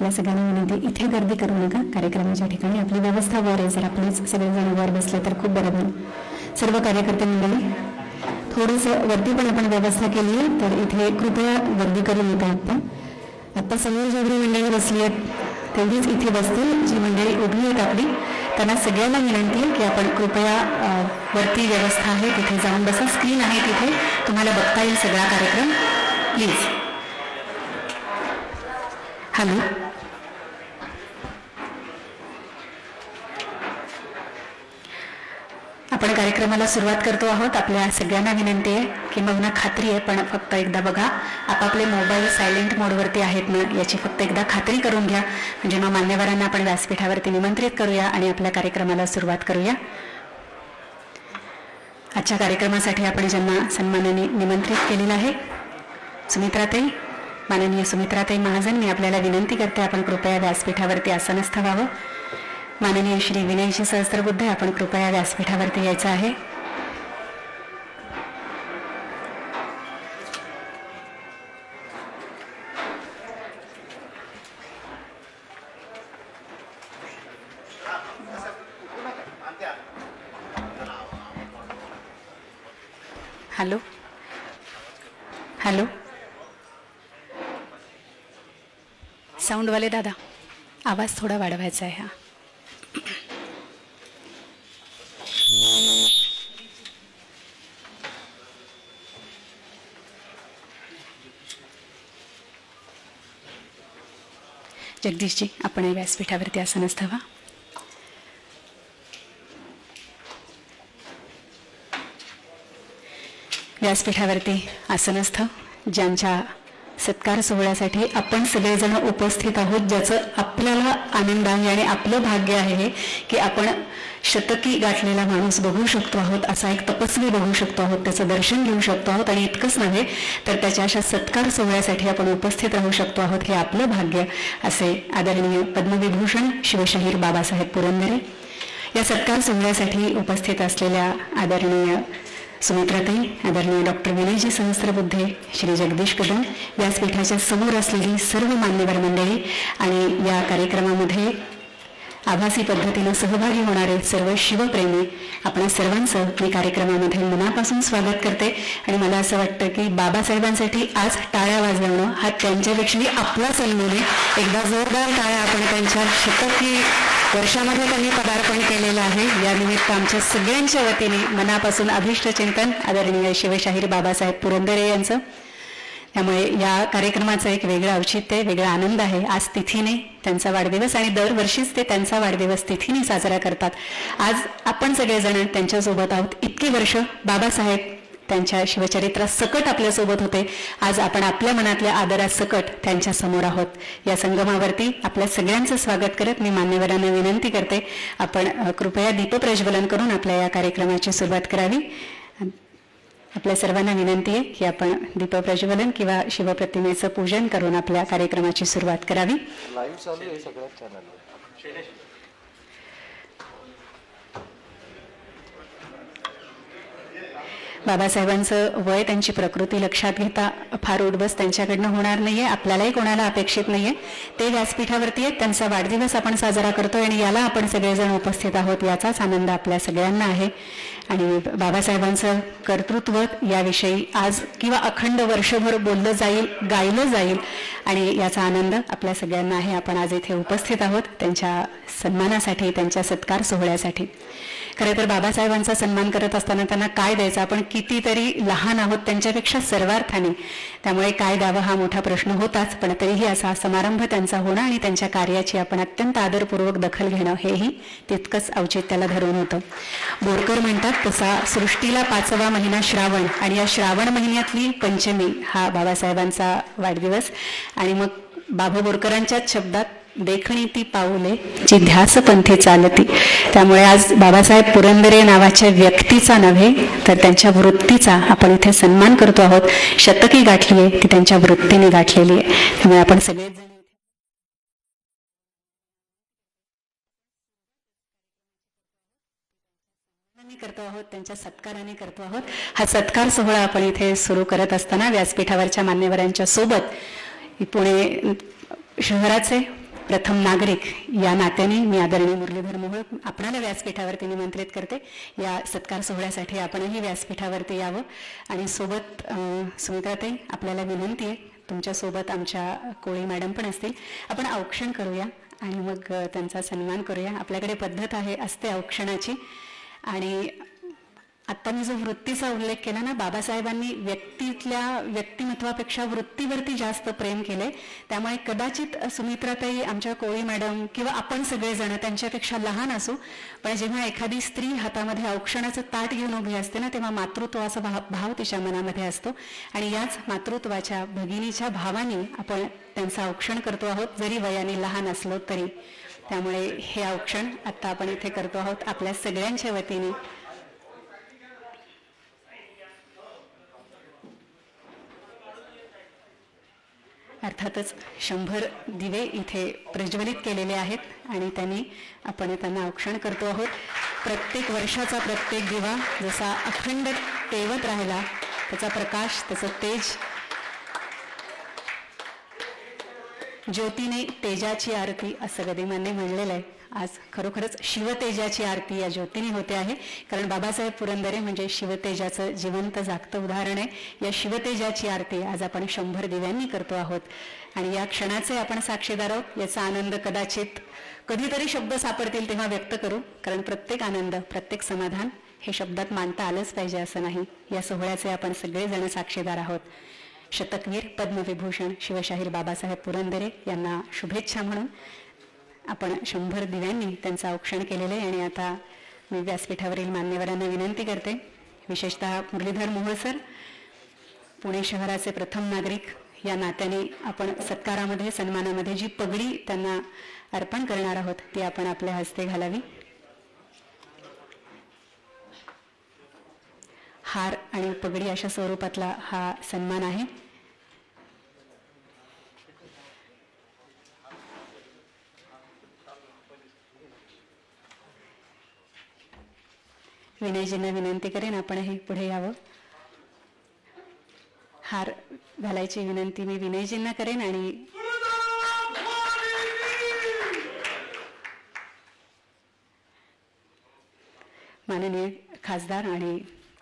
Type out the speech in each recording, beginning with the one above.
आपल्या सगळ्यांना विनंती, इथे गर्दी करू नका. कार्यक्रमाच्या ठिकाणी आपली व्यवस्था वर आहे. जर आपलेच सगळेजण वर बसले तर खूप बरं होईल. सर्व कार्यकर्ते मंडळी थोडंसं वरती पण आपण व्यवस्था केली आहे, तर इथे कृपया गर्दी करू नका. आता समोर जेवढी मंडळी बसली आहेत तेवढीच इथे बसतील. जी मंडळी उभी आहेत आपली त्यांना सगळ्यांना विनंती आहे की आपण कृपया वरती व्यवस्था आहे तिथे जाऊन बसा. स्क्रीन आहे तिथे, तुम्हाला बघता येईल सगळा कार्यक्रम. प्लीज. हॅलो. आपण कार्यक्रमाला सुरुवात करतो आहोत. आपल्या सगळ्यांना विनंती आहे की मग ना खात्री आहे, पण फक्त एकदा बघा आपापले मोबाईल सायलेंट मोडवरती आहेत ना याची फक्त एकदा खात्री करून घ्या. म्हणजे मग मान्यवरांना आपण व्यासपीठावरती निमंत्रित करूया आणि आपल्या कार्यक्रमाला सुरुवात करूया. आजच्या कार्यक्रमासाठी आपण ज्यांना सन्मानाने निमंत्रित केलेलं आहे, सुमित्राताई, माननीय सुमित्राताई महाजन, मी आपल्याला विनंती करते आपण कृपया व्यासपीठावरती आसनस्थ व्हावं. माननीय श्री विनयजी सहस्त्रबुद्धे, आपण कृपया व्यासपीठावरती यायचं आहे. Hello hello. साऊंडवाले दादा, आवाज थोडा वाढवायचा आहे. हा, जगदीशजी, आपण व्यासपीठावरती आसनस्थ व्हा. व्यासपीठावरती आसनस्थ ज्यांच्या सत्कार सोहळ्यासाठी आपण सगळेजण उपस्थित आहोत, ज्याचं आपल्याला आनंद आहे आणि आपलं भाग्य आहे की आपण शतकी गाठलेला माणूस बघू शकतो आहोत, असा एक तपस्वी बघू शकतो आहोत, त्याचं दर्शन घेऊ शकतो आहोत आणि इतकंच नव्हे तर त्याच्या अशा सत्कार सोहळ्यासाठी आपण उपस्थित राहू शकतो आहोत, हे आपलं भाग्य. असे आदरणीय पद्मविभूषण शिवशाहीर बाबासाहेब पुरंदरे या सत्कार सोहळ्यासाठी उपस्थित असलेल्या आदरणीय सुमित्राताई, आदरणीय डॉक्टर विनयजी सहस्त्रबुद्धे, श्री जगदीश कदम, व्यासपीठाच्या समोर असलेली सर्व मान्यवर मंडळी आणि या कार्यक्रमामध्ये आभासी पद्धतीनं सहभागी होणारे सर्व शिवप्रेमी, आपण सर्वांचं मी कार्यक्रमामध्ये मनापासून स्वागत करते. आणि मला असं वाटतं की बाबासाहेबांसाठी आज टाळ्या वाजवणं हा त्यांच्यापेक्षाही आपला सन्मान आहे. एकदा जोरदार टाळ्या आपण त्यांच्या शतकी वर्षामध्ये त्यांनी पदार्पण केलेलं आहे. या निमित्त आमच्या सगळ्यांच्या वतीने मनापासून अभिष्ट चिंतन आदरणीय शिवशाहीर बाबासाहेब पुरंदरे यांचं. त्यामुळे या कार्यक्रमाचं एक वेगळं औचित्य, वेगळा आनंद आहे. आज तिथीने त्यांचा वाढदिवस आणि दरवर्षीच ते त्यांचा वाढदिवस तिथीने साजरा करतात. आज आपण सगळेजण त्यांच्यासोबत आहोत. इतकी वर्ष बाबासाहेब त्यांच्या शिवचरित्रात सकट आपल्यासोबत होते. आज आपण आपल्या मनातल्या आदरात सकट त्यांच्या समोर आहोत. या संगमावरती आपल्या सगळ्यांचं स्वागत करत मी मान्यवरांना विनंती करते आपण कृपया दीपप्रज्वलन करून आपल्या या कार्यक्रमाची सुरुवात करावी. आपल्या सर्वांना विनंती आहे की आपण दीपप्रज्वलन किंवा शिवप्रतिमेचं पूजन करून आपल्या कार्यक्रमाची सुरुवात करावी. लाईव्ह चालू आहे सगळ्याच चॅनलवर. बाबासाहेबांचं वय, त्यांची प्रकृती लक्षात घेता फार उठबस त्यांच्याकडनं होणार नाहीये, आपल्यालाही कोणाला अपेक्षित नाहीये. ते व्यासपीठावरती आहेत, त्यांचा वाढदिवस आपण साजरा करतोय आणि याला आपण सगळेजण उपस्थित आहोत, याचाच आनंद आपल्या सगळ्यांना आहे. आणि बाबासाहेबांचं कर्तृत्व याविषयी आज किंवा अखंड वर्षभर बोललं जाईल, गायलं जाईल आणि याचा आनंद आपल्या सगळ्यांना आहे. आपण आज इथे उपस्थित आहोत त्यांच्या सन्मानासाठी, त्यांच्या सत्कार सोहळ्यासाठी. खरं तर बाबासाहेबांचा सन्मान करत असताना त्यांना काय द्यायचं, आपण कितीतरी लहान आहोत त्यांच्यापेक्षा सर्वार्थाने, त्यामुळे काय द्यावं हा मोठा प्रश्न होताच. पण तरीही असा समारंभ त्यांचा होणं आणि त्यांच्या कार्याची आपण अत्यंत आदरपूर्वक दखल घेणं हेही तितकंच औचित्याला धरून होतं. बोरकर म्हणतात तसा सृष्टीला 5वा महिना श्रावण आणि या श्रावण महिन्यातली पंचमी हा बाबासाहेबांचा वाढदिवस. आणि मग बाबा बोरकरांच्याच शब्दात देखणी ती पाऊले जी ध्यास पंथी चालती. त्यामुळे आज बाबासाहेब पुरंदरे नावाच्या व्यक्तीचा नव्हे तर त्यांच्या वृत्तीचा आपण इथे सन्मान करतो आहोत. शतकी गाठली आहे ती त्यांच्या वृत्तीने गाठलेली आहे. त्यामुळे आपण सगळेजण करतो आहोत, त्यांच्या सत्काराने करतो आहोत. हा सत्कार सोहळा आपण इथे सुरू करत असताना व्यासपीठावरच्या मान्यवरांच्या सोबत पुणे शहराचे प्रथम नागरिक या नात्याने मी आदरणीय मुरलीधर मोहोळ आपणाला व्यासपीठावरती निमंत्रित करते. या सत्कार सोहळ्यासाठी आपणही व्यासपीठावरती यावं. आणि सोबत सुमित्राताई, आपल्याला विनंती आहे, तुमच्यासोबत आमच्या कोळी मॅडम पण असतील. आपण औक्षण करूया आणि मग त्यांचा सन्मान करूया. आपल्याकडे पद्धत असते औक्षणाची. आणि आत्ता मी जो वृत्तीचा उल्लेख केला ना, बाबासाहेबांनी व्यक्तिमत्वापेक्षा वृत्तीवरती जास्त प्रेम केले. त्यामुळे कदाचित सुमित्राताई, आमच्या कोळी मॅडम किंवा आपण सगळेजण त्यांच्यापेक्षा लहान असू, पण जेव्हा एखादी स्त्री हातामध्ये औक्षणाचं ताट घेऊन उभी असते ना, तेव्हा मातृत्वाचा भाव तिच्या मनामध्ये असतो. आणि याच मातृत्वाच्या भगिनीच्या भावाने आपण त्यांचं औक्षण करतो आहोत, जरी वयाने लहान असलो तरी. त्यामुळे हे औक्षण आत्ता आपण इथे करतो आहोत आपल्या सगळ्यांच्या वतीने. अर्थातच 100 दिवे इथे प्रज्वलित केलेले आहेत आणि आपण त्यांना औक्षण करतो आहोत. प्रत्येक वर्षाचा प्रत्येक दिवा जसा अखंड तेवत राहिला, त्याचा प्रकाश, त्याचं तेज, ज्योतीने तेजाची आरती असं गदिमांनी म्हणलेलं आहे. आज खरोखरच शिवतेजाची आरती या ज्योतीने होते आहे. कारण बाबासाहेब पुरंदरे म्हणजे शिवतेजाचं जिवंत जागतं उदाहरण आहे. या शिवतेजाची आरती आज आपण 100 दिव्यांनी करतो आहोत. आणि या क्षणाचे आपण साक्षीदार आहोत. याचा आनंद कदाचित कधीतरी शब्द सापडतील तेव्हा व्यक्त करू. कारण प्रत्येक आनंद, प्रत्येक समाधान हे शब्दात मांडता आलंच पाहिजे असं नाही. या सोहळ्याचे आपण सगळेजण साक्षीदार आहोत. शतकवीर, पद्मविभूषण शिवशाहीर बाबासाहेब पुरंदरे यांना शुभेच्छा म्हणून आपण 100 दिव्यांनी त्यांचं औक्षण केलेलं आहे. आणि आता मी व्यासपीठावरील मान्यवरांना विनंती करते, विशेषतः मुरलीधर मोहोळ सर, पुणे शहराचे प्रथम नागरिक या नात्याने आपण सत्कारामध्ये, सन्मानामध्ये जी पगडी त्यांना अर्पण करणार आहोत ती आपण आपल्या हस्ते घालावी. हार आणि पगडी अशा स्वरूपातला हा सन्मान आहे. विनयजींना विनंती करेन आपणही पुढे यावं. हार घालायची विनंती मी विनयजींना करेन. आणि माननीय खासदार आणि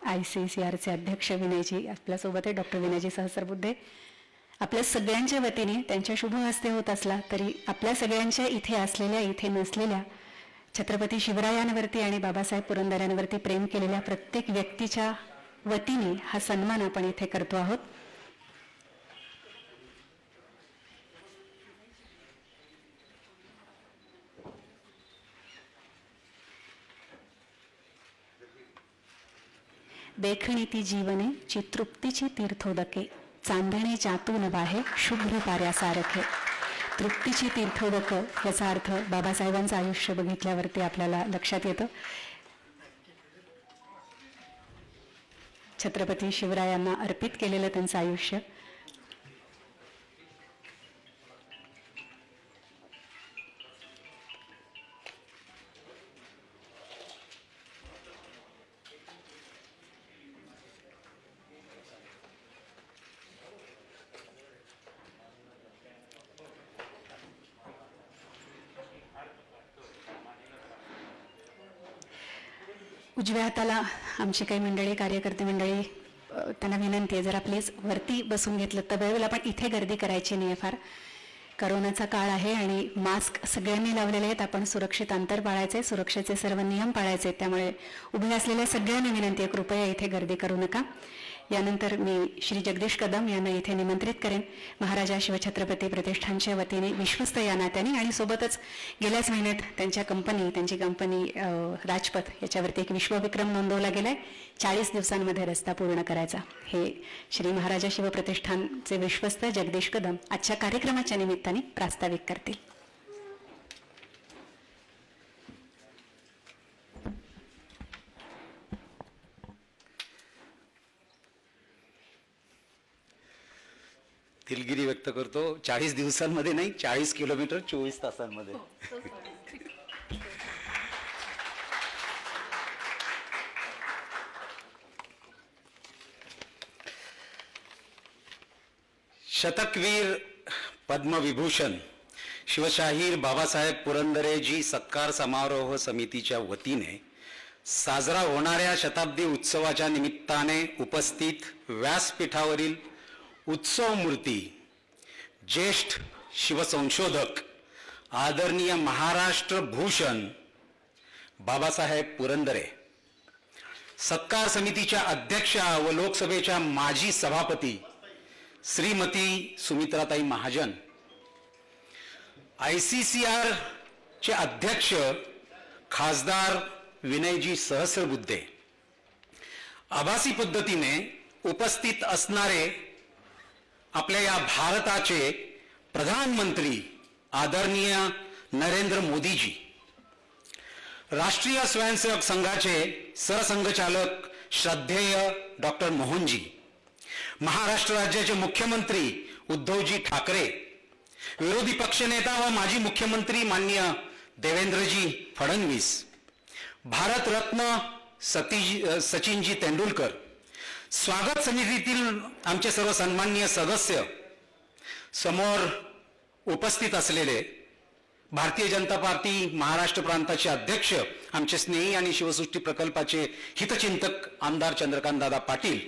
ICCRचे अध्यक्ष विनयजी आपल्यासोबत आहे, डॉक्टर विनयजी सहस्रबुद्धे. आपल्या सगळ्यांच्या वतीने त्यांच्या शुभ हस्ते होत असला तरी आपल्या सगळ्यांच्या इथे असलेल्या, इथे नसलेल्या, छत्रपती शिवरायांवरती आणि बाबासाहेब पुरंदऱ्यांवरती प्रेम केलेल्या प्रत्येक व्यक्तीच्या वतीने हा सन्मान आपण इथे करतो आहोत. देखणी ती जीवने ची तृप्तीची तीर्थोदके, चांदणे जातून बाहे शुभ्र पाऱ्यासारखे. तृप्तीची तीर्थोदक याचा अर्थ बाबासाहेबांचं आयुष्य बघितल्यावरती आपल्याला लक्षात येतं. छत्रपती शिवरायांना अर्पित केलेलं त्यांचं आयुष्य. उजव्या हाताला आमची काही मंडळी, कार्यकर्ते मंडळी, त्यांना विनंती आहे जरा प्लीज वरती बसून घेतलं तर बरं. आपण इथे गर्दी करायची नाही आहे फार. करोनाचा काळ आहे आणि मास्क सगळ्यांनी लावलेले आहेत. आपण सुरक्षित अंतर पाळायचे, सुरक्षेचे सर्व नियम पाळायचे. त्यामुळे उभे असलेल्या सगळ्यांना विनंती आहे, कृपया इथे गर्दी करू नका. यानंतर मी श्री जगदीश कदम यांना इथे निमंत्रित करेन, महाराजा शिवछत्रपती प्रतिष्ठानच्या वतीने विश्वस्त या नात्याने. आणि सोबतच गेल्याच महिन्यात त्यांची कंपनी राजपथ याच्यावरती एक विश्वविक्रम नोंदवला गेलाय. 40 दिवसांमध्ये रस्ता पूर्ण करायचा. हे श्री महाराजा शिवप्रतिष्ठानचे विश्वस्त जगदीश कदम आजच्या कार्यक्रमाच्या निमित्ताने प्रास्ताविक करतील. दिलगिरी व्यक्त करतो. 40 दिवसांमध्ये नाही, 40 किलोमीटर 24 तासांमध्ये. शतकवीर, पद्मविभूषण शिवशाहीर बाबासाहेब पुरंदरेजी सत्कार समारोह समितीच्या वतीने साजरा होणाऱ्या शताब्दी उत्सवाच्या निमित्ताने उपस्थित व्यासपीठावरील उत्सव मूर्ती ज्येष्ठ शिवसंशोधक आदरणीय महाराष्ट्र भूषण बाबासाहेब पुरंदरे, सत्कार समितीच्या अध्यक्षा व लोकसभेच्या माजी सभापती श्रीमती सुमित्राताई महाजन, ICCR चे अध्यक्ष खासदार विनयजी सहस्रबुद्धे, आभासी पद्धतीने उपस्थित असणारे आपल्या या भारताचे प्रधानमंत्री आदरणीय नरेंद्र मोदीजी, राष्ट्रीय स्वयंसेवक संघाचे सरसंघचालक श्रद्धेय डॉक्टर मोहनजी, महाराष्ट्र राज्याचे मुख्यमंत्री उद्धवजी ठाकरे, विरोधी पक्षनेता व माजी मुख्यमंत्री माननीय देवेंद्रजी फडणवीस, भारत रत्न सचिनजी तेंडुलकर, स्वागत समितीतील आमचे सर्व सन्माननीय सदस्य, समोर उपस्थित असलेले भारतीय जनता पार्टी महाराष्ट्र प्रांताचे अध्यक्ष आमचे स्नेही आणि शिवसृष्टी प्रकल्पाचे हितचिंतक आमदार चंद्रकांत दादा पाटील,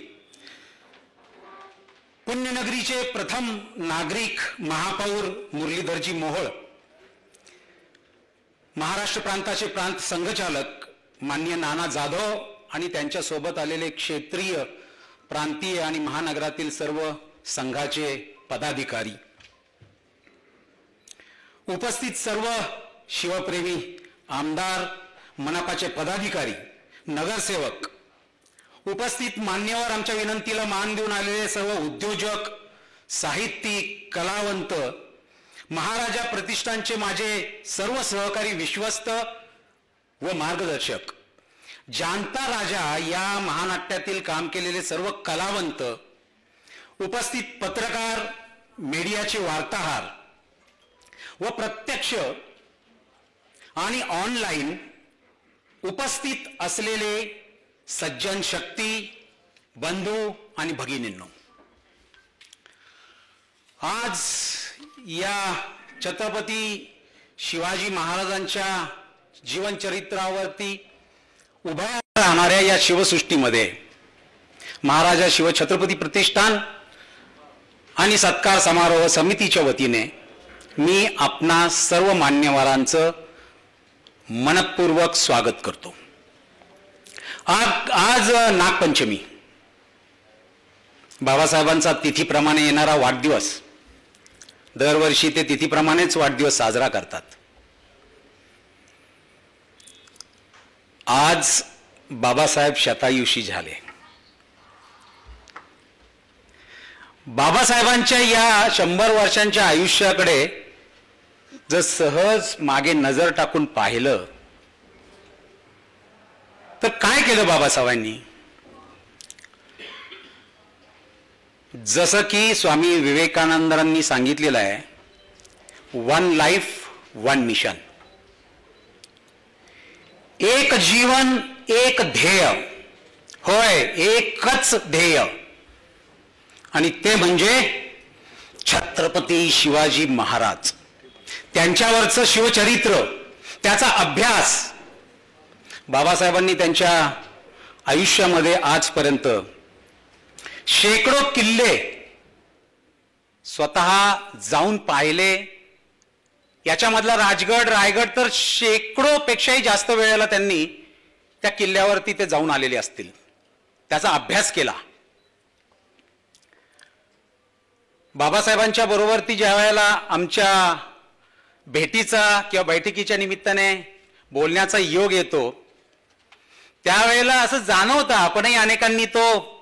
पुण्यनगरीचे प्रथम नागरिक महापौर मुरलीधरजी मोहोळ, महाराष्ट्र प्रांताचे प्रांत संघचालक माननीय नाना जाधव आणि त्यांच्या सोबत आलेले क्षेत्रीय, प्रांतीय आणि महानगरातील सर्व संघाचे पदाधिकारी, उपस्थित सर्व शिवप्रेमी आमदार, मनपाचे पदाधिकारी, नगरसेवक, उपस्थित मान्यवर, आमच्या विनंतीला मान देऊन आलेले सर्व उद्योजक, साहित्यिक, कलावंत, महाराजा प्रतिष्ठानचे माझे सर्व सहकारी, विश्वस्त व मार्गदर्शक, जानता राजा या महानाट्यातील काम केलेले सर्व कलावंत, उपस्थित पत्रकार, मीडियाचे वार्ताहर व प्रत्यक्ष आणि ऑनलाईन उपस्थित असलेले सज्जन शक्ती, बंधू आणि भगिनींनो, आज या छत्रपती शिवाजी महाराजांच्या जीवनचरित्रावरती उभ्या राहणाऱ्या या शिवसृष्टीमध्ये महाराजा शिवछत्रपती प्रतिष्ठान आणि सत्कार समारोह समितीच्या वतीने मी आपणा सर्व मान्यवरांचं मनपूर्वक स्वागत करतो। आज नागपंचमी, बाबासाहेबांचा तिथीप्रमाणे येणारा वाढदिवस, दरवर्षी ते तिथीप्रमाणेच वाढदिवस साजरा करतात। आज बाबासाहेब शतायुषी झाले। बाबासाहेबांच्या या 100 वर्षांच्या आयुष्याकडे जर सहज मागे नजर टाकून पाहिलं तर काय केलं बाबासाहेबांनी? जसं की स्वामी विवेकानंदांनी सांगितलेलं आहे, 1 लाईफ 1 मिशन, एक जीवन एक ध्येय, होय एकच ध्येय, आणि ते म्हणजे छत्रपती शिवाजी महाराज, त्यांच्यावरचं शिवचरित्र, त्याचा अभ्यास बाबासाहेबांनी त्यांच्या आयुष्यामध्ये आजपर्यंत शेकडो किल्ले स्वतः जाऊन पाहिले। याच्यामधला राजगड, रायगड तर शेकडो पेक्षाही जास्त वेळेला त्यांनी त्या किल्ल्यावरती ते जाऊन आलेले असतील, त्याचा अभ्यास केला। बाबासाहेबांच्या बरोबर ती ज्या वेळेला आमच्या भेटीचा किंवा बैठकीच्या निमित्ताने बोलण्याचा योग येतो, त्यावेळेला असं जाणवतं, आपणही अनेकांनी तो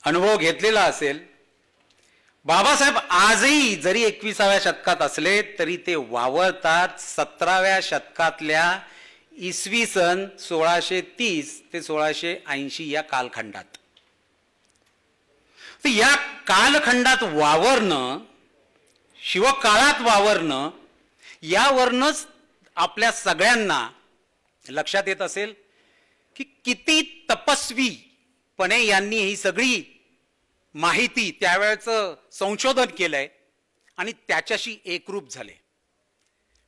अनुभव घेतलेला असेल, बाबासाहेब आजही जरी 21व्या शतकात असले तरी ते वावरतात 17व्या शतकातल्या इसवी सन 1630 ते 1680 या कालखंडात। तर या कालखंडात वावरणं, शिवकाळात वावरणं, यावरनच आपल्या सगळ्यांना लक्षात येत असेल की किती तपस्वीपणे यांनी ही सगळी माहिती, त्यावेळेचं संशोधन केलंय आणि त्याच्याशी एकरूप झाले.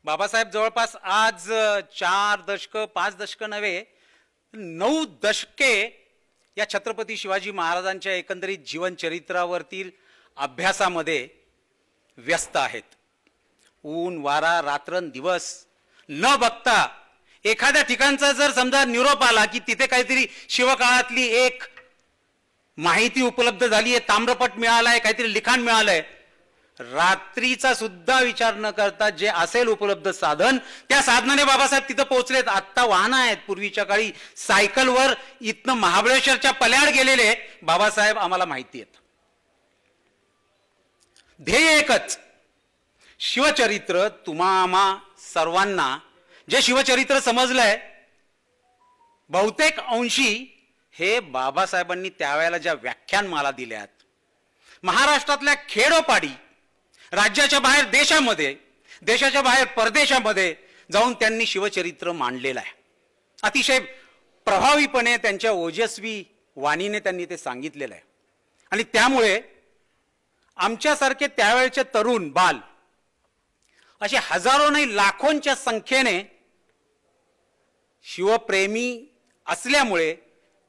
बाबासाहेब जवळपास आज 4 दशक 5 दशक नव्हे 9 दशके या छत्रपती शिवाजी महाराजांच्या एकंदरीत जीवनचरित्रावरतील अभ्यासामध्ये व्यस्त आहेत. ऊन वारा रात्रंदिवस न बघता एखाद्या ठिकाणचा जर समजा निरोप आला की तिथे काहीतरी शिवकाळातली एक माहिती उपलब्ध झाली आहे, ताम्रपट मिळालाय, काहीतरी लिखाण मिळालंय, रात्रीचा सुद्धा विचार न करता जे असेल उपलब्ध साधन त्या साधनाने बाबासाहेब तिथं पोहोचलेत. आत्ता वाहनं आहेत, पूर्वीच्या काळी सायकलवर इथनं महाबळेश्वरच्या पल्याड गेलेले बाबासाहेब आम्हाला माहिती आहेत. ध्येय एकच, शिवचरित्र तुम्हा आम्हा सर्वांना जे शिवचरित्र समजलंय बहुतेक अंशी हे बाबासाहेबांनी त्यावेळेला ज्या व्याख्यानमाला दिल्यात, महाराष्ट्रातल्या खेडोपाडी राज्याच्या बाहेर देशामध्ये, देशाच्या बाहेर परदेशामध्ये जाऊन त्यांनी शिवचरित्र मांडलेलं आहे. अतिशय प्रभावीपणे त्यांच्या ओजस्वी वाणीने त्यांनी ते सांगितलेलं आहे. आणि त्यामुळे आमच्यासारखे त्यावेळेचे तरुण बाल असे हजारो नाही लाखोंच्या संख्येने शिवप्रेमी असल्यामुळे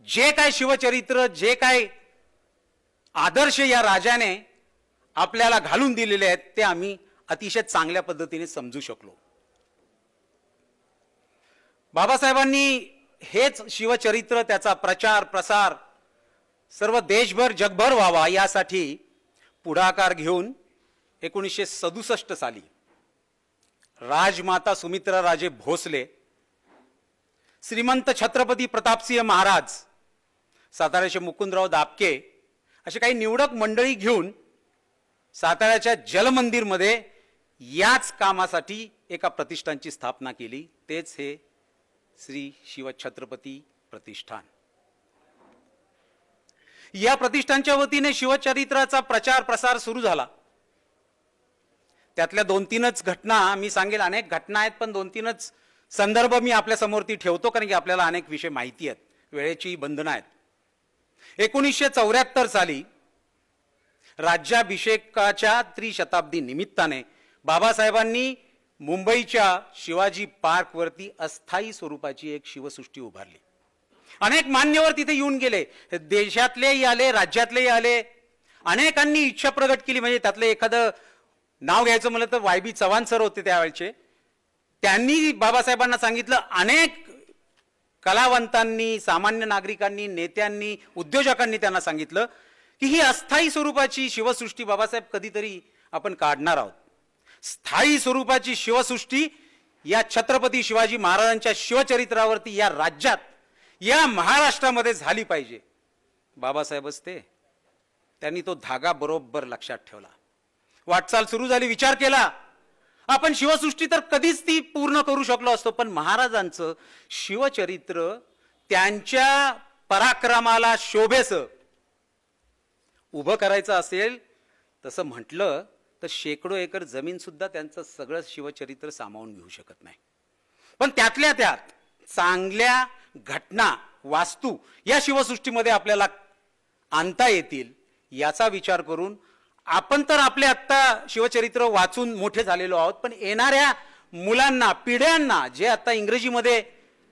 जे काय शिवचरित्र, जे काय आदर्श या राजाने आपल्याला घालून दिलेले आहेत ते आम्ही अतिशय चांगल्या पद्धतीने समजू शकलो. बाबासाहेबांनी हेच शिवचरित्र, त्याचा प्रचार प्रसार सर्व देशभर जगभर व्हावा यासाठी पुढाकार घेऊन 1967 साली राजमाता सुमित्राराजे भोसले, श्रीमंत छत्रपती प्रतापसिंह महाराज, साताऱ्याचे मुकुंदराव दापके असे काही निवडक मंडळी घेऊन साताऱ्याच्या जलमंदिरमध्ये याच कामासाठी एका प्रतिष्ठानची स्थापना केली. तेच हे श्री शिवछत्रपती प्रतिष्ठान. या प्रतिष्ठानच्या वतीने शिवचरित्राचा प्रचार प्रसार सुरू झाला. त्यातल्या 2-3च घटना मी सांगेल, अनेक घटना आहेत पण 2-3च संदर्भ मी आपल्या समोर ठेवतो कारण की आपल्याला अनेक विषय माहिती आहेत, वेळेची बंधनं आहेत. 1974 साली राज्याभिषेकाच्या त्रिशताब्दी निमित्ताने बाबासाहेबांनी मुंबईच्या शिवाजी पार्क वरती अस्थायी स्वरूपाची एक शिवसृष्टी उभारली. अनेक मान्यवर तिथे येऊन गेले, देशातलेही आले, राज्यातलेही आले. अनेकांनी इच्छा प्रगट केली. म्हणजे त्यातलं एखादं नाव घ्यायचं म्हणलं तर वाय बी चव्हाण सर होते त्यावेळचे. त्यांनी बाबासाहेबांना सांगितलं, अनेक कलावंतांनी, सामान्य नागरिकांनी, नेत्यांनी, उद्योजकांनी त्यांना सांगितलं की ही अस्थायी स्वरूपाची शिवसृष्टी बाबासाहेब कधीतरी आपण काढणार आहोत. स्थायी स्वरूपाची शिवसृष्टी या छत्रपती शिवाजी महाराजांच्या शिवचरित्रावरती या राज्यात, या महाराष्ट्रामध्ये झाली पाहिजे. बाबासाहेबच ते, त्यांनी तो धागा बरोबर लक्षात ठेवला. वाटचाल सुरू झाली. विचार केला, आपण शिवसृष्टी तर कधीच ती पूर्ण करू शकलो असतो, पण महाराजांचं शिवचरित्र त्यांच्या पराक्रमाला शोभेस उभं करायचं असेल तसं म्हटलं तर शेकडो एकर जमीन सुद्धा त्यांचं सगळं शिवचरित्र सामावून घेऊ शकत नाही. पण त्यातल्या त्यात चांगल्या घटना, वास्तू या शिवसृष्टीमध्ये आपल्याला आणता येतील याचा विचार करून आपण तर आपले आत्ता शिवचरित्र वाचून मोठे झालेलो आहोत, पण येणाऱ्या मुलांना, पिढ्यांना जे आता इंग्रजीमध्ये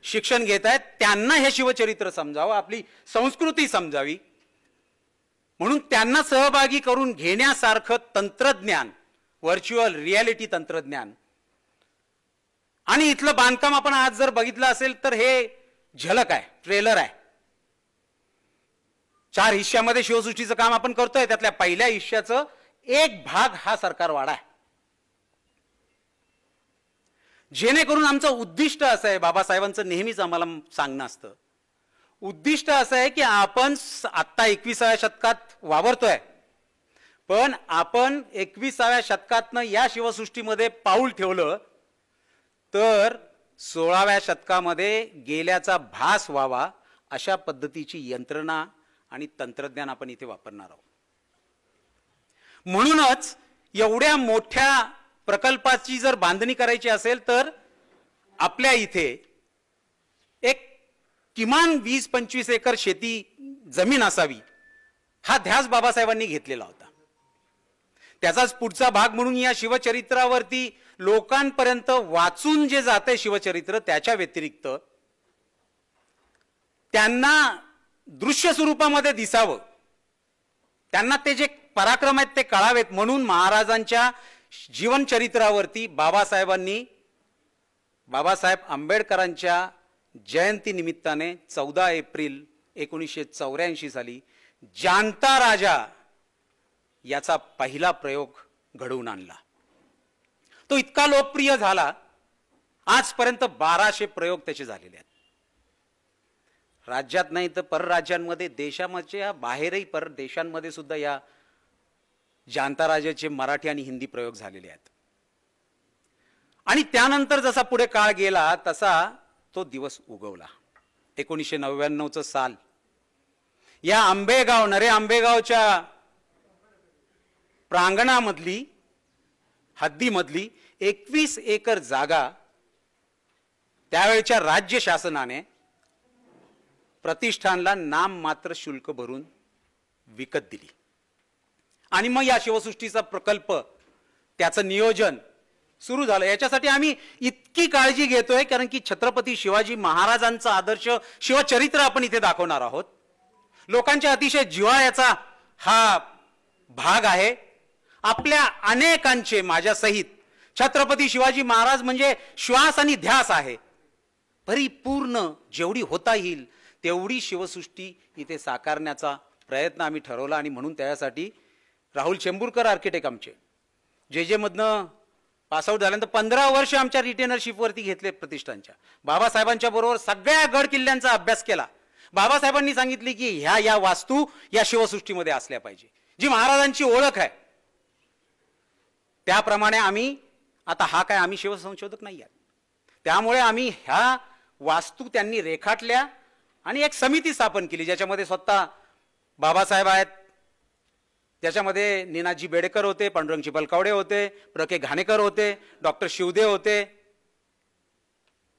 शिक्षण घेत आहेत त्यांना हे शिवचरित्र समजावं, आपली संस्कृती समजावी, म्हणून त्यांना सहभागी करून घेण्यासारखं तंत्रज्ञान, व्हर्च्युअल रियालिटी तंत्रज्ञान आणि इथलं बांधकाम आपण आज जर बघितलं असेल तर हे झलक आहे, ट्रेलर आहे. 4 हिस्स्यामध्ये शिवसृष्टीचं काम आपण करतोय. त्यातल्या पहिल्या हिस्स्याचं एक भाग हा सरकारवाडा आहे. जेणेकरून आमचं उद्दिष्ट असं आहे, बाबासाहेबांचं नेहमीच आम्हाला सांगणं असतं, उद्दिष्ट असं आहे की आपण आत्ता 21व्या शतकात वावरतोय, पण आपण 21व्या शतकातनं या शिवसृष्टीमध्ये पाऊल ठेवलं तर 16व्या शतकामध्ये गेल्याचा भास व्हावा अशा पद्धतीची यंत्रणा आणि तंत्रज्ञान आपण इथे वापरणार आहोत. म्हणूनच एवढ्या मोठ्या प्रकल्पाची जर बांधणी करायची असेल तर आपल्या इथे एक किमान 20-25 एकर शेती जमीन असावी, हा ध्यास बाबासाहेबांनी घेतलेला होता. त्याचाच पुढचा भाग म्हणून या शिवचरित्रावरती लोकांपर्यंत वाचून जे जाते शिवचरित्र, त्याच्या व्यतिरिक्त त्यांना दृश्य स्वरूपामध्ये दिसावं, त्यांना ते जे पराक्रम आहेत ते कळावेत म्हणून महाराजांच्या जीवनचरित्रावरती बाबासाहेब आंबेडकरांच्या जयंती निमित्ताने 14 एप्रिल 1984 साली जाणता राजा याचा पहिला प्रयोग घडवून आणला. तो इतका लोकप्रिय झाला, आजपर्यंत 1200 प्रयोग त्याचे झालेले आहेत. राज्यात नाही तर परराज्यांमध्ये, देशाच्या बाहेरही परदेशांमध्ये सुद्धा या जाणता राजाचे मराठी आणि हिंदी प्रयोग झालेले आहेत. आणि त्यानंतर जसा पुढे काळ गेला तसा तो दिवस उगवला. 1999 साल या नरे आंबेगावच्या प्रांगणामधली हद्दीमधली 21 एकर जागा त्यावेळच्या राज्य शासनाने प्रतिष्ठानला नाममात्र शुल्क भरून विकत दिली. आणि मग या शिवसृष्टीचा प्रकल्प, त्याचं नियोजन सुरू झालं. याच्यासाठी आम्ही इतकी काळजी घेतोय कारण की छत्रपती शिवाजी महाराजांचा आदर्श शिवचरित्र आपण इथे दाखवणार आहोत. लोकांच्या अतिशय जिव्हाळ्याचा हा भाग आहे. आपल्या अनेकांचे, माझ्यासहित, छत्रपती शिवाजी महाराज म्हणजे श्वास आणि ध्यास आहे. परिपूर्ण जेवढी होता येईल तेवढी शिवसृष्टी इथे साकारण्याचा प्रयत्न आम्ही ठरवला. आणि म्हणून त्यासाठी राहुल चेंबूरकर आर्किटेक्ट आमचे जे मधनं पासआउट झाल्यानंतर 15 वर्ष आमच्या रिटेनरशिपवरती घेतले प्रतिष्ठानच्या. बाबासाहेबांच्या बरोबर सगळ्या गड किल्ल्यांचा अभ्यास केला. बाबासाहेबांनी सांगितले की ह्या वास्तू या शिवसृष्टीमध्ये असल्या पाहिजे, जी महाराजांची ओळख आहे. त्याप्रमाणे आम्ही आम्ही शिवसंशोधक नाही आहोत, त्यामुळे आम्ही ह्या वास्तू त्यांनी रेखाटल्या आणि एक समिती स्थापन केली ज्याच्यामध्ये स्वतः बाबासाहेब आहेत, त्याच्यामध्ये निनाजी बेडेकर होते, पांडुरंग चिपळकावडे होते, प्र.के. घाणेकर होते, डॉक्टर शिवदेव होते,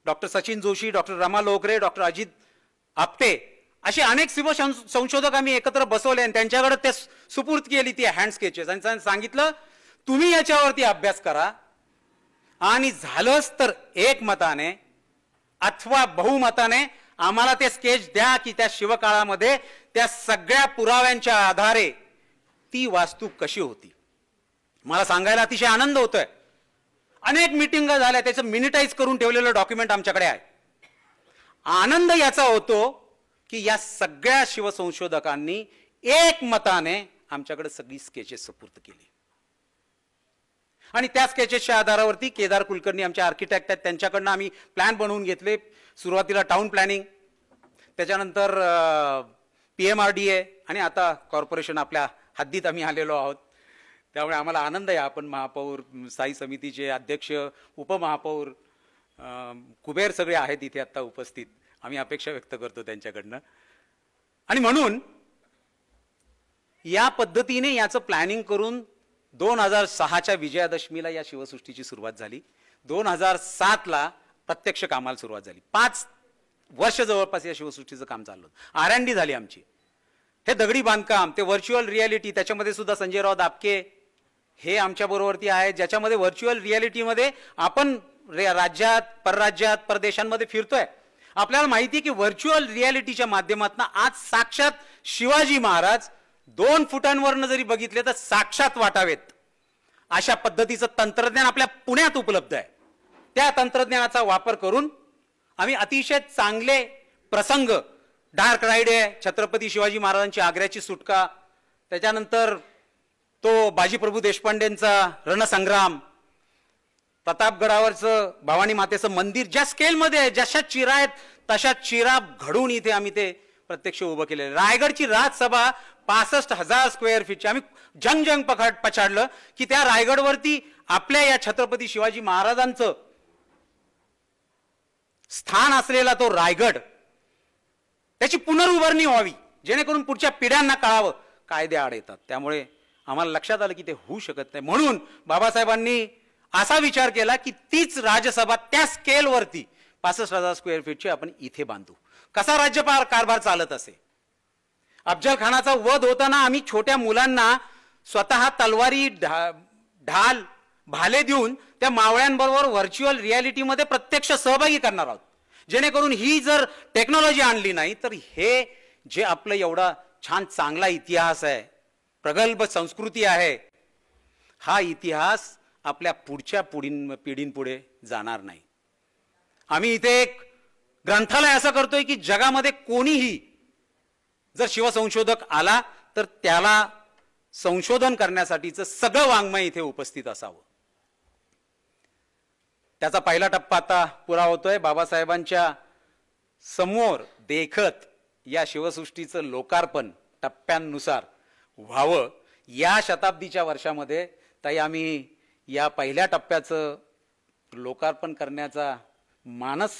डॉक्टर सचिन जोशी, डॉक्टर रमा लोकरे, डॉक्टर अजित आपटे, असे अनेक शिव संशोधक आम्ही एकत्र बसवले आणि त्यांच्याकडे ते सुपूर्द केली ती हँड स्केचेस आणि सांगितलं तुम्ही याच्यावरती अभ्यास करा आणि झालंच तर एकमताने अथवा बहुमताने आम्हाला ते स्केच द्या की त्या शिवकाळामध्ये त्या सगळ्या पुराव्यांच्या आधारे ती वास्तू कशी होती. मला सांगायला अतिशय आनंद होतोय. अनेक मीटिंग झाल्या, त्याचं मिनिटाईज करून ठेवलेलं डॉक्युमेंट आमच्याकडे आहे. आनंद याचा होतो की या सगळ्या शिवसंशोधकांनी एकमताने आमच्याकडे सगळी स्केचेस सुपूर्द केली आणि त्या स्केचेसच्या आधारावरती केदार कुलकर्णी आमचे आर्किटेक्ट आहेत, त्यांच्याकडनं आम्ही प्लॅन बनवून घेतले. सुरुवातीला टाउन प्लॅनिंग, त्याच्यानंतर PMRDA आणि आता कॉर्पोरेशन आपल्या हद्दीत आम्ही आलेलो आहोत. त्यामुळे आम्हाला आनंद आहे. आपण महापौर, स्थायी समितीचे अध्यक्ष, उपमहापौर, कुबेर सगळे आहेत इथे आता उपस्थित. आम्ही अपेक्षा व्यक्त करतो त्यांच्याकडनं. आणि म्हणून या पद्धतीने याचं प्लॅनिंग करून 2006च्या विजयादशमीला या शिवसृष्टीची सुरुवात झाली. 2007ला प्रत्यक्ष कामाला सुरुवात झाली. 5 वर्ष जवळपास या शिवसृष्टीचं काम चाललं. R&D झाली आमची. हे दगडी बांधकाम, ते व्हर्च्युअल रियालिटी, त्याच्यामध्ये सुद्धा संजयराव दापके हे आमच्या बरोबरती आहे, ज्याच्यामध्ये व्हर्च्युअल रियालिटीमध्ये आपण राज्यात, परराज्यात, परदेशांमध्ये फिरतोय. आपल्याला माहिती आहे की व्हर्च्युअल रियालिटीच्या माध्यमातून आज साक्षात शिवाजी महाराज 2 फुटांवरनं जरी बघितले तर साक्षात वाटावेत अशा पद्धतीचं तंत्रज्ञान आपल्या पुण्यात उपलब्ध आहे. त्या तंत्रज्ञानाचा वापर करून आम्ही अतिशय चांगले प्रसंग, डार्क राईड आहे, छत्रपती शिवाजी महाराजांची आग्र्याची सुटका, त्याच्यानंतर तो बाजीप्रभू देशपांडेंचा रणसंग्राम, प्रतापगडावरचं भवानी मातेचं मंदिर, ज्या स्केलमध्ये आहे, जशा चिरा आहेत तशा चिरा घडून इथे आम्ही ते प्रत्यक्ष उभं केलेलं. रायगडची राजसभा 65,000 स्क्वेअर फीटची. आम्ही जंग पछाडलं की त्या रायगडवरती आपल्या या छत्रपती शिवाजी महाराजांचं स्थान असलेला तो रायगड, त्याची पुनरुभारणी व्हावी जेणेकरून पुढच्या पिढ्यांना कळावं कायदे आड येतात. त्यामुळे आम्हाला लक्षात आलं की ते होऊ शकत नाही. म्हणून बाबासाहेबांनी असा विचार केला की तीच राजसभा त्या स्केलवरती 65,000 स्क्वेअर फीटची आपण इथे बांधू. कसा राज्यपाल कारभार चालत असे. अफजल खानाचा वध होताना आम्ही छोट्या मुलांना स्वतः तलवारी ढाल भाले देऊन त्या मावळ्यांबरोबर व्हर्च्युअल रियालिटीमध्ये प्रत्यक्ष सहभागी करणार आहोत, जेणेकरून ही जर टेक्नॉलॉजी आणली नाही तर हे जे आपलं एवढा छान चांगला इतिहास आहे, प्रगल्भ संस्कृती आहे, हा इतिहास आपल्या पुढच्या पिढींपुढे जाणार नाही. आम्ही इथे एक ग्रंथालय असं करतोय की जगामध्ये कोणीही जर शिवसंशोधक आला तर त्याला संशोधन करण्यासाठीचं सगळं वाङ्मय इथे उपस्थित असावं. त्याचा पहिला टप्पा आता पुरा होतोय. बाबासाहेबांच्या समोर देखत या शिवसृष्टीचं लोकार्पण टप्प्यांनुसार व्हावं. या शताब्दीच्या वर्षामध्ये ताई आम्ही या पहिल्या टप्प्याचं लोकार्पण करण्याचा मानस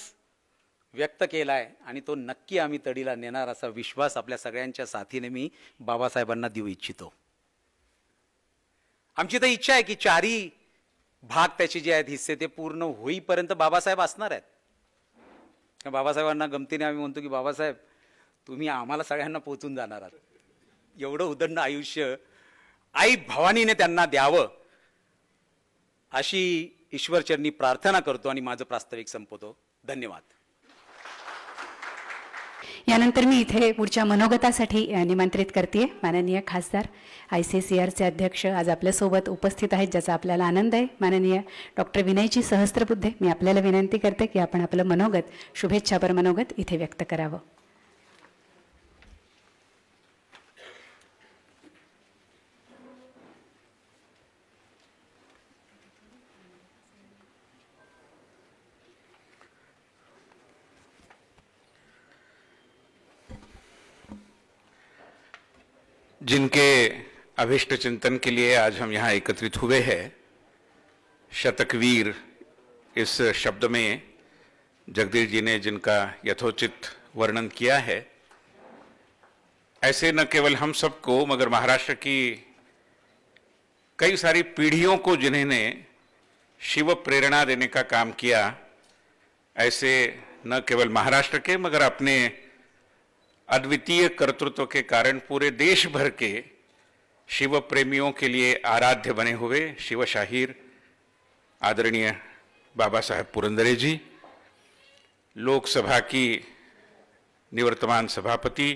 व्यक्त केलाय आणि तो नक्की आम्ही तडीला नेणार असा विश्वास आपल्या सगळ्यांच्या साथीने मी बाबासाहेबांना देऊ इच्छितो. आमची तर इच्छा आहे की चारही भाग त्याचे जे आहेत हिस्से ते पूर्ण होईपर्यंत बाबासाहेब असणार आहेत. बाबासाहेबांना गमतीने आम्ही म्हणतो की बाबासाहेब तुम्ही आम्हाला सगळ्यांना पोचून जाणार आहात, एवढं उदंड आयुष्य आई भवानीने त्यांना द्यावं अशी ईश्वरचरणी प्रार्थना करतो आणि माझं प्रास्ताविक संपवतो. धन्यवाद. यानंतर मी इथे पुढच्या मनोगतासाठी निमंत्रित करते माननीय खासदार ICCRचे अध्यक्ष आज आपल्यासोबत उपस्थित आहेत, ज्याचा आपल्याला आनंद आहे. माननीय डॉक्टर विनयजी सहस्त्रबुद्धे, मी आपल्याला विनंती करते की आपण आपलं मनोगत, शुभेच्छापर मनोगत इथे व्यक्त करावं. जिनके अभिष्ट चिंतन के लिए आज हम यहाँ एकत्रित हुए हैं, शतकवीर इस शब्द में जगदीश जी ने जिनका यथोचित वर्णन किया है, ऐसे न केवल हम सबको मगर महाराष्ट्र की कई सारी पीढ़ियों को जिन्होंने शिव प्रेरणा देने का काम किया, ऐसे न केवल महाराष्ट्र के मगर अपने अद्वितीय कर्तृत्व के कारण पूरे देश भर के शिव प्रेमियों के लिए आराध्य बने हुए शिव शाहीर आदरणीय बाबा साहेब पुरंदरे जी, लोकसभा की निवर्तमान सभापति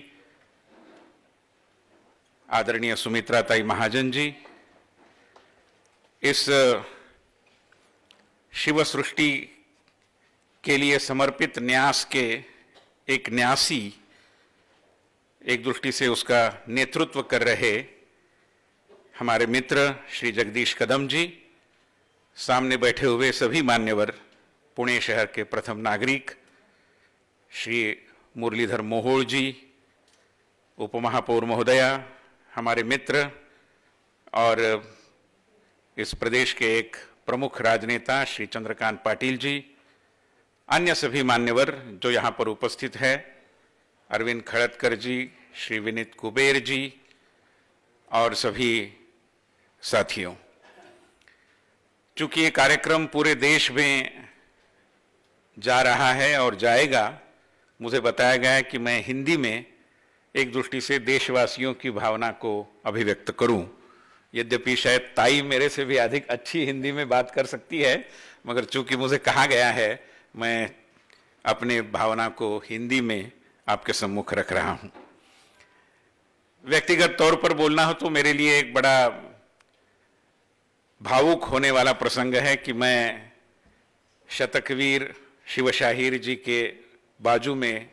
आदरणीय सुमित्राताई महाजन जी, इस शिव सृष्टि के लिए समर्पित न्यास के एक न्यासी, एक दृष्टि से उसका नेतृत्व कर रहे हमारे मित्र श्री जगदीश कदम जी, सामने बैठे हुए सभी मान्यवर, पुणे शहर के प्रथम नागरिक श्री मुरलीधर मोहोळ जी, उपमहापौर महोदया, हमारे मित्र और इस प्रदेश के एक प्रमुख राजनेता श्री चंद्रकांत पाटिल जी, अन्य सभी मान्यवर जो यहाँ पर उपस्थित है, अरविंद खड़तकर जी, श्री विनीत कुबेर जी और सभी साथियों, चूंकि ये कार्यक्रम पूरे देश में जा रहा है और जाएगा, मुझे बताया गया है कि मैं हिंदी में एक दृष्टि से देशवासियों की भावना को अभिव्यक्त करूं. यद्यपि शायद ताई मेरे से भी अधिक अच्छी हिंदी में बात कर सकती है, मगर चूंकि मुझे कहा गया है मैं अपने भावना को हिंदी में आपके सम्मुख रख रहा हूं. व्यक्तिगत तौर पर बोलना हो तो मेरे लिए एक बड़ा भावुक होने वाला प्रसंग है कि मैं शतकवीर शिव शाहीर जी के बाजू में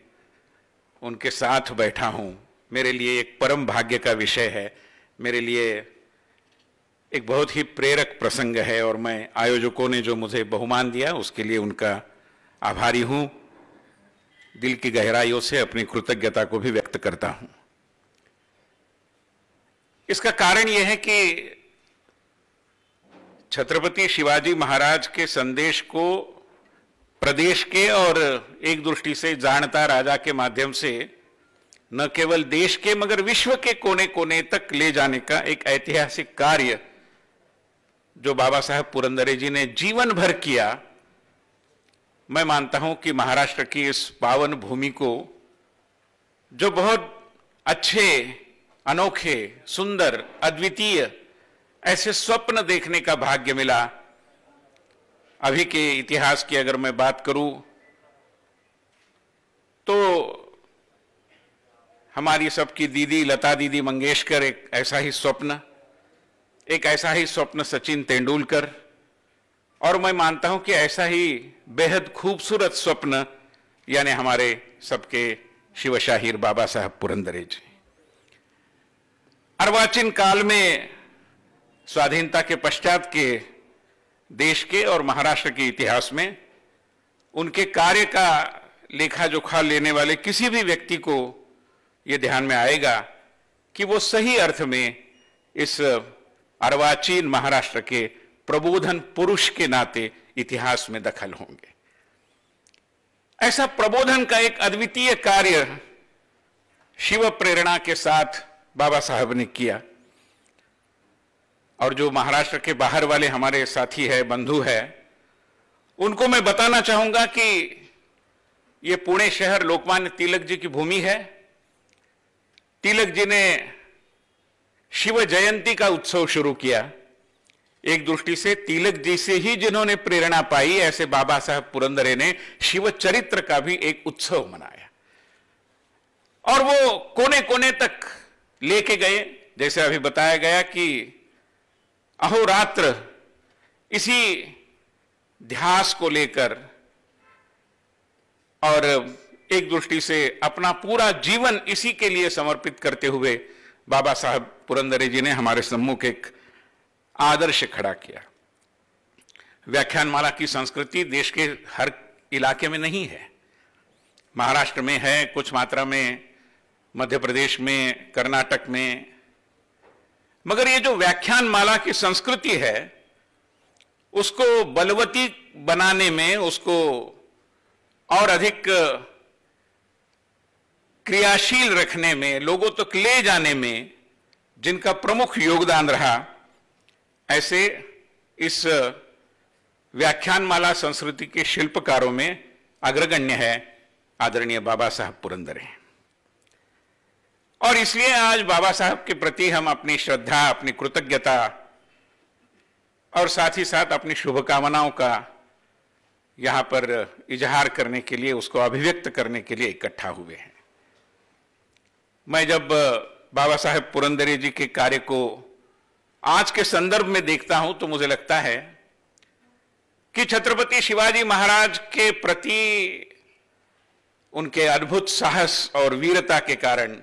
उनके साथ बैठा हूं. मेरे लिए एक परम भाग्य का विषय है, मेरे लिए एक बहुत ही प्रेरक प्रसंग है और मैं आयोजकों ने जो मुझे बहुमान दिया उसके लिए उनका आभारी हूं. दिल की गहराइयों से अपनी कृतज्ञता को भी व्यक्त करता हूं. इसका कारण यह है कि छत्रपति शिवाजी महाराज के संदेश को प्रदेश के और एक दृष्टि से जानता राजा के माध्यम से न केवल देश के मगर विश्व के कोने कोने तक ले जाने का एक ऐतिहासिक कार्य जो बाबा साहेब पुरंदरे जी ने जीवन भर किया, मैं मानता हूं कि महाराष्ट्र की इस पावन भूमि को जो बहुत अच्छे, अनोखे, सुंदर, अद्वितीय ऐसे स्वप्न देखने का भाग्य मिला। अभी के इतिहास की अगर मैं बात करूं तो हमारी सबकी दीदी लता दीदी मंगेशकर एक ऐसा ही स्वप्न सचिन तेंदुलकर, और मैं मानता हूं कि ऐसा ही बेहद खूबसूरत स्वप्न यानी हमारे सबके शिवशाहीर बाबा साहब पुरंदरे जी। अर्वाचीन काल में स्वाधीनता के पश्चात के देश के और महाराष्ट्र के इतिहास में उनके कार्य का लेखा जोखा लेने वाले किसी भी व्यक्ति को यह ध्यान में आएगा कि वो सही अर्थ में इस अर्वाचीन महाराष्ट्र के प्रबोधन पुरुष के नाते इतिहास में दखल होंगे। ऐसा प्रबोधन का एक अद्वितीय कार्य शिव प्रेरणा के साथ बाबा साहब ने किया। और जो महाराष्ट्र के बाहर वाले हमारे साथी है, बंधु है, उनको मैं बताना चाहूंगा कि ये पुणे शहर लोकमान्य तिलक जी की भूमि है। तिलक जी ने शिव जयंती का उत्सव शुरू किया। एक दृष्टि से तिलक जी से ही जिन्होंने प्रेरणा पाई, ऐसे बाबा साहब पुरंदरे ने शिव चरित्र का भी एक उत्सव मनाया और वो कोने कोने तक लेके गए। जैसे अभी बताया गया कि अहोरात्र इसी ध्यास को लेकर और एक दृष्टि से अपना पूरा जीवन इसी के लिए समर्पित करते हुए बाबा साहब पुरंदरे जी ने हमारे सम्मुख एक आदर्श खड़ा किया। व्याख्यानमाला की संस्कृति देश के हर इलाके में नहीं है। महाराष्ट्र में है, कुछ मात्रा में मध्य प्रदेश में, कर्नाटक में, मगर ये जो व्याख्यानमाला की संस्कृति है उसको बलवती बनाने में, उसको और अधिक क्रियाशील रखने में, लोगों तक ले जाने में जिनका प्रमुख योगदान रहा, ऐसे इस व्याख्यानमाला संस्कृति के शिल्पकारों में अग्रगण्य है आदरणीय बाबा साहब पुरंदरे। और इसलिए आज बाबा साहब के प्रति हम अपनी श्रद्धा, अपनी कृतज्ञता और साथ ही साथ अपनी शुभकामनाओं का यहां पर इजहार करने के लिए, उसको अभिव्यक्त करने के लिए इकट्ठा हुए हैं। मैं जब बाबा साहब पुरंदरे जी के कार्य को आज के संदर्भ में देखता हूं तो मुझे लगता है कि छत्रपति शिवाजी महाराज के प्रति उनके अद्भुत साहस और वीरता के कारण,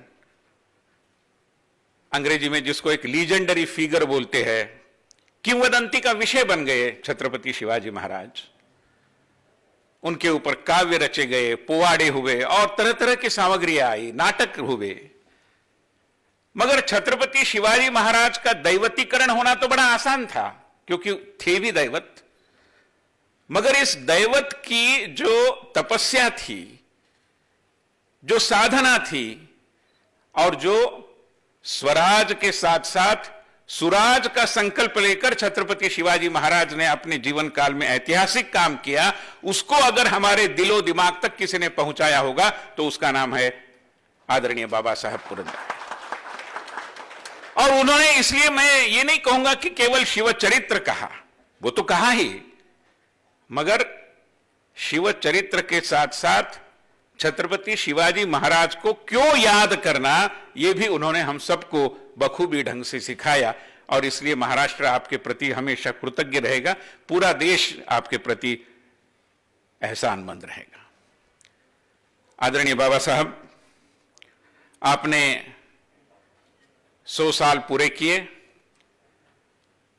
अंग्रेजी में जिसको एक लीजेंडरी फिगर बोलते हैं, किंवदंती का विषय बन गए छत्रपति शिवाजी महाराज। उनके ऊपर काव्य रचे गए, पोवाड़े हुए और तरह तरह की सामग्रियां आई, नाटक हुए। मगर छत्रपति शिवाजी महाराज का दैवतीकरण होना तो बड़ा आसान था क्योंकि थे भी दैवत, मगर इस दैवत की जो तपस्या थी, जो साधना थी और जो स्वराज के साथ साथ सुराज का संकल्प लेकर छत्रपति शिवाजी महाराज ने अपने जीवन काल में ऐतिहासिक काम किया, उसको अगर हमारे दिलो दिमाग तक किसी ने पहुंचाया होगा तो उसका नाम है आदरणीय बाबा साहब पुरंदरे। और उन्होंने, इसलिए मैं ये नहीं कहूंगा कि केवल शिव चरित्र कहा, वो तो कहा ही, मगर शिव चरित्र के साथ साथ छत्रपति शिवाजी महाराज को क्यों याद करना, यह भी उन्होंने हम सबको बखूबी ढंग से सिखाया। और इसलिए महाराष्ट्र आपके प्रति हमेशा कृतज्ञ रहेगा, पूरा देश आपके प्रति एहसानमंद रहेगा। आदरणीय बाबा साहब, आपने 100 साल पूरे किए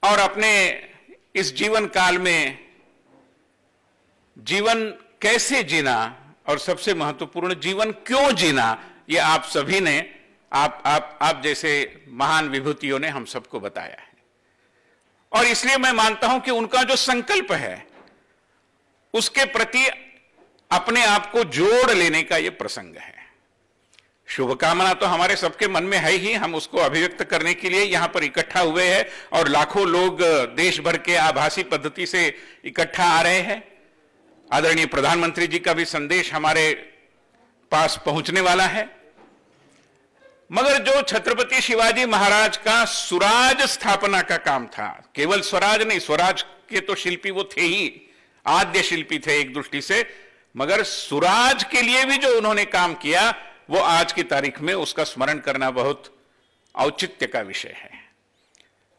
और अपने इस जीवन काल में जीवन कैसे जीना और सबसे महत्वपूर्ण जीवन क्यों जीना, ये आप सभी ने, आप जैसे महान विभूतियों ने हम सबको बताया है। और इसलिए मैं मानता हूं कि उनका जो संकल्प है उसके प्रति अपने आप को जोड़ लेने का यह प्रसंग है। शुभकामना तो हमारे सबके मन में है ही, हम उसको अभिव्यक्त करने के लिए यहां पर इकट्ठा हुए हैं और लाखों लोग देश भर के आभासी पद्धति से इकट्ठा आ रहे हैं। आदरणीय प्रधानमंत्री जी का भी संदेश हमारे पास पहुंचने वाला है। मगर जो छत्रपति शिवाजी महाराज का स्वराज स्थापना का काम था, केवल स्वराज नहीं, स्वराज के तो शिल्पी वो थे ही, आद्य शिल्पी थे एक दृष्टि से, मगर स्वराज के लिए भी जो उन्होंने काम किया वो आज की तारीख में उसका स्मरण करना बहुत औचित्य का विषय है।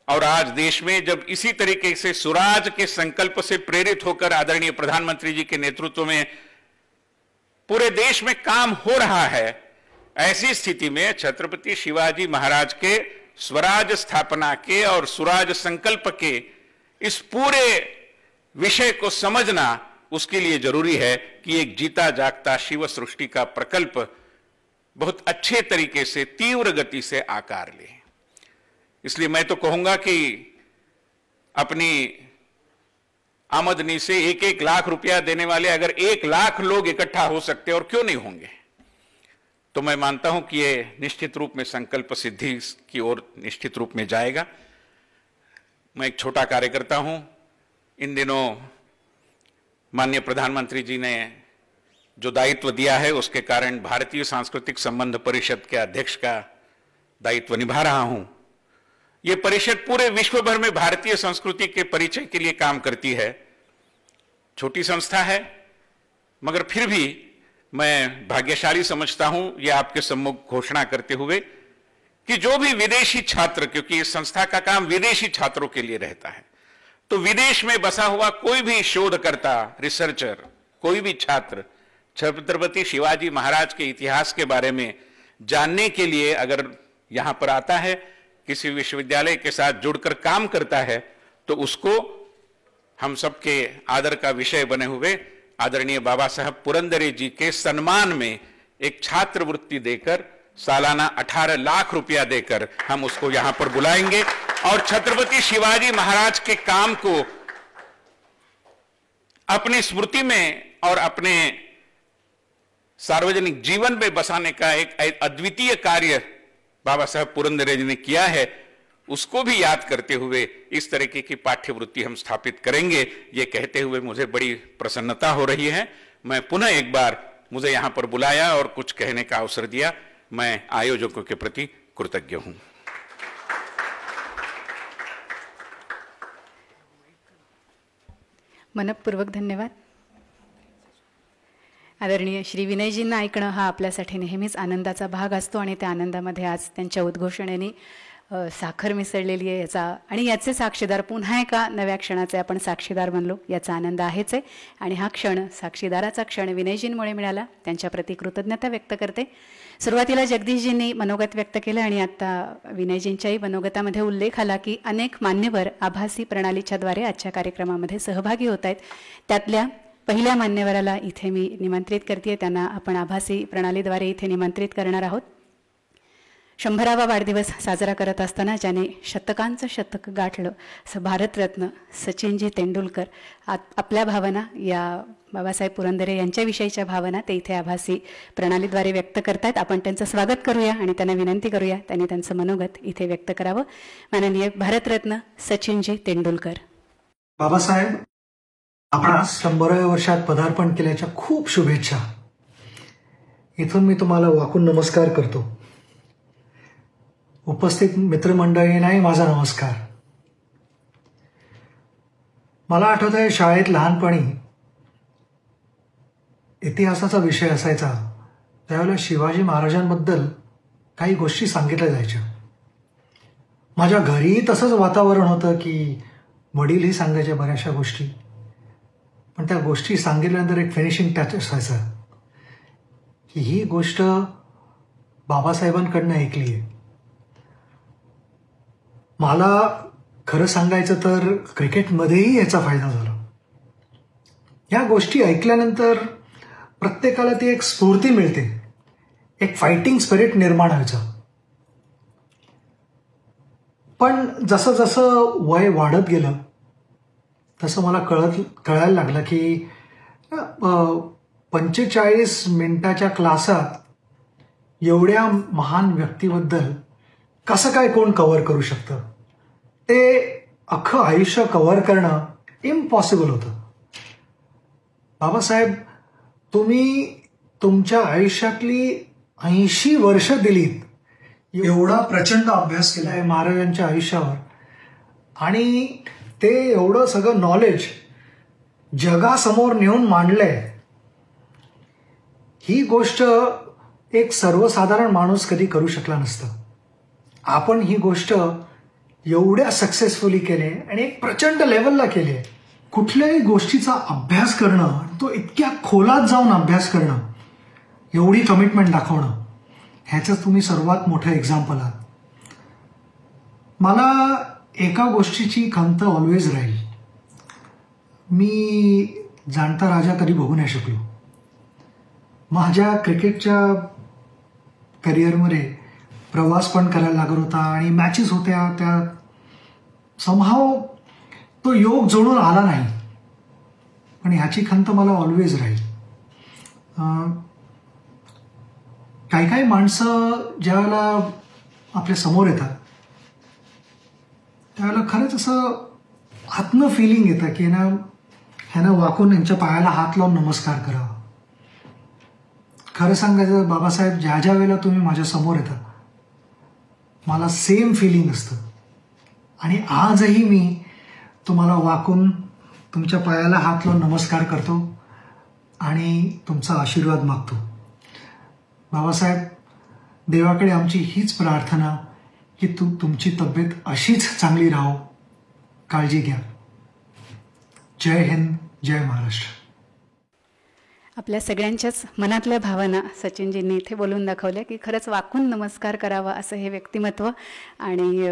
और आज देश में जब इसी तरीके से स्वराज के संकल्प से प्रेरित होकर आदरणीय प्रधानमंत्री जी के नेतृत्व में पूरे देश में काम हो रहा है, ऐसी स्थिति में छत्रपति शिवाजी महाराज के स्वराज स्थापना के और स्वराज संकल्प के इस पूरे विषय को समझना उसके लिए जरूरी है कि एक जीता जागता शिव सृष्टि का प्रकल्प बहुत अच्छे तरीके से तीव्र गति से आकार ले। इसलिए मैं तो कहूंगा कि अपनी आमदनी से 1-1 लाख रुपया देने वाले अगर 1 लाख लोग इकट्ठा हो सकते और क्यों नहीं होंगे, तो मैं मानता हूं कि यह निश्चित रूप में संकल्प सिद्धि की ओर निश्चित रूप में जाएगा। मैं एक छोटा कार्यकर्ता हूं। इन दिनों माननीय प्रधानमंत्री जी ने जो दायित्व दिया है उसके कारण भारतीय सांस्कृतिक संबंध परिषद के अध्यक्ष का दायित्व निभा रहा हूं। यह परिषद पूरे विश्व भर में भारतीय संस्कृति के परिचय के लिए काम करती है। छोटी संस्था है, मगर फिर भी मैं भाग्यशाली समझता हूं यह आपके सम्मुख घोषणा करते हुए कि जो भी विदेशी छात्र, क्योंकि इस संस्था का काम विदेशी छात्रों के लिए रहता है, तो विदेश में बसा हुआ कोई भी शोधकर्ता, रिसर्चर, कोई भी छात्र छत्रपति शिवाजी महाराज के इतिहास के बारे में जानने के लिए अगर यहां पर आता है, किसी विश्वविद्यालय के साथ जुड़कर काम करता है, तो उसको हम सबके आदर का विषय बने हुए आदरणीय बाबा साहब पुरंदरे जी के सम्मान में एक छात्रवृत्ति देकर सालाना 18 लाख रुपया देकर हम उसको यहां पर बुलाएंगे और छत्रपति शिवाजी महाराज के काम को अपनी स्मृति में और अपने सार्वजनिक जीवन में बसाने का एक अद्वितीय कार्य बाबा साहब पुरंदरे जी ने किया है, उसको भी याद करते हुए इस तरीके की पाठ्यवृत्ति हम स्थापित करेंगे। ये कहते हुए मुझे बड़ी प्रसन्नता हो रही है। मैं पुनः एक बार मुझे यहां पर बुलाया और कुछ कहने का अवसर दिया, मैं आयोजकों के प्रति कृतज्ञ हूं। मनपूर्वक धन्यवाद। आदरणीय श्री विनयजींना ऐकणं हा आपल्यासाठी नेहमीच आनंदाचा भाग असतो आणि त्या आनंदामध्ये आज त्यांच्या उद्घोषणेने साखर मिसळलेली आहे याचा, आणि याचे साक्षीदार पुन्हा एका नव्या क्षणाचे आपण साक्षीदार बनलो याचा आनंद आहेच आहे। आणि हा क्षण, साक्षीदाराचा क्षण विनयजींमुळे मिळाला, त्यांच्याप्रती कृतज्ञता व्यक्त करते। सुरुवातीला जगदीशजींनी मनोगत व्यक्त केलं आणि आता विनयजींच्याही मनोगतामध्ये उल्लेख आला की अनेक मान्यवर आभासी प्रणालीच्याद्वारे आजच्या कार्यक्रमामध्ये सहभागी होत आहेत। त्यातल्या पहिल्या मान्यवराला इथे मी निमंत्रित करते, त्यांना आपण आभासी प्रणालीद्वारे इथे निमंत्रित करणार आहोत। 100वा वाढदिवस साजरा करत असताना ज्याने शतकांचं शतक गाठलं असं भारतरत्न सचिनजी तेंडुलकर आपल्या भावना, या बाबासाहेब पुरंदरे यांच्याविषयीच्या भावना ते इथे आभासी प्रणालीद्वारे व्यक्त करतात। आपण त्यांचं स्वागत करूया आणि त्यांना विनंती करूया त्यांनी त्यांचं मनोगत इथे व्यक्त करावं। माननीय भारतरत्न सचिनजी तेंडुलकर। बाबासाहेब, आपणास 100व्या वर्षात पदार्पण केल्याच्या खूप शुभेच्छा। इथून मी तुम्हाला वाकून नमस्कार करतो। उपस्थित मित्रमंडळींनाही माझा नमस्कार। मला आठवत आहे शाळेत लहानपणी इतिहासाचा विषय असायचा, त्यावेळेला शिवाजी महाराजांबद्दल काही गोष्टी सांगितल्या जायच्या। माझ्या घरीही तसंच वातावरण होतं की वडीलही सांगायचे बऱ्याचशा गोष्टी, पण त्या गोष्टी सांगितल्यानंतर एक फिनिशिंग टच असायचा की ही गोष्ट बाबासाहेबांकडनं ऐकली आहे। मला खरं सांगायचं तर क्रिकेटमध्येही याचा फायदा झाला। या गोष्टी ऐकल्यानंतर प्रत्येकाला ती एक स्फूर्ती मिळते, एक फायटिंग स्पिरिट निर्माण व्हायचं। पण जसं जसं वय वाढत गेलं तसं मला कळायला लागलं की 45 मिनिटाच्या क्लासात एवढ्या महान व्यक्तीबद्दल कसं काय कोण कव्हर करू शकतं, ते अख्खं आयुष्य कव्हर करणं इम्पॉसिबल होतं। बाबासाहेब, तुम्ही तुमच्या आयुष्यातली 80 वर्ष दिलीत एवढा प्रचंड अभ्यास केला आहे महाराजांच्या आयुष्यावर आणि ते एवढं सगळं नॉलेज जगासमोर नेऊन मांडलंय. ही गोष्ट एक सर्वसाधारण माणूस कधी करू शकला नसतं. आपण ही गोष्ट एवढ्या सक्सेसफुली केली आणि एक प्रचंड लेवलला केली आहे. कुठल्याही गोष्टीचा अभ्यास करणं, तो इतक्या खोलात जाऊन अभ्यास करणं, एवढी कमिटमेंट दाखवणं, ह्याचं तुम्ही सर्वात मोठं एक्झाम्पल आहात. मला एका गोष्टीची खंत ऑलवेज राहील. मी जाणता राजा कधी बघू नाही शकलो. माझ्या क्रिकेटच्या करिअरमध्ये प्रवास पण करायला लागत होता आणि मॅचेस होत्या, त्या समहाव तो योग जोडून आला नाही. पण ह्याची खंत मला ऑलवेज राहील. काही काही माणसं ज्यावेळेला आपल्या समोर येतात त्यावेळेला खरंच असं आत्म फिलिंग येतं की ह्यानं वाकून यांच्या पायाला हात लावून नमस्कार करावा. खरं सांगायचं बाबासाहेब, ज्या ज्या वेळेला तुम्ही माझ्या समोर येता मला सेम फिलिंग असतं आणि आजही मी तुम्हाला वाकून तुमच्या पायाला हात लावून नमस्कार करतो आणि तुमचा आशीर्वाद मागतो. बाबासाहेब, देवाकडे आमची हीच प्रार्थना की तुमची तब्येत अशीच चांगली राहो. काळजी घ्या. जय हिंद, जय महाराष्ट्र. आपल्या सगळ्यांच्याच मनातल्या भावना सचिनजींनी इथे बोलून दाखवल्या की खरंच वाकून नमस्कार करावा असं हे व्यक्तिमत्व. आणि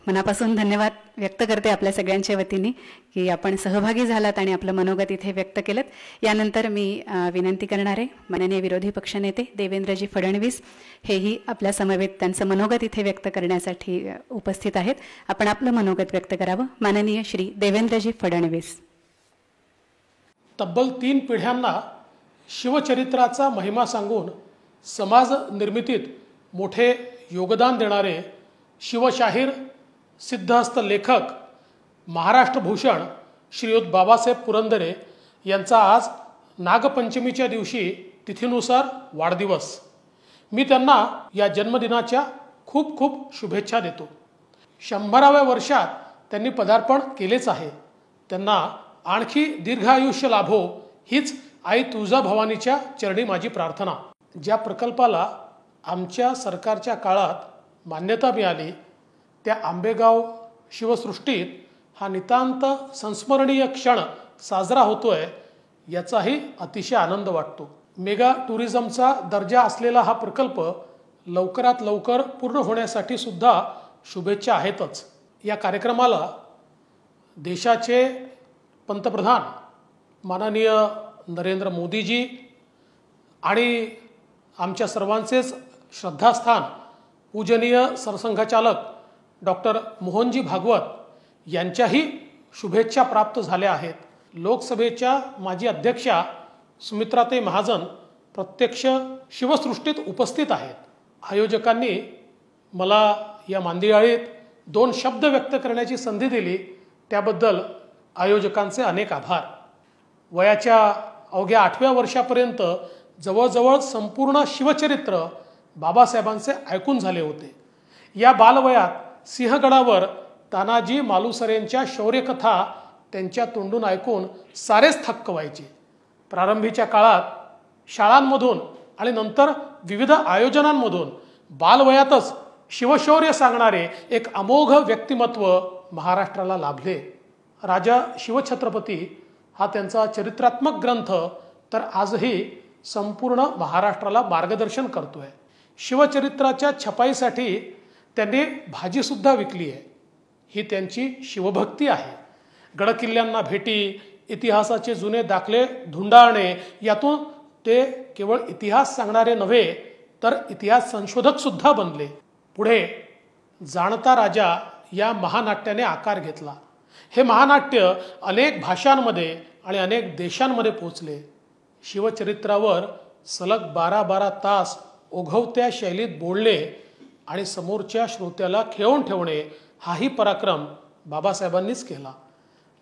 मनापासून धन्यवाद व्यक्त करते आपल्या सगळ्यांच्या वतीने की आपण सहभागी झालात आणि आपलं मनोगत इथे व्यक्त केलं. यानंतर मी विनंती करणार आहे, माननीय विरोधी पक्षनेते देवेंद्रजी फडणवीस हेही आपल्या समवेत त्यांचं मनोगत इथे व्यक्त करण्यासाठी उपस्थित आहेत. आपण आपलं मनोगत व्यक्त करावं. माननीय श्री देवेंद्रजी फडणवीस. तब्बल 3 पिढ्यांना शिवचरित्राचा महिमा सांगून समाज निर्मितीत मोठे योगदान देणारे शिवशाहीर सिद्धहस्त लेखक महाराष्ट्रभूषण श्रीयुत बाबासाहेब पुरंदरे यांचा आज नागपंचमीच्या दिवशी तिथीनुसार वाढदिवस. मी त्यांना या जन्मदिनाच्या खूप खूप शुभेच्छा देतो. 100व्या वर्षात त्यांनी पदार्पण केलेच आहे. त्यांना आणखी दीर्घायुष्य लाभो हीच आई तुळजाभवानीच्या चरणी माझी प्रार्थना. ज्या प्रकल्पाला आमच्या सरकारच्या काळात मान्यता मिळाली त्या आंबेगाव शिवसृष्टीत हा नितांत संस्मरणीय क्षण साजरा होतोय याचाही अतिशय आनंद वाटतो. मेगा टुरिझमचा दर्जा असलेला हा प्रकल्प लवकरात लवकर पूर्ण होण्यासाठी सुद्धा शुभेच्छा आहेतच. या कार्यक्रमाला देशाचे पंतप्रधान माननीय नरेंद्र मोदीजी आणि आमच्या सर्वांचेच श्रद्धास्थान पूजनीय सरसंघचालक डॉक्टर मोहनजी भागवत यांच्याही शुभेच्छा प्राप्त झाल्या आहेत. लोकसभेच्या माजी अध्यक्षा सुमित्राताई महाजन प्रत्यक्ष शिवसृष्टीत उपस्थित आहेत. आयोजकांनी मला या मांदियाळीत 2 शब्द व्यक्त करण्याची संधी दिली त्याबद्दल आयोजकांचे अनेक आभार. वयाच्या अवघ्या 8व्या वर्षापर्यंत जवळजवळ संपूर्ण शिवचरित्र बाबासाहेबांचे ऐकून झाले होते. या बालवयात सिंहगडावर तानाजी मालुसरेंच्या शौर्यकथा त्यांच्या तोंडून ऐकून सारेच थक्क व्हायचे. प्रारंभीच्या काळात शाळांमधून आणि नंतर विविध आयोजनांमधून बालवयातच शिवशौर्य सांगणारे एक अमोघ व्यक्तिमत्व महाराष्ट्राला लाभले. राजा शिवछत्रपती हा त्यांचा चरित्रात्मक ग्रंथ तर आजही संपूर्ण महाराष्ट्राला मार्गदर्शन करतोय. शिवचरित्राच्या छपाईसाठी त्यांनी भाजीसुद्धा विकली आहे. ही त्यांची शिवभक्ती आहे. गडकिल्ल्यांना भेटी, इतिहासाचे जुने दाखले धुंडाळणे यातून ते केवळ इतिहास सांगणारे नव्हे तर इतिहास संशोधक सुद्धा बनले. पुढे जाणता राजा या महानाट्याने आकार घेतला. हे महानाट्य अनेक भाषांमध्ये आणि अनेक देशांमध्ये पोचले. शिवचरित्रावर सलग 12-12 तास ओघवत्या शैलीत बोलणे आणि समोरच्या श्रोत्याला खिळवून ठेवणे हाही पराक्रम बाबासाहेबांनीच केला.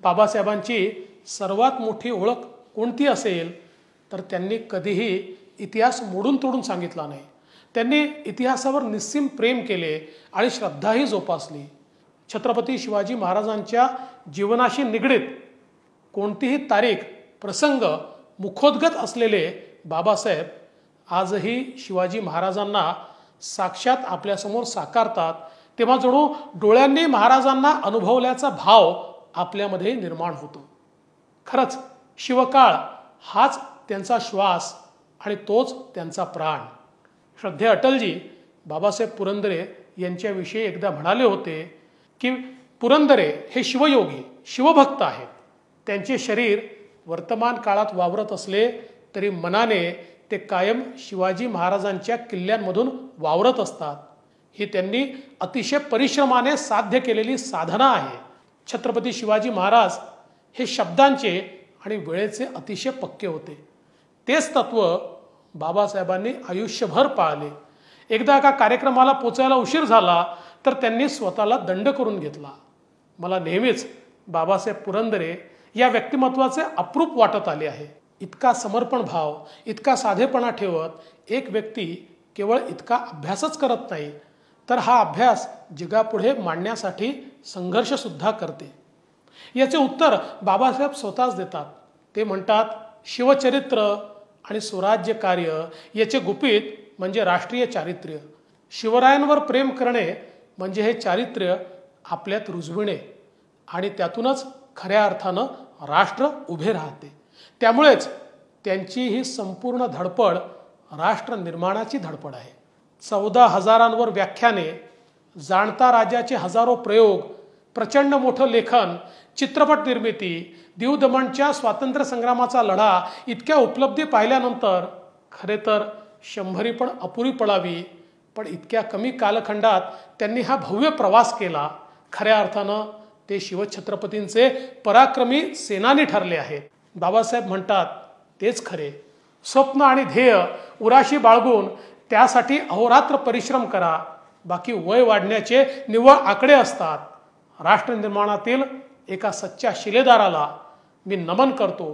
बाबासाहेबांची सर्वात मोठी ओळख कोणती असेल तर त्यांनी कधीही इतिहास मोडून तोडून सांगितला नाही. त्यांनी इतिहासावर निस्सीम प्रेम केले आणि श्रद्धाही जोपासली. छत्रपती शिवाजी महाराजांच्या जीवनाशी निगडीत कोणतीही तारीख, प्रसंग मुखोद्गत असलेले बाबासाहेब आजही शिवाजी महाराजांना साक्षात आपल्यासमोर साकारतात. तेव्हा जणू डोळ्यांनी महाराजांना अनुभवल्याचा भाव आपल्यामध्ये निर्माण होतो. खरंच शिवकाळ हाच त्यांचा श्वास आणि तोच त्यांचा प्राण. श्रद्धेय अटलजी बाबासाहेब पुरंदरे यांच्याविषयी एकदा म्हणाले होते की पुरंदरे हे शिवयोगी, शिवभक्त आहेत. त्यांचे शरीर वर्तमान काळात वावरत असले तरी मनाने ते कायम शिवाजी महाराजांच्या किल्ल्यांमधून वावरत असतात. ही त्यांनी अतिशय परिश्रमाने साध्य केलेली साधना आहे. छत्रपती शिवाजी महाराज हे शब्दांचे आणि वेळेचे अतिशय पक्के होते. तेच तत्व बाबासाहेबांनी आयुष्यभर पाळले. एकदा एका कार्यक्रमाला पोचायला उशीर झाला तर त्यांनी स्वतःला दंड करून घेतला. मला नेहमीच बाबासाहेब पुरंदरे या व्यक्तिमत्वाचे अप्रूप वाटत आले आहे. इतका समर्पण भाव, इतका साधेपणा ठेवत एक व्यक्ती केवळ इतका अभ्यासच करत नाही तर हा अभ्यास जगापुढे मांडण्यासाठी संघर्ष सुद्धा करते. याचे उत्तर बाबासाहेब स्वतःच देतात. ते म्हणतात, शिवचरित्र आणि स्वराज्य कार्य याचे गुपित म्हणजे राष्ट्रीय चारित्र्य. शिवरायांवर प्रेम करणे म्हणजे हे चारित्र्य आपल्यात रुजविणे आणि त्यातूनच खऱ्या अर्थानं राष्ट्र उभे राहते. त्यामुळेच त्यांची ही संपूर्ण धडपड राष्ट्र निर्माणाची धडपड आहे. 14,000 व्याख्याने, जाणता राजाचे हजारो प्रयोग, प्रचंड मोठं लेखन, चित्रपट निर्मिती, दीव दमणच्या स्वातंत्र्य संग्रामाचा लढा इतक्या उपलब्धी पाहिल्यानंतर खरे तर 100 पण अपुरी पडावी. पण इतक्या कमी कालखंडात त्यांनी हा भव्य प्रवास केला. खऱ्या अर्थानं ते शिवछत्रपतींचे पराक्रमी सेनानी ठरले आहेत. बाबासाहेब म्हणतात तेच खरे. स्वप्न आणि ध्येय उराशी बाळगून त्यासाठी अहोरात्र परिश्रम करा. बाकी वय वाढण्याचे निव्वळ आकडे असतात. राष्ट्र निर्माणातील एका सच्च्या शिलेदाराला मी नमन करतो.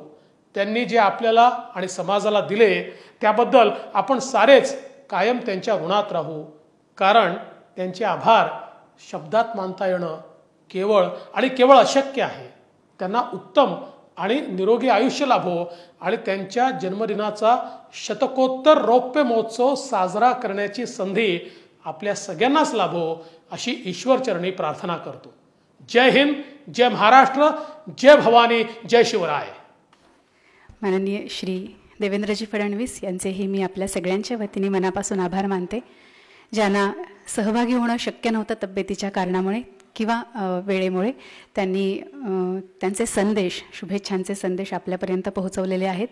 त्यांनी जे आपल्याला आणि समाजाला दिले त्याबद्दल आपण सारेच कायम त्यांच्या ऋणात राहू. कारण त्यांचे आभार शब्दात मानता येणं केवळ आणि केवळ अशक्य आहे. त्यांना उत्तम आणि निरोगी आयुष्य लाभो आणि त्यांच्या जन्मदिनाचा शतकोत्तर रौप्य महोत्सव साजरा करण्याची संधी आपल्या सगळ्यांनाच लाभो अशी ईश्वरचरणी प्रार्थना करतो. जय हिंद, जय महाराष्ट्र, जय भवानी, जय शिवराय. माननीय श्री देवेंद्रजी फडणवीस यांचेही मी आपल्या सगळ्यांच्या वतीने मनापासून आभार मानते. ज्यांना सहभागी होणं शक्य नव्हतं तब्येतीच्या कारणामुळे किंवा वेळेमुळे, त्यांनी त्यांचे संदेश, शुभेच्छांचे संदेश आपल्यापर्यंत पोहोचवलेले आहेत.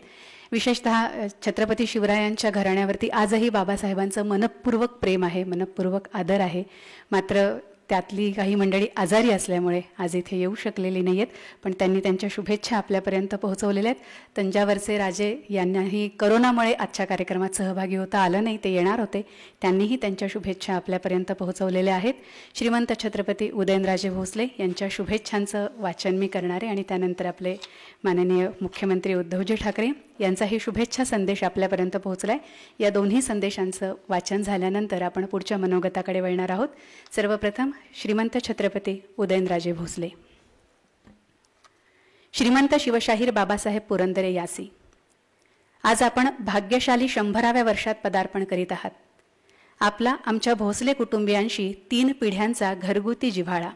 विशेषतः छत्रपती शिवरायांच्या घराण्यावरती आजही बाबासाहेबांचं मनःपूर्वक प्रेम आहे, मनःपूर्वक आदर आहे. मात्र त्यातली काही मंडळी आजारी असल्यामुळे आज इथे येऊ शकलेली नाही आहेत. पण त्यांनी त्यांच्या शुभेच्छा आपल्यापर्यंत पोहोचवलेल्या आहेत. तंजावरचे राजे यांनाही करोनामुळे आजच्या कार्यक्रमात सहभागी होता आलं नाही, ते येणार होते. त्यांनीही त्यांच्या शुभेच्छा आपल्यापर्यंत पोहोचवलेल्या आहेत. श्रीमंत छत्रपती उदयनराजे भोसले यांच्या शुभेच्छांचं वाचन मी करणार आहे आणि त्यानंतर आपले माननीय मुख्यमंत्री उद्धवजी ठाकरे यांचाही शुभेच्छा संदेश आपल्यापर्यंत पोहोचला आहे. या दोन्ही संदेशांचं वाचन झाल्यानंतर आपण पुढच्या मनोगताकडे वळणार आहोत. सर्वप्रथम श्रीमंत छत्रपती उदयनराजे भोसले. श्रीमंत शिवशाहीर बाबासाहेब पुरंदरे यासी, आज आपण भाग्यशाली 100व्या वर्षात पदार्पण करीत आहात. आपला आमच्या भोसले कुटुंबियांशी 3 पिढ्यांचा घरगुती जिव्हाळा.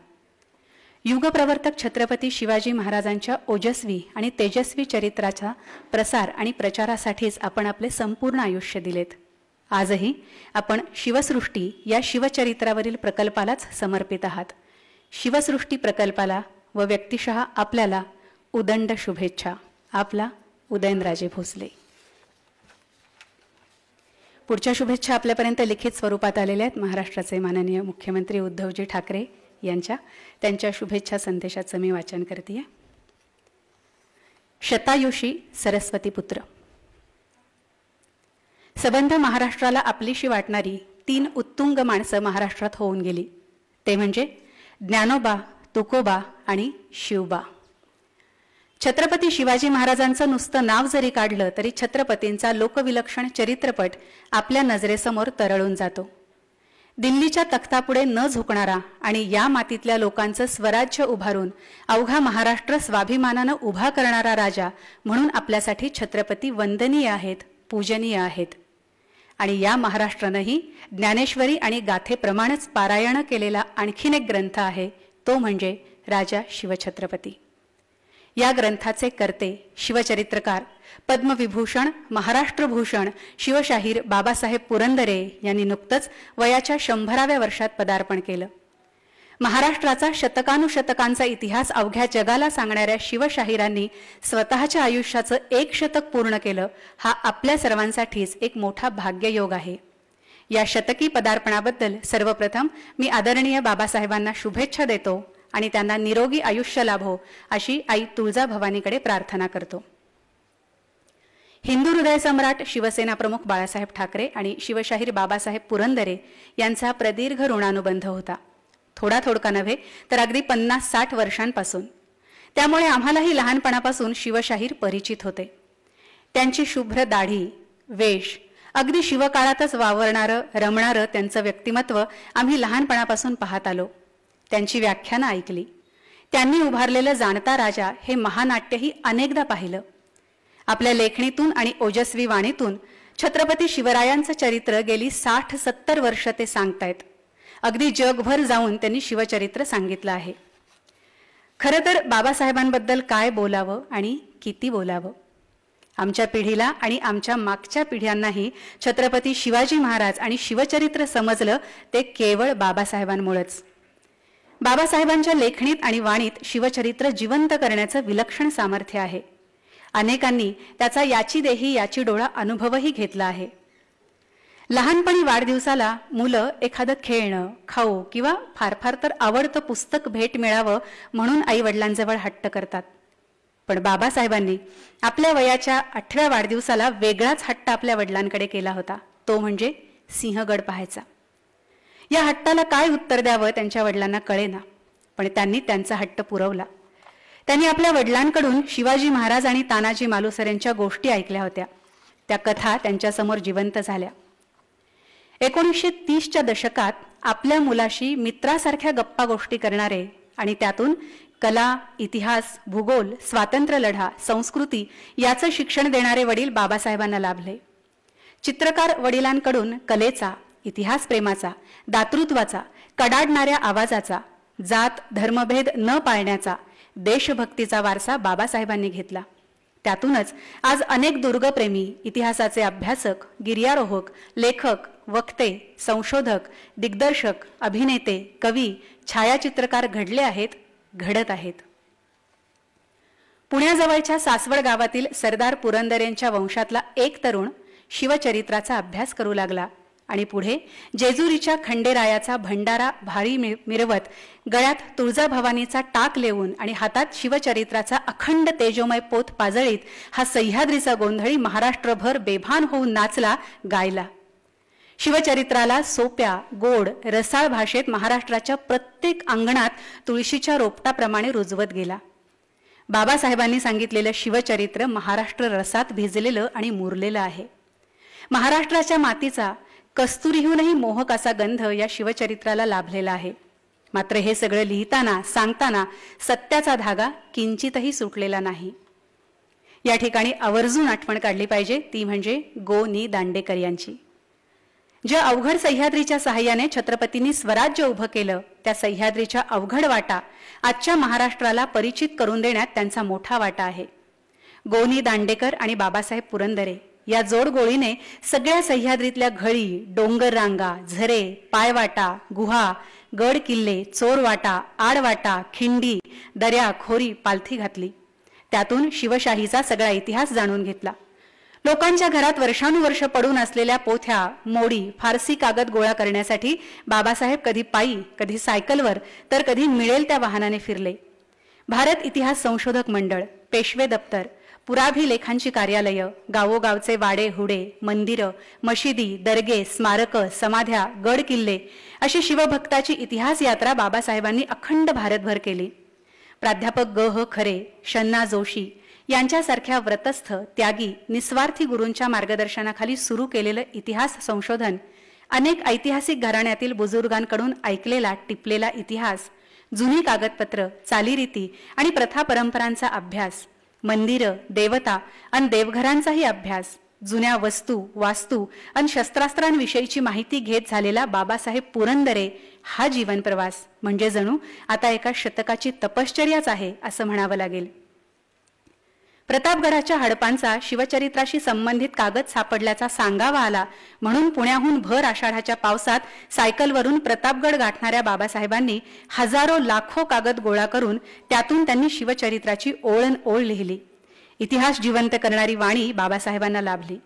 युगप्रवर्तक छत्रपती शिवाजी महाराजांच्या ओजस्वी आणि तेजस्वी चरित्राचा प्रसार आणि प्रचारासाठीच आपण आपले संपूर्ण आयुष्य दिलेत. आजही आपण शिवसृष्टी या शिवचरित्रावरील प्रकल्पालाच समर्पित आहात. शिवसृष्टी प्रकल्पाला व व्यक्तिशः आपल्याला उदंड शुभेच्छा. आपला उदयनराजे भोसले. पुढच्या शुभेच्छा आपल्यापर्यंत लिखित स्वरूपात आलेल्या आहेत. महाराष्ट्राचे माननीय मुख्यमंत्री उद्धवजी ठाकरे यांच्या त्यांच्या शुभेच्छा संदेशाचं मी वाचन करते. शतायुषी सरस्वती पुत्र. सबंध महाराष्ट्राला आपलीशी वाटणारी 3 उत्तुंग माणसं महाराष्ट्रात होऊन गेली. ते म्हणजे ज्ञानोबा, तुकोबा आणि शिवबा. छत्रपती शिवाजी महाराजांचं नुसतं नाव जरी काढलं तरी छत्रपतींचा लोकविलक्षण चरित्रपट आपल्या नजरेसमोर तरळून जातो. दिल्लीच्या तख्तापुढे न झुकणारा आणि या मातीतल्या लोकांचं स्वराज्य उभारून अवघा महाराष्ट्र स्वाभिमानानं उभा करणारा राजा म्हणून आपल्यासाठी छत्रपती वंदनीय आहेत, पूजनीय आहेत. आणि या महाराष्ट्रानंही ज्ञानेश्वरी आणि गाथेप्रमाणेच पारायण केलेला आणखीन एक ग्रंथ आहे, तो म्हणजे राजा शिवछत्रपती. या ग्रंथाचे कर्ते शिवचरित्रकार पद्मविभूषण, महाराष्ट्रभूषण शिवशाहीर बाबासाहेब पुरंदरे यांनी नुकतंच वयाच्या 100व्या वर्षात पदार्पण केलं. महाराष्ट्राचा शतकानुशतकांचा इतिहास अवघ्या जगाला सांगणाऱ्या शिवशाहिरांनी स्वतःच्या आयुष्याचं 1 शतक पूर्ण केलं. हा आपल्या सर्वांसाठीच एक मोठा भाग्ययोग आहे. या शतकी पदार्पणाबद्दल सर्वप्रथम मी आदरणीय बाबासाहेबांना शुभेच्छा देतो आणि त्यांना निरोगी आयुष्य लाभो अशी आई तुळजाभवानीकडे प्रार्थना करतो. हिंदू हृदय सम्राट शिवसेना प्रमुख बाळासाहेब ठाकरे आणि शिवशाहीर बाबासाहेब पुरंदरे यांचा प्रदीर्घ ऋणानुबंध होता. थोडा थोडका नव्हे तर अगदी 50-60 वर्षांपासून. त्यामुळे आम्हालाही लहानपणापासून शिवशाहीर परिचित होते. त्यांची शुभ्र दाढी, वेश, अगदी शिवकाळातच वावरणारं रमणारं त्यांचं व्यक्तिमत्व आम्ही लहानपणापासून पाहत आलो. त्यांची व्याख्यानं ऐकली. त्यांनी उभारलेलं जाणता राजा हे महानाट्यही अनेकदा पाहिलं. आपल्या लेखणीतून आणि ओजस्वी वाणीतून छत्रपती शिवरायांचं चरित्र गेली 60-70 वर्ष ते सांगतायत. अगदी जगभर जाऊन त्यांनी शिवचरित्र सांगितलं आहे. खरं तर बाबासाहेबांबद्दल काय बोलावं आणि किती बोलावं. आमच्या पिढीला आणि आमच्या मागच्या पिढ्यांनाही छत्रपती शिवाजी महाराज आणि शिवचरित्र समजलं ते केवळ बाबासाहेबांमुळेच. बाबासाहेबांच्या लेखणीत आणि वाणीत शिवचरित्र जिवंत करण्याचं विलक्षण सामर्थ्य आहे. अनेकांनी त्याचा याची देही याची डोळा अनुभवही घेतला आहे. लहानपणी वाढदिवसाला मुलं एखादं खेळणं, खाऊ किंवा फार फार तर आवडतं पुस्तक भेट मिळावं म्हणून आई वडिलांजवळ हट्ट करतात. पण बाबासाहेबांनी आपल्या वयाच्या 8व्या वाढदिवसाला वेगळाच हट्ट आपल्या वडिलांकडे केला होता. तो म्हणजे सिंहगड पाहायचा. या हट्टाला काय उत्तर द्यावं त्यांच्या वडिलांना कळेना, पण त्यांनी त्यांचा हट्ट पुरवला. त्यांनी आपल्या वडिलांकडून शिवाजी महाराज आणि तानाजी मालुसर यांच्या गोष्टी ऐकल्या होत्या. त्या कथा त्यांच्यासमोर जिवंत झाल्या. 1930च्या दशकात आपल्या मुलाशी मित्रासारख्या गप्पा गोष्टी करणारे आणि त्यातून कला, इतिहास, भूगोल, स्वातंत्र्य लढा, संस्कृती याचं शिक्षण देणारे वडील बाबासाहेबांना लाभले. चित्रकार वडिलांकडून कलेचा, इतिहास प्रेमाचा, दातृत्वाचा, कडाडणाऱ्या आवाजाचा, जात धर्मभेद न पाळण्याचा, देशभक्तीचा वारसा बाबासाहेबांनी घेतला. त्यातूनच आज अनेक दुर्गप्रेमी, इतिहासाचे अभ्यासक, गिर्यारोहक, लेखक, वक्ते, संशोधक, दिग्दर्शक, अभिनेते, कवी, छायाचित्रकार घडले आहेत, घडत आहेत. पुण्याजवळच्या सासवड गावातील सरदार पुरंदरेंच्या वंशातला एक तरुण शिवचरित्राचा अभ्यास करू लागला आणि पुढे जेजुरीच्या खंडेरायाचा भंडारा भारी मिरवत गळ्यात तुळजाभवानीचा टाक लेवून आणि हातात शिवचरित्राचा अखंड तेजोमय पोत पाजळीत हा सह्याद्रीचा गोंधळी महाराष्ट्रभर बेभान होऊन नाचला, गायला. शिवचरित्राला सोप्या, गोड, रसाळ भाषेत महाराष्ट्राच्या प्रत्येक अंगणात तुळशीच्या रोपटाप्रमाणे रुजवत गेला. बाबासाहेबांनी सांगितलेलं शिवचरित्र महाराष्ट्र रसात भिजलेलं आणि मुरलेलं आहे. महाराष्ट्राच्या मातीचा कस्तुरीहूनही मोहक असा गंध या शिवचरित्राला लाभलेला आहे. मात्र हे सगळं लिहिताना, सांगताना सत्याचा धागा किंचितही सुटलेला नाही. या ठिकाणी आवर्जून आठवण काढली पाहिजे, ती म्हणजे गो. नि. दांडेकर यांची. ज्या अवघड सह्याद्रीच्या सहाय्याने छत्रपतींनी स्वराज्य उभं केलं, त्या सह्याद्रीच्या अवघड वाटा आजच्या महाराष्ट्राला परिचित करून देण्यात त्यांचा मोठा वाटा आहे. गो. नि. दांडेकर आणि बाबासाहेब पुरंदरे या जोडगोळीने सगळ्या सह्याद्रीतल्या घळी, डोंगर रांगा, झरे, पायवाटा, गुहा, गड किल्ले, चोरवाटा, आडवाटा, खिंडी, दर्या, खोरी पालथी घातली. त्यातून शिवशाहीचा सगळा इतिहास जाणून घेतला. लोकांच्या घरात वर्षानुवर्ष पडून असलेल्या पोथ्या, मोडी, फारसी कागद गोळा करण्यासाठी बाबासाहेब कधी पायी, कधी सायकलवर, तर कधी मिळेल त्या वाहनाने फिरले. भारत इतिहास संशोधक मंडळ, पेशवे दप्तर, पुराभिलेखांची कार्यालयं, गावोगावचे वाडे हुडे, मंदिरं, मशिदी, दर्गे, स्मारकं, समाध्या, गड किल्ले अशी शिवभक्ताची इतिहास यात्रा बाबासाहेबांनी अखंड भारतभर केली. प्राध्यापक ग ह खरे, शन्ना जोशी यांच्यासारख्या व्रतस्थ, त्यागी, निस्वार्थी गुरूंच्या मार्गदर्शनाखाली सुरू केलेलं इतिहास संशोधन, अनेक ऐतिहासिक घराण्यातील बुजुर्गांकडून ऐकलेला टिपलेला इतिहास, जुनी कागदपत्र, चालीरीती आणि प्रथा परंपरांचा अभ्यास, मंदिरं, देवता आणि देवघरांचाही अभ्यास, जुन्या वस्तू, वास्तू आणि शस्त्रास्त्रांविषयीची माहिती घेत झालेला बाबासाहेब पुरंदरे हा जीवन प्रवास म्हणजे जणू आता एका शतकाची तपश्चर्याच आहे असं म्हणावं लागेल. प्रतापगडाच्या हडपांचा शिवचरित्राशी संबंधित कागद सापडल्याचा सांगावा आला म्हणून पुण्याहून भर आषाढाच्या पावसात सायकलवरून प्रतापगड गाठणाऱ्या बाबासाहेबांनी हजारो लाखो कागद गोळा करून त्यातून त्यांनी शिवचरित्राची ओळण ओळ लिहिली. इतिहास जिवंत करणारी वाणी बाबासाहेबांना लाभली.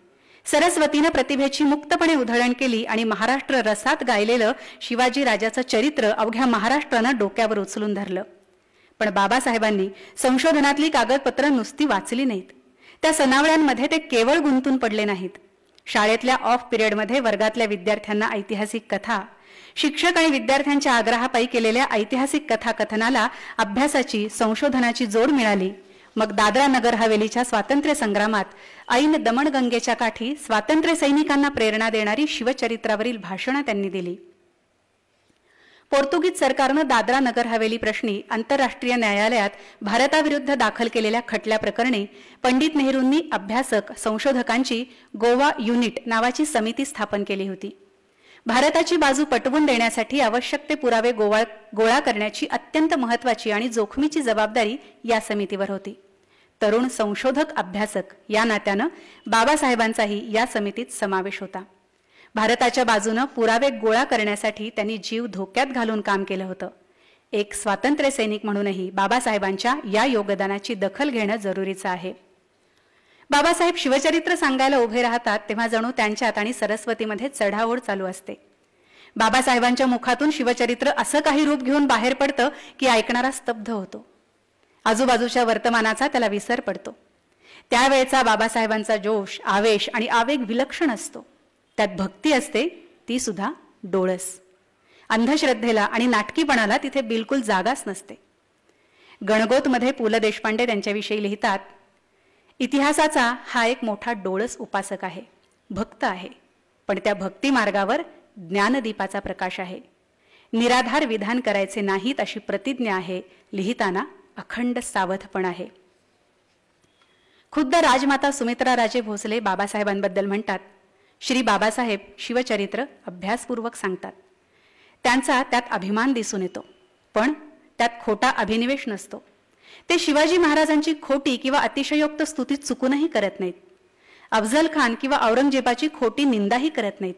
सरस्वतीनं प्रतिभेची मुक्तपणे उधळण केली आणि महाराष्ट्र रसात गायलेलं शिवाजी राजाचं चरित्र अवघ्या महाराष्ट्रानं डोक्यावर उचलून धरलं. पण बाबासाहेबांनी संशोधनातली कागदपत्र नुसती वाचली नाहीत. त्या सनावळ्यांमध्ये ते केवळ गुंतून पडले नाहीत. शाळेतल्या ऑफ पिरियडमध्ये वर्गातल्या विद्यार्थ्यांना ऐतिहासिक कथा, शिक्षक आणि विद्यार्थ्यांच्या आग्रहापायी केलेल्या ऐतिहासिक कथाकथनाला अभ्यासाची, संशोधनाची जोड मिळाली. मग दादरा नगर हवेलीच्या स्वातंत्र्य संग्रामात ऐन दमणगंगेच्या काठी स्वातंत्र्य सैनिकांना प्रेरणा देणारी शिवचरित्रावरील भाषणं त्यांनी दिली. पोर्तुगीज सरकारनं दादरा नगर हवेली प्रश्नी आंतरराष्ट्रीय न्यायालयात भारताविरुद्ध दाखल केलेल्या खटल्याप्रकरणी पंडित नेहरूंनी अभ्यासक, संशोधकांची गोवा युनिट नावाची समिती स्थापन केली होती. भारताची बाजू पटवून देण्यासाठी आवश्यक ते पुरावे गोळा करण्याची अत्यंत महत्वाची आणि जोखमीची जबाबदारी या समितीवर होती. तरुण संशोधक अभ्यासक या नात्यानं बाबासाहेबांचाही या समितीत समावेश होता. भारताच्या बाजूनं पुरावे गोळा करण्यासाठी त्यांनी जीव धोक्यात घालून काम केलं होतं. एक स्वातंत्र्य सैनिक म्हणूनही बाबासाहेबांच्या या योगदानाची दखल घेणं जरुरीचं आहे. बाबासाहेब शिवचरित्र सांगायला उभे राहतात तेव्हा जणू त्यांच्यात आणि सरस्वतीमध्ये चढाओढ चालू असते. बाबासाहेबांच्या मुखातून शिवचरित्र असं काही रूप घेऊन बाहेर पडतं की ऐकणारा स्तब्ध होतो. आजूबाजूच्या वर्तमानाचा त्याला विसर पडतो. त्यावेळचा बाबासाहेबांचा जोश, आवेश आणि आवेग विलक्षण असतो. त्यात भक्ती असते, ती सुद्धा डोळस. अंधश्रद्धेला आणि नाटकीपणाला तिथे बिलकुल जागाच नसते. गणगोतमध्ये पु ल देशपांडे त्यांच्याविषयी लिहितात, इतिहासाचा हा एक मोठा डोळस उपासक आहे, भक्त आहे, पण त्या भक्ती मार्गावर ज्ञानदीपाचा प्रकाश आहे. निराधार विधान करायचे नाहीत अशी प्रतिज्ञा आहे, लिहिताना अखंड सावधपण आहे. खुद्द राजमाता सुमित्राराजे भोसले बाबासाहेबांबद्दल म्हणतात, श्री बाबासाहेब शिवचरित्र अभ्यासपूर्वक सांगतात. त्यांचा त्यात अभिमान दिसून येतो, पण त्यात खोटा अभिनिवेश नसतो. ते शिवाजी महाराजांची खोटी किंवा अतिशयोक्त स्तुती चुकूनही करत नाहीत. अफझल खान किंवा औरंगजेबाची खोटी निंदाही करत नाहीत.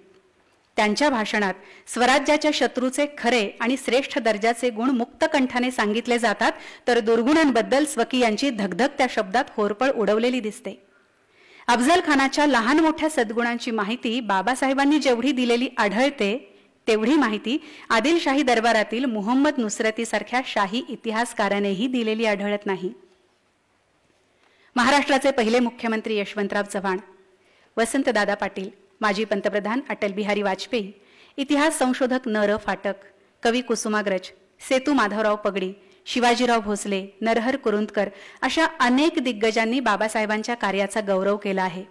त्यांच्या भाषणात स्वराज्याच्या शत्रूचे खरे आणि श्रेष्ठ दर्जाचे गुण मुक्तकंठाने सांगितले जातात, तर दुर्गुणांबद्दल स्वकीयांची धगधग त्या शब्दात होरपळ उडवलेली दिसते. अफझल खानाच्या लहान मोठ्या सद्गुणांची माहिती बाबासाहेबांनी जेवढी दिलेली आढळते तेवढी माहिती आदिलशाही दरबारातील मुहम्मद नुसरती सारख्या शाही इतिहासकारानेही दिलेली आढळत नाही. महाराष्ट्राचे पहिले मुख्यमंत्री यशवंतराव चव्हाण, वसंतदादा पाटील, माजी पंतप्रधान अटल बिहारी वाजपेयी, इतिहास संशोधक न र फाटक, कवी कुसुमाग्रज, सेतू माधवराव पगडी, शिवाजीराव भोसले, नरहर कुरुंदकर अशा अनेक दिग्गजांनी बाबासाहेबांच्या कार्याचा गौरव केला आहे.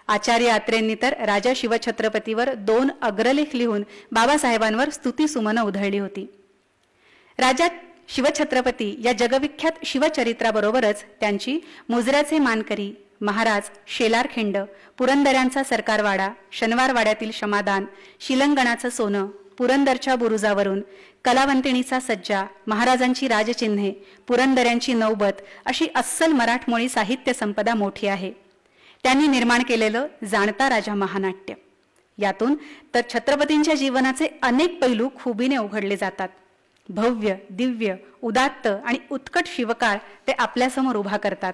आचार्य अत्रेंनी तर राजा शिवछत्रपतीवर 2 अग्रलेख लिहून बाबासाहेबांवर स्तुतीसुमनं उधळली होती. राजा शिवछत्रपती या जगविख्यात शिवचरित्राबरोबरच त्यांची मुजऱ्याचे मानकरी, महाराज, शेलारखिंड, पुरंदऱ्यांचा सरकारवाडा, शनिवारवाड्यातील क्षमादान, शिलंगणाचं सोनं, पुरंदरच्या बुरुजावरून, कलावंतिणीचा सज्जा, महाराजांची राजचिन्हे, पुरंदऱ्यांची नौबत अशी अस्सल मराठमोळी साहित्य संपदा मोठी आहे. त्यांनी निर्माण केलेलं जाणता राजा महानाट्य, यातून तर छत्रपतींच्या जीवनाचे अनेक पैलू खुबीने उघडले जातात. भव्य, दिव्य, उदात्त आणि उत्कट शिवकाळ ते आपल्यासमोर उभा करतात.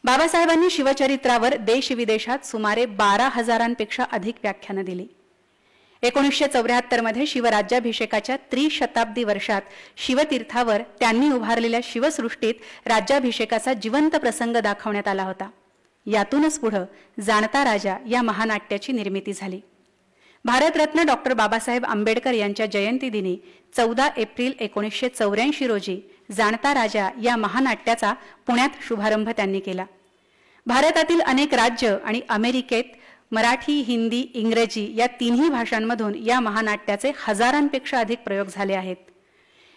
बाबासाहेबांनी शिवचरित्रावर देश-विदेशात सुमारे 12,000पेक्षा अधिक व्याख्यानं दिली. 1974 मध्ये शिवराज्याभिषेकाच्या त्रिशताब्दी वर्षात शिवतीर्थावर त्यांनी उभारलेल्या शिवसृष्टीत राज्याभिषेकाचा जिवंत प्रसंग दाखवण्यात आला होता. यातूनच पुढे जाणता राजा या महानाट्याची निर्मिती झाली. भारतरत्न डॉक्टर बाबासाहेब आंबेडकर यांच्या जयंती दिनी 14 एप्रिल 1984 रोजी जाणता राजा या महानाट्याचा पुण्यात शुभारंभ त्यांनी केला. भारतातील अनेक राज्य आणि अमेरिकेत मराठी, हिंदी, इंग्रजी या तिन्ही भाषांमधून या महानाट्याचे हजारांपेक्षा अधिक प्रयोग झाले आहेत.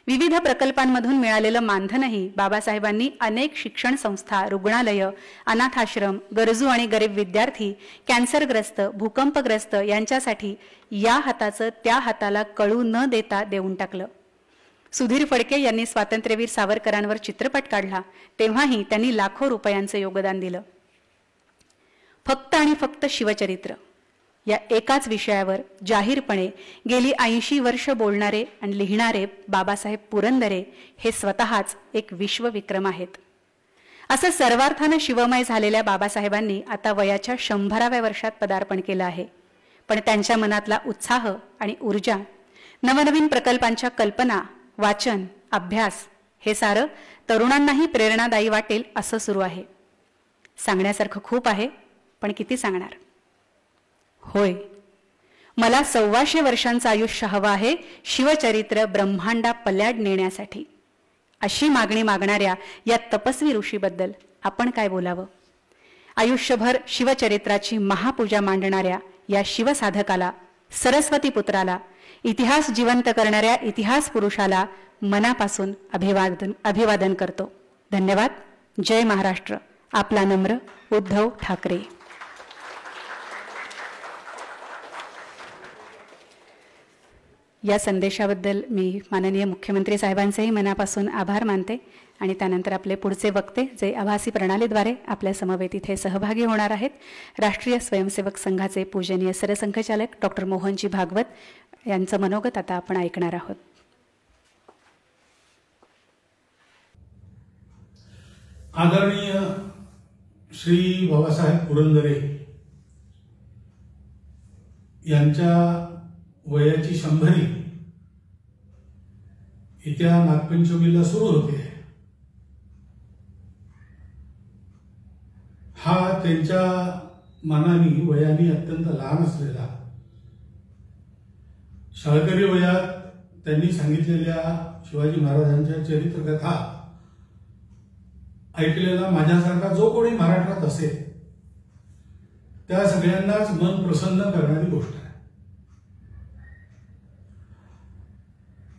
विविध प्रकल्पांमधून मिळालेलं मानधनही बाबासाहेबांनी अनेक शिक्षण संस्था, रुग्णालय, अनाथाश्रम, गरजू आणि गरीब विद्यार्थी, कॅन्सरग्रस्त, भूकंपग्रस्त यांच्यासाठी या हाताचं त्या हाताला कळू न देता देऊन टाकलं. सुधीर फडके यांनी स्वातंत्र्यवीर सावरकरांवर चित्रपट काढला तेव्हाही त्यांनी लाखो रुपयांचं योगदान दिलं. फक्त आणि फक्त शिवचरित्र या एकाच विषयावर जाहीरपणे गेली 80 वर्ष बोलणारे आणि लिहिणारे बाबासाहेब पुरंदरे हे स्वतःच एक विश्वविक्रम आहेत. असं सर्वार्थानं शिवमय झालेल्या बाबासाहेबांनी आता वयाच्या 100व्या वर्षात पदार्पण केलं आहे. पण त्यांच्या मनातला उत्साह आणि ऊर्जा, नवनवीन प्रकल्पांच्या कल्पना, वाचन, अभ्यास हे सारं तरुणांनाही प्रेरणादायी वाटेल असं सुरू आहे. सांगण्यासारखं खूप आहे, पण किती सांगणार. होय, मला 125 वर्षांचं आयुष्य हवं आहे शिवचरित्र ब्रह्मांडा पल्याड नेण्यासाठी. अशी मागणी मागणाऱ्या या तपस्वी ऋषीबद्दल आपण काय बोलावं. आयुष्यभर शिवचरित्राची महापूजा मांडणाऱ्या या शिवसाधकाला, सरस्वती पुत्राला, इतिहास जिवंत करणाऱ्या इतिहास पुरुषाला मनापासून अभिवादन करतो. धन्यवाद. जय महाराष्ट्र. आपला नम्र उद्धव ठाकरे. या संदेशाबद्दल मी माननीय मुख्यमंत्री साहेबांचेही मनापासून आभार मानते आणि त्यानंतर आपले पुढचे वक्ते जे आभासी प्रणालीद्वारे आपल्या समवेत इथे सहभागी होणार आहेत, राष्ट्रीय स्वयंसेवक संघाचे पूजनीय सरसंघचालक डॉक्टर मोहनजी भागवत यांचं मनोगत आता आपण ऐकणार आहोत. आदरणीय श्री बाबासाहेब पुरंदरे यांच्या वयाची 100री येत्या नागपंचमीला सुरू होते. हा त्यांच्या मानाने वयाने अत्यंत लहान असलेला, शाळकरी वयात त्यांनी सांगितलेल्या शिवाजी महाराजांच्या चरित्रकथा ऐकलेला माझ्यासारखा जो कोणी महाराष्ट्रात असेल त्या सगळ्यांनाच मन प्रसन्न करणारी गोष्ट आहे.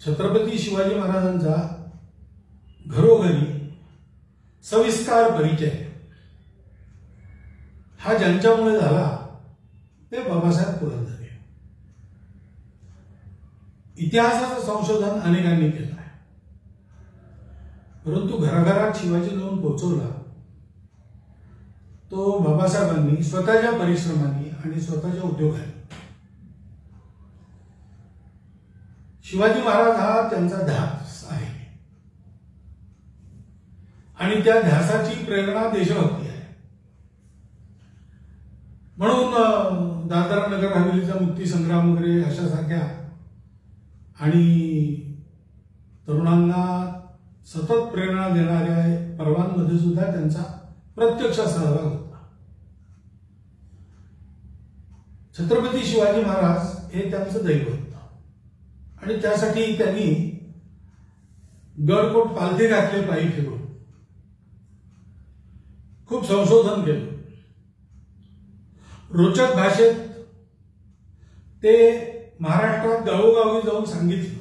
छत्रपती शिवाजी महाराजांचा घरोघरी सविस्तर परिचय हा ज्यांच्यामुळे झाला ते बाबासाहेब पुरंदरे. इतिहासाचं संशोधन अनेकांनी केलं आहे, परंतु घराघरात शिवाजी जाऊन पोहोचवला तो बाबासाहेबांनी स्वतःच्या परिश्रमांनी आणि स्वतःच्या उद्योगाने. शिवाजी महाराज हा त्यांचा ध्यास आहे आणि त्या ध्यासाची प्रेरणा देशभक्ती आहे. म्हणून दादरा नगर हवेलीचा मुक्ती संग्राम वगैरे अशा सारख्या आणि तरुणांना सतत प्रेरणा देणाऱ्या पर्वांमध्ये सुद्धा त्यांचा प्रत्यक्ष सहभाग होता. छत्रपती शिवाजी महाराज हे त्यांचं दैवत आणि त्यासाठी त्यांनी गडकोट पालथे घातले पायी फिरून खूप संशोधन केलं. रोचक भाषेत ते महाराष्ट्रात गावोगावी जाऊन सांगितलं.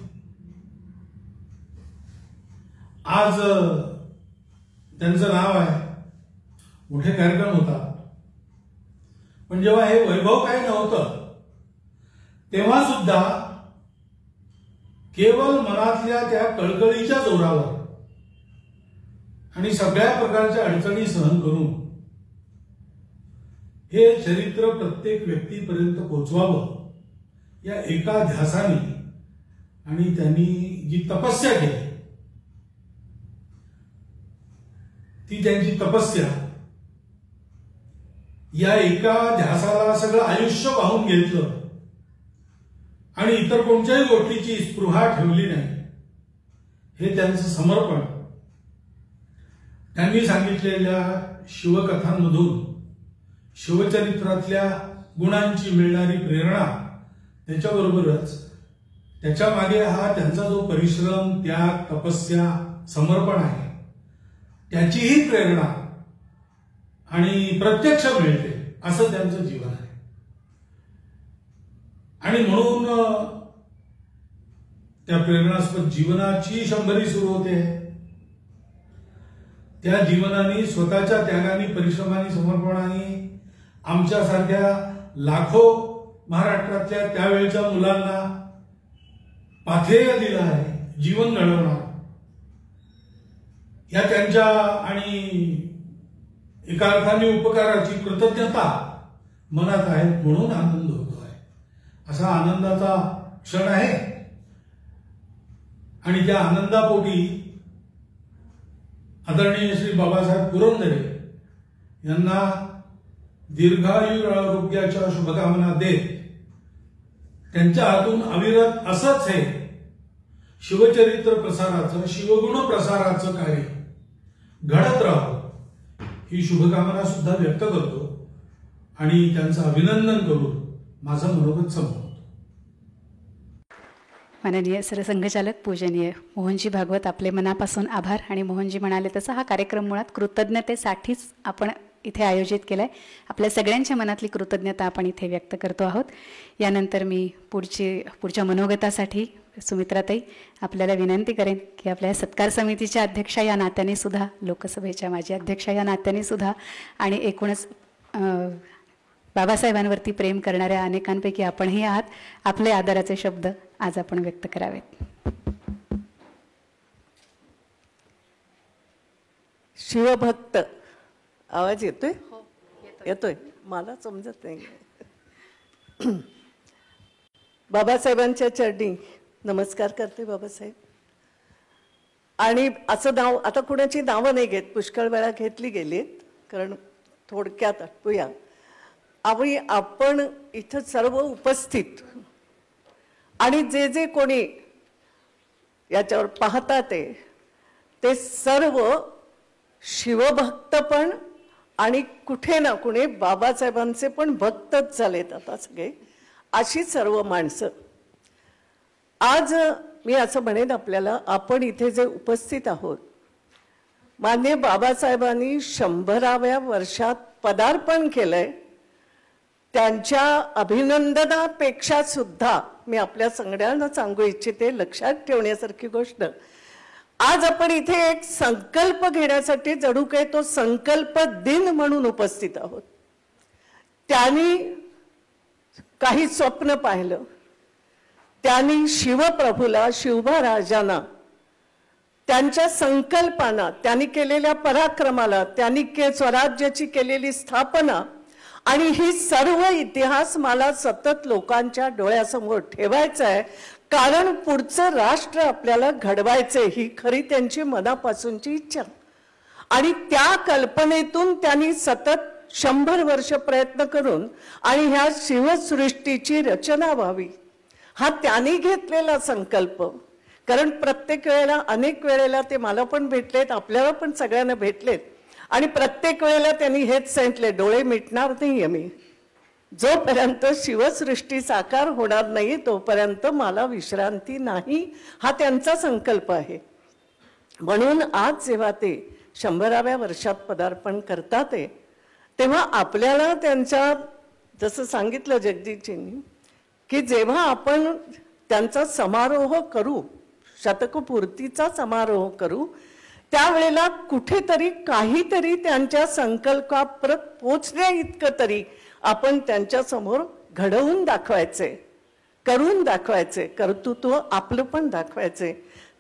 आज त्यांचं नाव आहे, मोठे कार्यक्रम होतात, पण जेव्हा हे वैभव काय नव्हतं तेव्हा सुद्धा केवळ मनातल्या त्या कळकळीच्या जोरावर आणि सगळ्या प्रकारच्या अडचणी सहन करून हे चरित्र प्रत्येक व्यक्तीपर्यंत पोहोचवावं या एका ध्यासाने आणि त्यांनी जी तपस्या केली ती त्यांची तपस्या या एका ध्यासाला सगळं आयुष्य वाहून घेतलं आणि इतर कोणत्याही गोष्टीची स्पृहा ठेवली नाही. हे त्यांचं समर्पण त्यांनी सांगितलेल्या शिवकथांमधून शिवचरित्रातल्या गुणांची मिळणारी प्रेरणा, त्याच्याबरोबरच त्याच्या मागे हा त्यांचा जो परिश्रम, त्याग, तपस्या समर्पण आहे त्याचीही प्रेरणा आणि प्रत्यक्ष मिळते असं त्यांचं जीवन आहे. आणि म्हणून त्या प्रेरणास्पद जीवनाची 100वी सुरू होते. त्या जीवनाने स्वतःच्या त्यागाने परिश्रमाने समर्पणाने आमच्यासारख्या लाखो महाराष्ट्रातल्या त्यावेळच्या मुलांना पाथेय दिलं आहे जीवन घडवणार. या त्यांच्या आणि एका अर्थाने उपकाराची कृतज्ञता मनात आहे म्हणून आनंद होतो आहे. असा आनंदाचा क्षण आहे आणि त्या आनंदापोटी आदरणीय श्री बाबासाहेब पुरंदरे यांना दीर्घायु आरोग्याच्या शुभकामना देत त्यांच्या हातून अविरत असंच हे शिवचरित्र प्रसाराचं शिवगुण प्रसाराचं कार्य घडत राहावं ही शुभकामना सुद्धा व्यक्त करतो आणि त्यांचं अभिनंदन करून माझं मनोगत संपवतो. माननीय सरसंघचालक पूजनीय मोहनजी भागवत, आपले मनापासून आभार. आणि मोहनजी म्हणाले तसं हा कार्यक्रम मुळात कृतज्ञतेसाठीच आपण इथे आयोजित केला आहे. आपल्या सगळ्यांच्या मनातली कृतज्ञता आपण इथे व्यक्त करतो आहोत. यानंतर मी पुढच्या मनोगतासाठी सुमित्राताई आपल्याला विनंती करेन की आपल्या सत्कार समितीच्या अध्यक्षा या नात्याने सुद्धा, लोकसभेच्या माजी अध्यक्षा या नात्याने सुद्धा आणि एकूणच बाबासाहेबांवरती प्रेम करणाऱ्या अनेकांपैकी आपणही आहात, आपले आदराचे शब्द आज आपण व्यक्त करावेत. शिवभक्त आवाज येतोय? येतोय. मला समजत नाही. बाबासाहेबांच्या चरणी नमस्कार करते बाबासाहेब. आणि असं नाव आता कुणाची नावं नाही घेत, पुष्कळ वेळा घेतली गेलीत, कारण थोडक्यात आठवूया. आपण इथं सर्व उपस्थित आणि जे जे कोणी याच्यावर पाहतात ते सर्व शिवभक्त पण आणि कुठे ना कुठे बाबासाहेबांचे पण भक्तच झालेत आता सगळे, अशी सर्व माणसं. आज मी असं म्हणेन आपल्याला, आपण इथे जे उपस्थित आहोत, माननीय बाबासाहेबांनी 100व्या वर्षात पदार्पण केलंय, त्यांच्या अभिनंदनापेक्षा सुद्धा मी आपल्या सगळ्यांना सांगू इच्छिते, लक्षात ठेवण्यासारखी गोष्ट, आज आपण इथे एक संकल्प घेण्यासाठी जणू काही तो संकल्प दिन म्हणून उपस्थित आहोत. त्यांनी काही स्वप्न पाहिलं, त्यांनी शिवप्रभूला, शिवबाराजांना, त्यांच्या संकल्पांना, त्यांनी केलेल्या पराक्रमाला, त्यांनी स्वराज्याची केलेली स्थापना आणि ही सर्व इतिहास मला सतत लोकांच्या डोळ्यासमोर ठेवायचा आहे, कारण पुढचं राष्ट्र आपल्याला घडवायचंय ही खरी त्यांची मनापासूनची इच्छा. आणि त्या कल्पनेतून त्यांनी सतत 100 वर्ष प्रयत्न करून आणि ह्या शिवसृष्टीची रचना व्हावी हा त्यांनी घेतलेला संकल्प. कारण प्रत्येक वेळेला, अनेक वेळेला ते मला पण भेटलेत, आपल्याला पण सगळ्यांना भेटलेत, आणि प्रत्येक वेळेला त्यांनी हेच सांगितले, डोळे मिटणार नाही आम्ही, जोपर्यंत शिवसृष्टी साकार होणार नाही तोपर्यंत मला विश्रांती नाही, हा त्यांचा संकल्प आहे. म्हणून आज जेव्हा ते 100व्या वर्षात पदार्पण करतात तेव्हा आपल्याला त्यांच्या, जसं सांगितलं जगदीशजींनी, की जेव्हा आपण त्यांचा समारोह करू, शतकपूर्तीचा समारोह करू, त्यावेळेला कुठेतरी काहीतरी त्यांच्या संकल्पाप्रत पोचण्या इतकं तरी आपण त्यांच्या समोर घडवून दाखवायचे, करून दाखवायचे, कर्तृत्व आपलं पण दाखवायचे.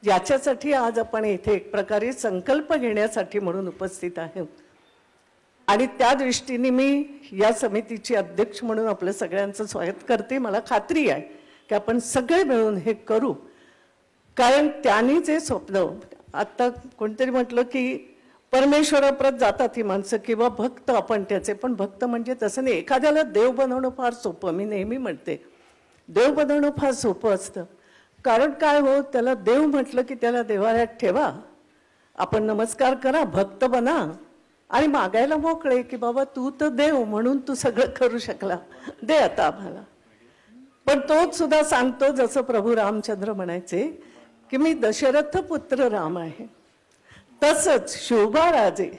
याच्यासाठी आज आपण इथे एक प्रकारे संकल्प घेण्यासाठी म्हणून उपस्थित आहोत. आणि त्या दृष्टीने मी या समितीची अध्यक्ष म्हणून आपलं सगळ्यांचं स्वागत करते. मला खात्री आहे की आपण सगळे मिळून हे करू, कारण त्यांनी जे स्वप्न, आता कोणतरी म्हटलं की परमेश्वराप्रत जातात ही माणसं किंवा भक्त, आपण त्याचे पण भक्त म्हणजे तसं नाही. एखाद्याला देव बनवणं फार सोपं, मी नेहमी म्हणते देव बनवणं फार सोपं असतं. कारण काय हो, त्याला देव म्हटलं की त्याला देवालयात ठेवा, आपण नमस्कार करा, भक्त बना आणि मागायला मोकळे की बाबा तू तर देव म्हणून तू सगळं करू शकला, दे आता आम्हाला. पण तोच सुद्धा सांगतो, जसं प्रभू रामचंद्र म्हणायचे की मी दशरथ पुत्र राम आहे, तसंच शिवबाराजे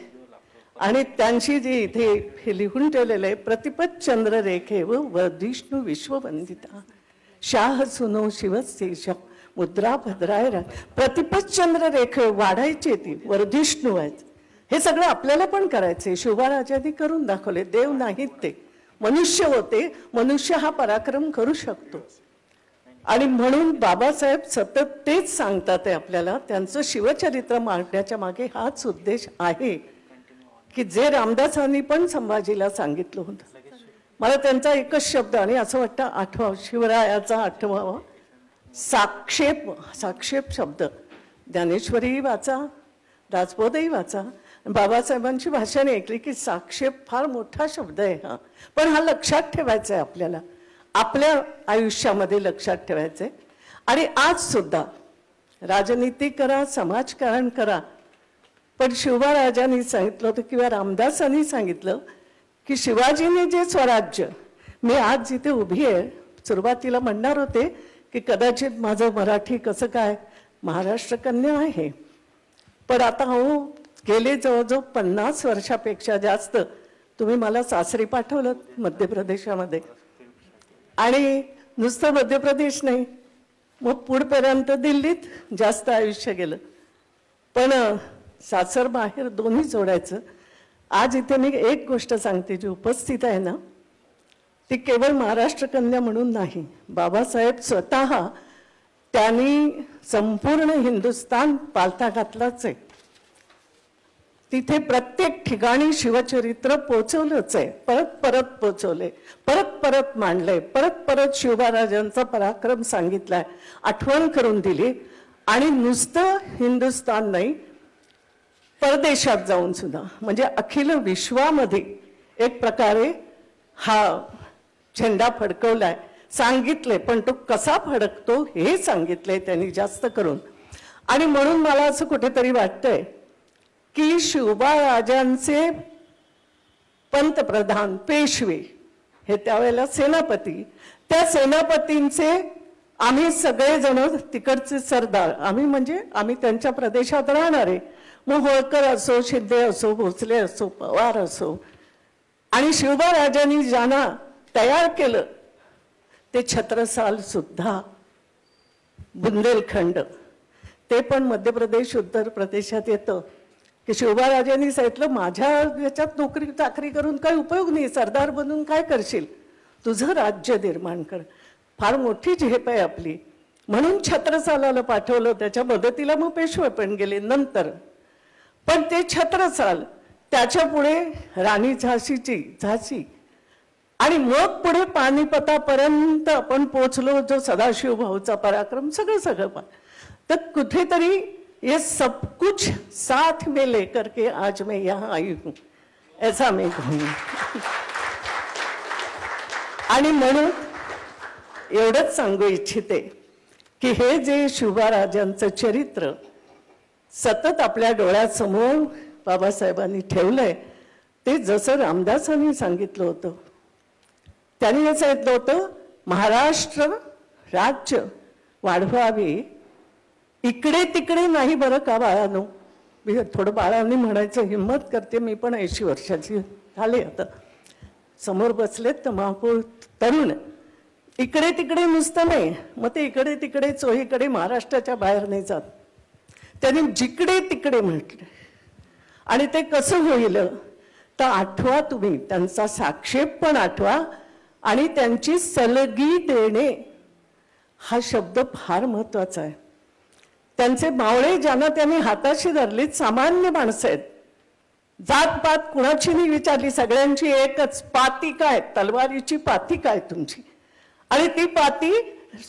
आणि त्यांची जी इथे हे लिहून ठेवलेलं आहे, प्रतिपत चंद्ररेखे व वर्धिष्णू विश्ववंदिता शाह सुनो शिवशेष मुद्रा भद्राय. प्रतिपत चंद्ररेखे वाढायची ती, वर्धिष्णू व्हायचं. हे सगळं आपल्याला पण करायचंय. शिवबाराजांनी करून दाखवले. देव नाहीत ते, मनुष्य होते. मनुष्य हा पराक्रम करू शकतो. आणि म्हणून बाबासाहेब सतत तेच सांगतात आहे आपल्याला. त्यांचं शिवचरित्र मांडण्याच्या मागे हाच उद्देश आहे की जे रामदासांनी पण संभाजीला सांगितलं होतं. मला त्यांचा एकच शब्द आणि असं वाटतं आठवावं, शिवरायाचा आठवावा. साक्षेप, साक्षेप शब्द ज्ञानेश्वरी वाचा, दासबोधही वाचा. बाबासाहेबांची भाषणे ऐकली की साक्षेप फार मोठा शब्द आहे हा. पण हा लक्षात ठेवायचा आहे आपल्याला, आपल्या आयुष्यामध्ये लक्षात ठेवायचं आहे. आणि आज सुद्धा राजनीती करा, समाजकारण करा, पण शिवबाराजांनी सांगितलं होतं किंवा रामदासांनी सांगितलं की शिवाजीने जे स्वराज्य, मी आज जिथे उभी आहे, सुरुवातीला म्हणणार होते की कदाचित माझं मराठी कसं काय महाराष्ट्र कन्या आहे, पण आता हो गेले जवळजवळ 50 वर्षापेक्षा जास्त तुम्ही मला सासरी पाठवलं मध्य प्रदेशामध्ये. आणि नुसतं मध्य प्रदेश नाही, मग पुढपर्यंत दिल्लीत जास्त आयुष्य गेलं. पण सासर बाहेर दोन्ही जोडायचं. आज इथे मी एक गोष्ट सांगते, जी उपस्थित आहे ना, ती केवळ महाराष्ट्र कन्या म्हणून नाही. बाबासाहेब स्वतः त्यांनी संपूर्ण हिंदुस्थान पालथा घातलाच आहे. तिथे प्रत्येक ठिकाणी शिवचरित्र पोचवलंच आहे. परत परत पोचवले, परत परत मांडले, परत परत शिवबाराजांचा पराक्रम सांगितलाय, आठवण करून दिली. आणि नुसतं हिंदुस्थान नाही, परदेशात जाऊन सुद्धा, म्हणजे अखिल विश्वामध्ये एक प्रकारे हा झेंडा फडकवलाय, सांगितले. पण तो कसा फडकतो हे सांगितलंय त्यांनी जास्त करून. आणि म्हणून मला असं कुठेतरी वाटतंय की शिवबाराजांचे पंतप्रधान, पेशवे हे त्यावेळेला सेनापती, त्या सेनापतींचे आम्ही सगळेजण तिकडचे सरदार, आम्ही म्हणजे आम्ही त्यांच्या प्रदेशात राहणारे, मग होळकर असो, शिंदे असो, भोसले असो, पवार असो. आणि शिवबाराजांनी ज्यांना तयार केलं ते छत्रसाल सुद्धा, बुंदेलखंड, ते पण मध्य प्रदेश उत्तर प्रदेशात येतं. की शिवबाराजांनी सांगितलं माझ्या याच्यात नोकरी चाकरी करून काही उपयोग नाही, सरदार बनून काय करशील, तुझं राज्य निर्माण कर. फार मोठी झेप आहे आपली. म्हणून छत्रसालाला पाठवलं, त्याच्या मदतीला मग पेशवे पण गेले नंतर. पण ते छत्रसाल, त्याच्या पुढे राणी झाशी, आणि मग पुढे पानिपतापर्यंत आपण पोचलो, जो सदाशिव भाऊचा पराक्रम, सगळं. तर कुठेतरी ये सब कुछ साथ में लेकर के आज मैं यहाँ आई हूं, ऐसा मैं कहूंगी. आणि म्हणून एवढंच सांगू इच्छिते की हे जे शिवबाराजांचं चरित्र सतत आपल्या डोळ्यासमोर बाबासाहेबांनी ठेवलंय, ते जसं रामदासांनी सांगितलं होतं. त्यांनी हे सांगितलं होतं, महाराष्ट्र राज्य वाढवावे, इकडे तिकडे नाही बरं का बाळानो. मी थोडं बाळांनी म्हणायचं हिंमत करते, मी पण 80 वर्षाची झाले आता. समोर बसलेत तर महापौर तरुण, इकडे तिकडे नुसतं नाही, मग ते इकडे तिकडे चोहीकडे महाराष्ट्राच्या बाहेर नाही जात. त्यांनी जिकडे तिकडे म्हटलं. आणि ते कसं होईल तर आठवा तुम्ही, त्यांचा साक्षेप पण आठवा. आणि त्यांची सलगी देणे हा शब्द फार महत्वाचा आहे. त्यांचे मावळे ज्यांना त्यांनी हाताशी धरलीत सामान्य माणसं आहेत, जातपात कुणाची नाही विचारली, सगळ्यांची एकच पाती काय, तलवारीची पाती काय तुमची, आणि ती पाती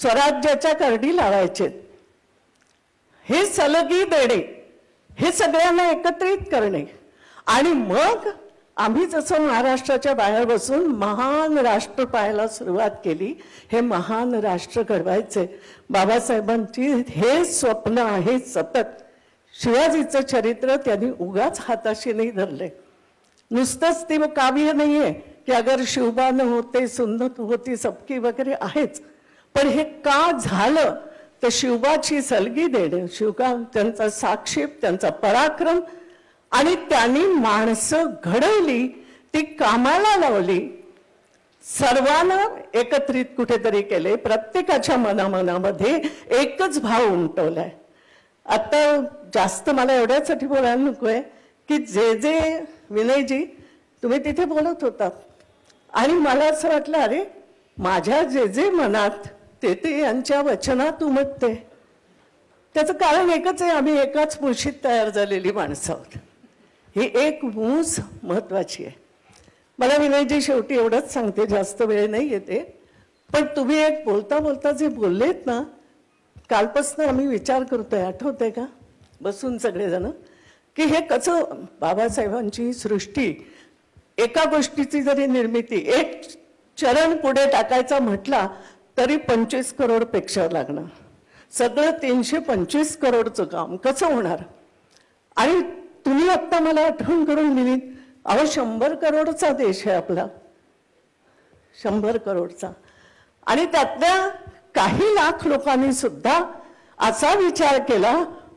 स्वराज्याच्या करडी लावायचे. हे सलगी देणे, हे सगळ्यांना एकत्रित करणे. आणि मग आम्ही जसं महाराष्ट्राच्या बाहेर बसून महान राष्ट्र पाहायला सुरुवात केली, हे महान राष्ट्र घडवायचे. बाबासाहेबांची हे स्वप्न आहे सतत. शिवाजीचं चरित्र त्यांनी उगाच हाताशी नाही धरले. नुसतंच ते काव्य नाहीये की अगर शिवबा न होते सुन्नत होती सबकी वगैरे आहेच, पण हे का झालं तर शिवबाची सलगी देणे, शिवबा त्यांचा साक्षेप, त्यांचा पराक्रम, आणि त्यांनी माणसं घडवली, ती कामाला लावली, सर्वांना एकत्रित कुठेतरी केले, प्रत्येकाच्या मनामध्ये एकच भाव उमटवलाय. आता जास्त मला एवढ्यासाठी बोलायला नकोय की जे विनयजी तुम्ही तिथे बोलत होता आणि मला असं वाटलं, अरे माझ्या जे मनात ते यांच्या वचनात उमटते. त्याचं कारण एकच आहे, आम्ही एकाच मुशीत तयार झालेली माणसं आहोत. ही एक मूस महत्वाची आहे. मला विनयजी शेवटी एवढंच सांगते, जास्त वेळ नाही येते, पण तुम्ही एक बोलता बोलता जे बोललेत ना, कालपासून आम्ही विचार करतोय, आठवतंय का बसून सगळेजण, की हे कसं बाबासाहेबांची सृष्टी, एका गोष्टीची जरी निर्मिती एक चरण पुढे टाकायचा म्हटला तरी 25 करोड पेक्षा लागणार, सगळं 325 करोडचं काम कसं होणार. आणि तुम्ही आत्ता मला आठवण करून दिली, अहो 100 करोडचा देश आहे आपला, 100 करोडचा. आणि त्यातल्या काही लाख लोकांनी सुद्धा असा विचार केला,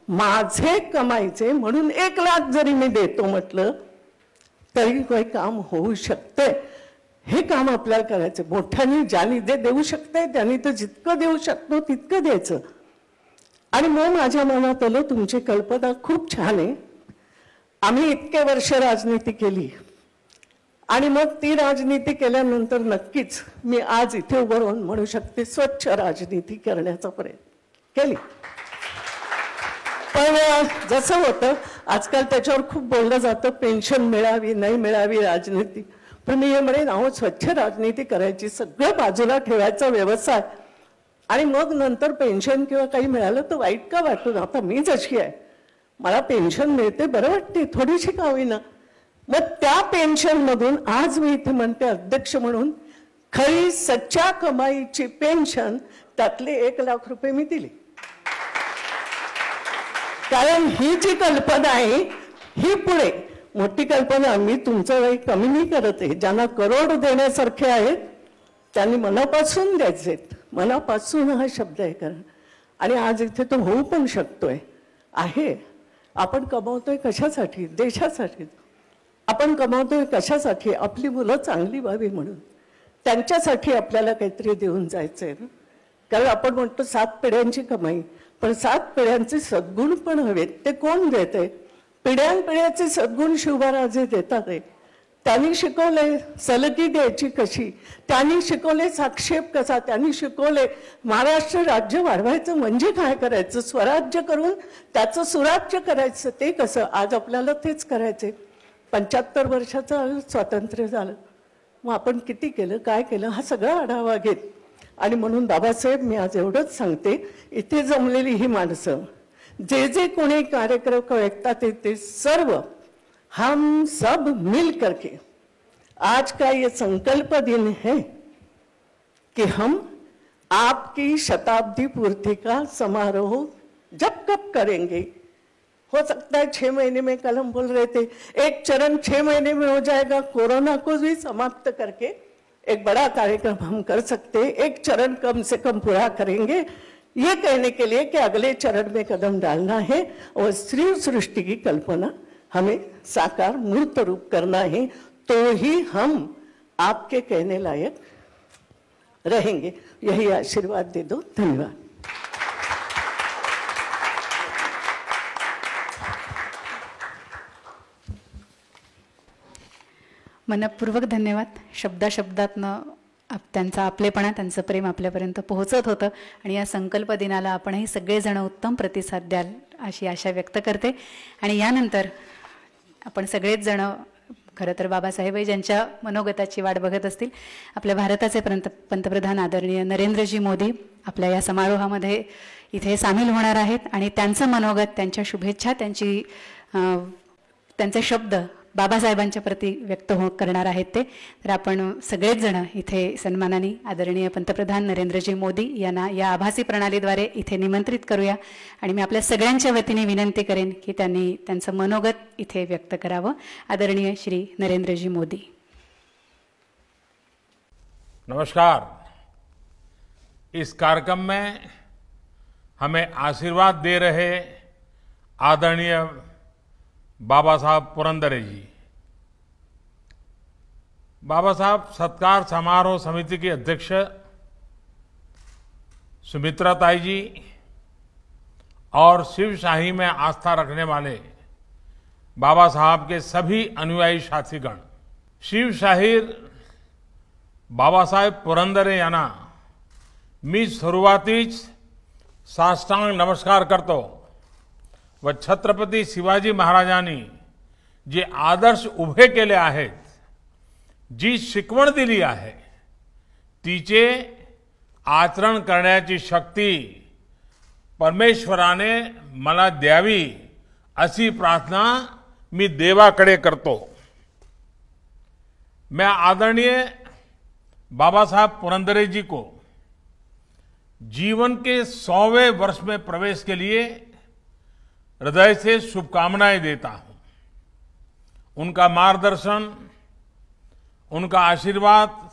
माझे कमाईचे म्हणून 1 लाख जरी मी देतो म्हटलं तरी काही काम होऊ शकतंय. हे काम आपल्याला करायचं. मोठ्याने ज्यांनी जे देऊ शकते त्यांनी तर जितकं देऊ शकतो तितकं द्यायचं. आणि मग माझ्या मनात आलं, तुमची कल्पना खूप छान आहे. आम्ही इतके वर्ष राजनीती केली आणि मग ती राजनीती केल्यानंतर नक्कीच मी आज इथे उभं राहून म्हणू शकते, स्वच्छ राजनीती करण्याचा प्रयत्न केली. पण जसं होतं आजकाल त्याच्यावर खूप बोललं जातं, पेन्शन मिळावी नाही मिळावी राजनीती, पण मी हे म्हणेन, अहो स्वच्छ राजनीती करायची, सगळं बाजूला ठेवायचा व्यवसाय, आणि मग नंतर पेन्शन किंवा काही मिळालं तर वाईट का वाटून. आता मी जशी आहे, मला पेन्शन मिळते, बरं वाटते, थोडीशी का होईना. मग त्या पेन्शन मधून आज मी इथे म्हणते अध्यक्ष म्हणून, खरी सच्च्या कमाईची पेन्शन त्यातले 1 लाख रुपये मी दिली. कारण ही जी कल्पना आहे ही पुढे मोठी कल्पना, मी तुमचं काही कमी नाही करत आहे. ज्यांना करोड देण्यासारखे आहेत त्यांनी मनापासून द्यायचे, मनापासून हा शब्द आहे. कारण आणि आज इथे तो होऊ पण शकतोय आहे. आपण कमावतोय कशासाठी? देशासाठी. आपण कमावतोय कशासाठी? आपली मुलं चांगली व्हावी म्हणून. त्यांच्यासाठी आपल्याला काहीतरी देऊन जायचंय ना. कारण आपण म्हणतो 7 पिढ्यांची कमाई, पण 7 पिढ्यांचे सद्गुण पण हवेत. ते कोण देते? पिढ्यानपिढ्याचे सद्गुण शिवबाराजे देतात. त्यांनी शिकवले सलगी द्यायची कशी, त्यांनी शिकवले साक्षेप कसा, त्यांनी शिकवले महाराष्ट्र राज्य वाढवायचं म्हणजे काय करायचं, स्वराज्य करून त्याचं सुराज्य करायचं ते कसं. आज आपल्याला तेच करायचे. 75 वर्षाचं स्वातंत्र्य झालं, मग आपण किती केलं, काय केलं, हा सगळा आढावा घेत. आणि म्हणून बाबासाहेब, मी आज एवढंच सांगते, इथे जमलेली ही माणसं, जे कोणी कार्यक्रम ऐकतात ते सर्व, हम सब मिल करके आज का ये संकल्प दिन है कि हम आपकी शताब्दी पूर्ति का समारोह जब कब करेंगे. हो सकता है 6 महीने में, कल हम बोल रहे थे एक चरण 6 महीने में हो जाएगा, कोरोना को भी समाप्त करके एक बड़ा कार्यक्रम हम कर सकते हैं. एक चरण कम से कम पूरा करेंगे, ये कहने के लिए कि अगले चरण में कदम डालना है और स्त्री सृष्टि की कल्पना हमें साकार मूर्त रूप करना है, तो ही हम आपके कहने लायक रहेंगे. यही आशीर्वाद दे दो. धन्यवाद. मनपूर्वक धन्यवाद. शब्दाशब्दातनं त्यांचा आपलेपणा, त्यांचं प्रेम आपल्यापर्यंत पोहोचत होतं आणि या संकल्प दिनाला आपणही सगळेजण उत्तम प्रतिसाद द्याल अशी आशा व्यक्त करते. आणि यानंतर आपण सगळेच जण खरं तर बाबासाहेब ज्यांच्या मनोगताची वाट बघत असतील. आपल्या भारताचे पंतप्रधान आदरणीय नरेंद्रजी मोदी आपल्या या समारोहामध्ये इथे सामील होणार आहेत आणि त्यांचं मनोगत, त्यांच्या शुभेच्छा, त्यांचे शब्द बाबासाहेबांच्या प्रती व्यक्त करणार आहेत ते. तर आपण सगळेच जण इथे सन्मानाने आदरणीय पंतप्रधान नरेंद्रजी मोदी यांना या आभासी प्रणालीद्वारे इथे निमंत्रित करूया. आणि मी आपल्या सगळ्यांच्या वतीने विनंती करेन की त्यांनी त्यांचं मनोगत इथे व्यक्त करावं. आदरणीय श्री नरेंद्रजी मोदी. नमस्कार. इस कार्यक्रम में हमें आशीर्वाद दे रहे आदरणीय बाबा साहब पुरंदरे जी। बाबा साहब सत्कार समारोह समिति की अध्यक्ष सुमित्रा ताई जी और शिवशाही में आस्था रखने वाले बाबा साहब के सभी अनुयायी साथीगण, शिवशाहीर बाबासाहेब पुरंदरे यांना मी सुरुवातीच साष्टांग नमस्कार करतो व छत्रपती शिवाजी महाराजांनी जे आदर्श उभे केले आहेत, जी शिकवण दिली आहे, तिचे आचरण करण्याची शक्ती परमेश्वराने मला द्यावी अशी प्रार्थना मी देवाकडे करतो। मैं आदरणीय बाबा साहब पुरंदरे जी को जीवन के 100वें वर्ष में प्रवेश के लिए हृदय से शुभकामनाएं देता हूं। उनका मार्गदर्शन, उनका आशीर्वाद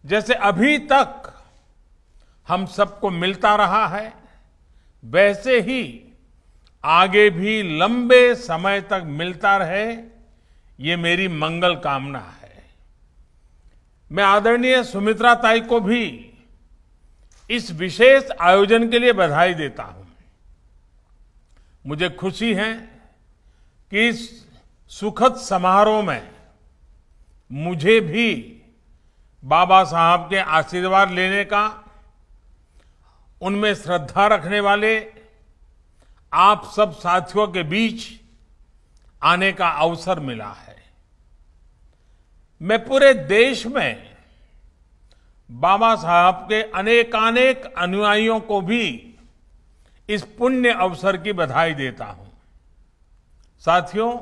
जैसे अभी तक हम सबको मिलता रहा है, वैसे ही आगे भी लंबे समय तक मिलता रहे, ये मेरी मंगल कामना है। मैं आदरणीय सुमित्रा ताई को भी इस विशेष आयोजन के लिए बधाई देता हूं। मुझे खुशी है कि इस सुखद समारोह में मुझे भी बाबा साहब के आशीर्वाद लेने का, उनमें श्रद्धा रखने वाले आप सब साथियों के बीच आने का अवसर मिला है। मैं पूरे देश में बाबा साहब के अनेकानेक अनुयायियों को भी इस पुण्य अवसर की बधाई देता हूं। साथियों,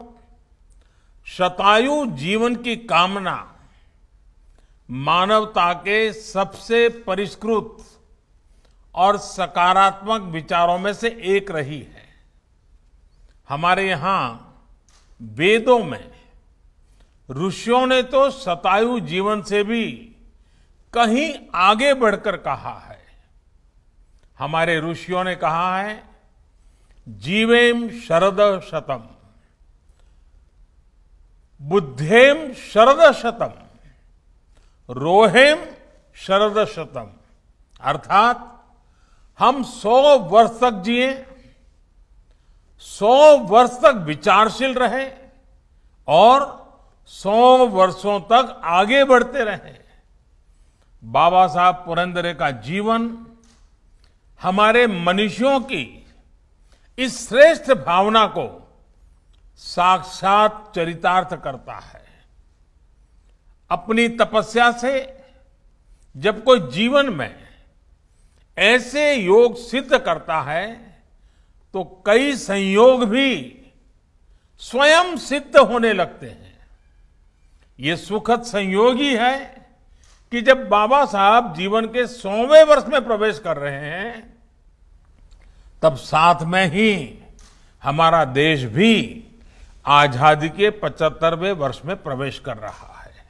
शतायु जीवन की कामना मानवता के सबसे परिष्कृत और सकारात्मक विचारों में से एक रही है। हमारे यहां वेदों में ऋषियों ने तो शतायु जीवन से भी कहीं आगे बढ़कर कहा है। हमारे ऋषियों ने कहा है, जीवेम शरद शतम, बुद्धेम शरद शतम, रोहेम शरद शतम। अर्थात हम 100 वर्ष तक जिए, 100 वर्ष तक विचारशील रहे और 100 वर्षों तक आगे बढ़ते रहे। बाबा साहब पुरंदरे का जीवन हमारे मनुष्यों की इस श्रेष्ठ भावना को साक्षात चरितार्थ करता है। अपनी तपस्या से जब कोई जीवन में ऐसे योग सिद्ध करता है तो कई संयोग भी स्वयं सिद्ध होने लगते हैं। ये सुखद संयोग ही है कि जब बाबा साहब जीवन के 100वें वर्ष में प्रवेश कर रहे हैं, तब साथ में ही हमारा देश भी आजादी के 75वें वर्ष में प्रवेश कर रहा है।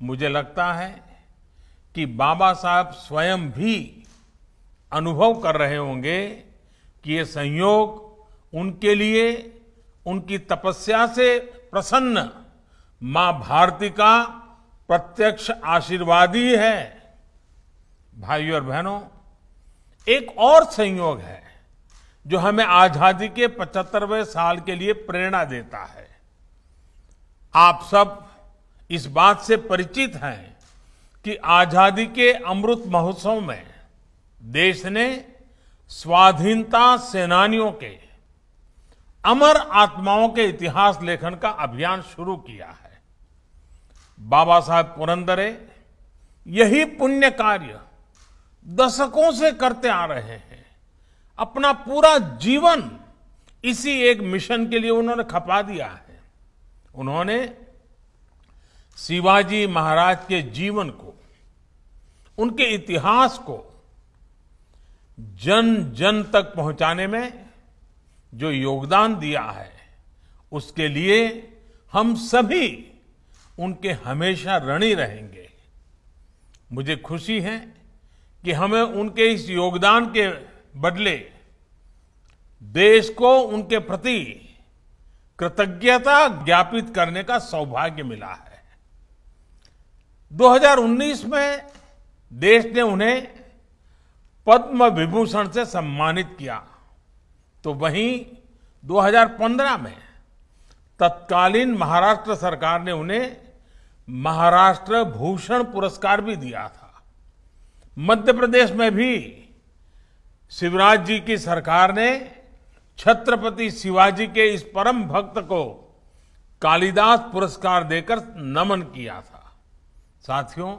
मुझे लगता है कि बाबा साहब स्वयं भी अनुभव कर रहे होंगे कि ये संयोग उनके लिए, उनकी तपस्या से प्रसन्न मां भारती का प्रत्यक्ष आशीर्वाद ही है। भाइयों और बहनों, एक और संयोग है जो हमें आजादी के 75वें साल के लिए प्रेरणा देता है। आप सब इस बात से परिचित हैं कि आजादी के अमृत महोत्सव में देश ने स्वाधीनता सेनानियों के, अमर आत्माओं के इतिहास लेखन का अभियान शुरू किया है। बाबा साहब पुरंदरे यही पुण्य कार्य दशकों से करते आ रहे हैं। अपना पूरा जीवन इसी एक मिशन के लिए उन्होंने खपा दिया है। उन्होंने शिवाजी महाराज के जीवन को, उनके इतिहास को जन जन तक पहुंचाने में जो योगदान दिया है, उसके लिए हम सभी उनके हमेशा ऋणी रहेंगे। मुझे खुशी है कि हमें उनके इस योगदान के बदले देश को उनके प्रति कृतज्ञता ज्ञापित करने का सौभाग्य मिला है। 2019 में देश ने उन्हें पद्म विभूषण से सम्मानित किया, तो वहीं 2015 में तत्कालीन महाराष्ट्र सरकार ने उन्हें महाराष्ट्र भूषण पुरस्कार भी दिया था। मध्य प्रदेश में भी शिवराज जी की सरकार ने छत्रपति शिवाजी के इस परम भक्त को कालिदास पुरस्कार देकर नमन किया था। साथियों,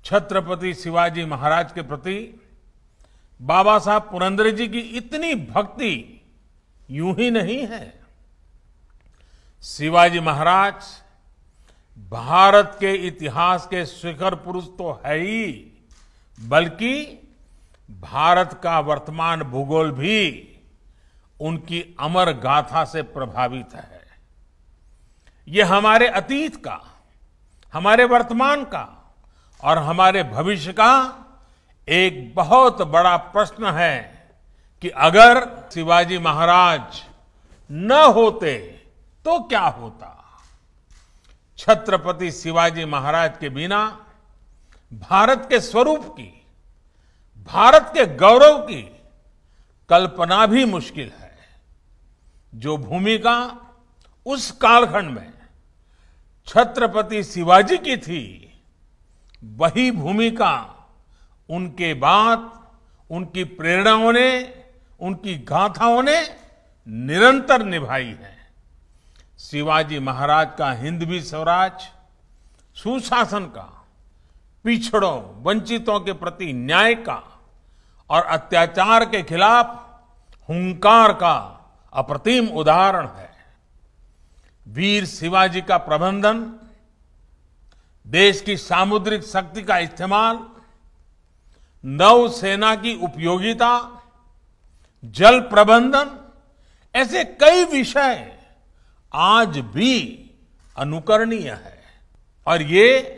छत्रपति शिवाजी महाराज के प्रति बाबा साहब पुरंदरे जी की इतनी भक्ति यूं ही नहीं है। शिवाजी महाराज भारत के इतिहास के शिखर पुरुष तो है ही, बल्कि भारत का वर्तमान भूगोल भी उनकी अमर गाथा से प्रभावित है। ये हमारे अतीत का, हमारे वर्तमान का और हमारे भविष्य का एक बहुत बड़ा प्रश्न है कि अगर शिवाजी महाराज न होते तो क्या होता। छत्रपति शिवाजी महाराज के बिना भारत के स्वरूप की, भारत के गौरव की कल्पना भी मुश्किल है। जो भूमिका उस कालखंड में छत्रपति शिवाजी की थी, वही भूमिका उनके बाद उनकी प्रेरणाओं ने, उनकी गाथाओं ने निरंतर निभाई है। शिवाजी महाराज का हिंदवी स्वराज, सुशासन का, पिछड़ों वंचितों के प्रति न्याय का और अत्याचार के खिलाफ हुंकार का अप्रतिम उदाहरण है। वीर शिवाजी का प्रबंधन, देश की सामुद्रिक शक्ति का इस्तेमाल, नौसेना की उपयोगिता, जल प्रबंधन, ऐसे कई विषय आज भी अनुकरणीय है। और ये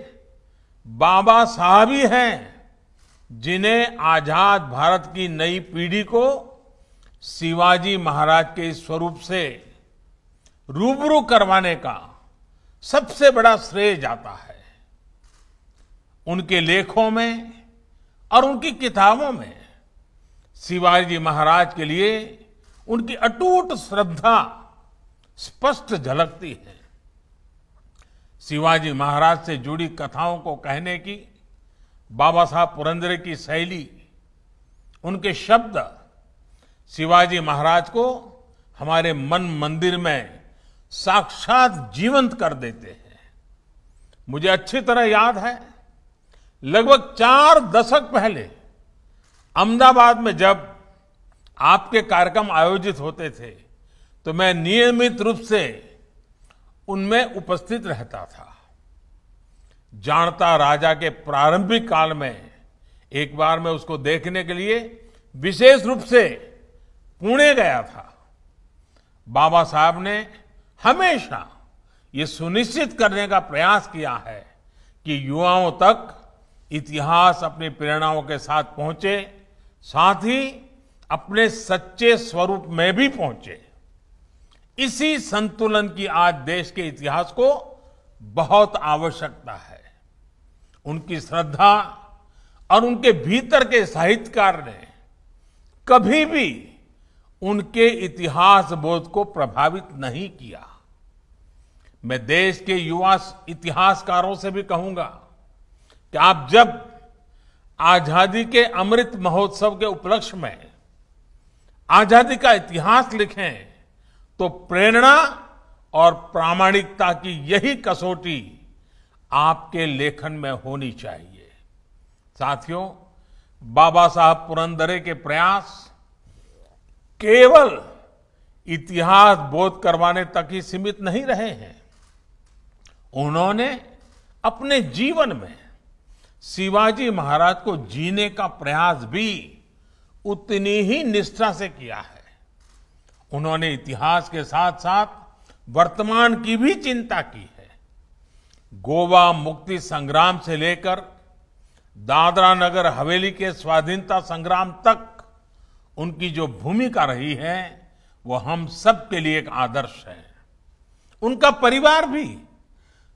बाबा साहब ही हैं जिन्हें आजाद भारत की नई पीढ़ी को शिवाजी महाराज के इस स्वरूप से रूबरू करवाने का सबसे बड़ा श्रेय जाता है। उनके लेखों में और उनकी किताबों में शिवाजी महाराज के लिए उनकी अटूट श्रद्धा स्पष्ट झलकती है। शिवाजी महाराज से जुड़ी कथाओं को कहने की बाबा साहब पुरंदरे की शैली, उनके शब्द शिवाजी महाराज को हमारे मन मंदिर में साक्षात जीवंत कर देते हैं। मुझे अच्छी तरह याद है, लगभग 4 दशक पहले अहमदाबाद में जब आपके कार्यक्रम आयोजित होते थे, तो मैं नियमित रूप से उनमें उपस्थित रहता था। जानता राजा के प्रारंभिक काल में एक बार मैं उसको देखने के लिए विशेष रूप से पुणे गया था। बाबा साहब ने हमेशा ये सुनिश्चित करने का प्रयास किया है कि युवाओं तक इतिहास अपनी प्रेरणाओं के साथ पहुंचे, साथ ही अपने सच्चे स्वरूप में भी पहुंचे। इसी संतुलन की आज देश के इतिहास को बहुत आवश्यकता है। उनकी श्रद्धा और उनके भीतर के साहित्यकार ने कभी भी उनके इतिहास बोध को प्रभावित नहीं किया। मैं देश के युवा इतिहासकारों से भी कहूंगा कि आप जब आजादी के अमृत महोत्सव के उपलक्ष्य में आजादी का इतिहास लिखें, तो प्रेरणा और प्रामाणिकता की यही कसौटी आपके लेखन में होनी चाहिए। साथियों, बाबा साहब पुरंदरे के प्रयास केवल इतिहास बोध करवाने तक ही सीमित नहीं रहे हैं। उन्होंने अपने जीवन में शिवाजी महाराज को जीने का प्रयास भी उतनी ही निष्ठा से किया है। उन्होंने इतिहास के साथ साथ वर्तमान की भी चिंता की है। गोवा मुक्ति संग्राम से लेकर दादरा नगर हवेली के स्वाधीनता संग्राम तक उनकी जो भूमिका रही है वो हम सब के लिए एक आदर्श है। उनका परिवार भी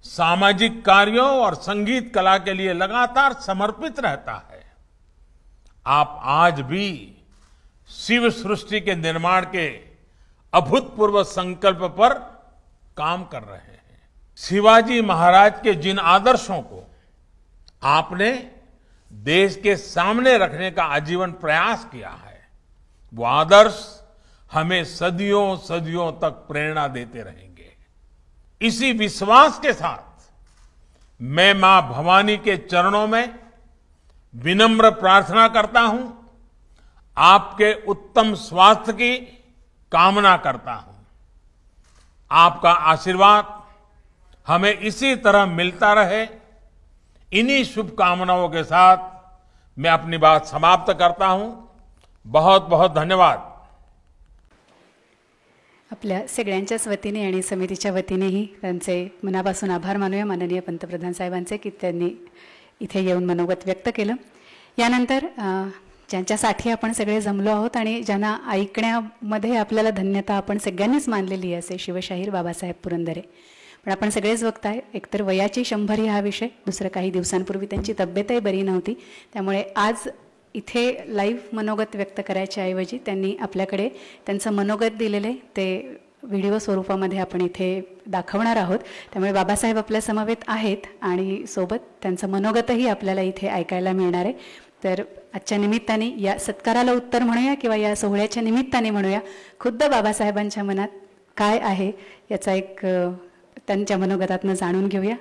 सामाजिक कार्यों और संगीत कला के लिए लगातार समर्पित रहता है। आप आज भी शिव सृष्टि के निर्माण के अभूतपूर्व संकल्प पर काम कर रहे हैं। शिवाजी महाराज के जिन आदर्शों को आपने देश के सामने रखने का आजीवन प्रयास किया है, वो आदर्श हमें सदियों सदियों तक प्रेरणा देते रहेंगे। इसी विश्वास के साथ मैं मां भवानी के चरणों में विनम्र प्रार्थना करता हूं, आपके उत्तम स्वास्थ्य की कामना करता हूं। आपका आशीर्वाद हमें इसी तरह मिलता रहे। इन्हीं शुभकामनाओं के साथ मैं अपनी बात समाप्त करता हूं। बहुत बहुत धन्यवाद। आपल्या सगळ्यांच्याच वतीने आणि समितीच्या वतीनेही त्यांचे मनापासून आभार मानूया माननीय पंतप्रधान साहेबांचे की त्यांनी इथे येऊन मनोगत व्यक्त केलं। यानंतर ज्यांच्यासाठी आपण सगळे जमलो आहोत आणि ज्यांना ऐकण्यामध्ये आपल्याला धन्यता आपण सगळ्यांनीच मानलेली आहे असे शिवशाहीर बाबासाहेब पुरंदरे। पण आपण सगळेच बघताय एकतर वयाची 100 हा विषय, दुसरं काही दिवसांपूर्वी त्यांची तब्येतही बरी नव्हती, त्यामुळे आज इथे लाईव्ह मनोगत व्यक्त करायच्या ऐवजी त्यांनी आपल्याकडे त्यांचं मनोगत दिलेले ते व्हिडिओ स्वरूपामध्ये आपण इथे दाखवणार आहोत। त्यामुळे बाबासाहेब आपल्या समवेत आहेत आणि सोबत त्यांचं मनोगतही आपल्याला इथे ऐकायला मिळणार आहे। तर आजच्या निमित्ताने या सत्काराला उत्तर म्हणूया किंवा या सोहळ्याच्या निमित्ताने म्हणूया, खुद्द बाबासाहेबांच्या मनात काय आहे याचा एक त्यांच्या मनोगतातनं जाणून घेऊया।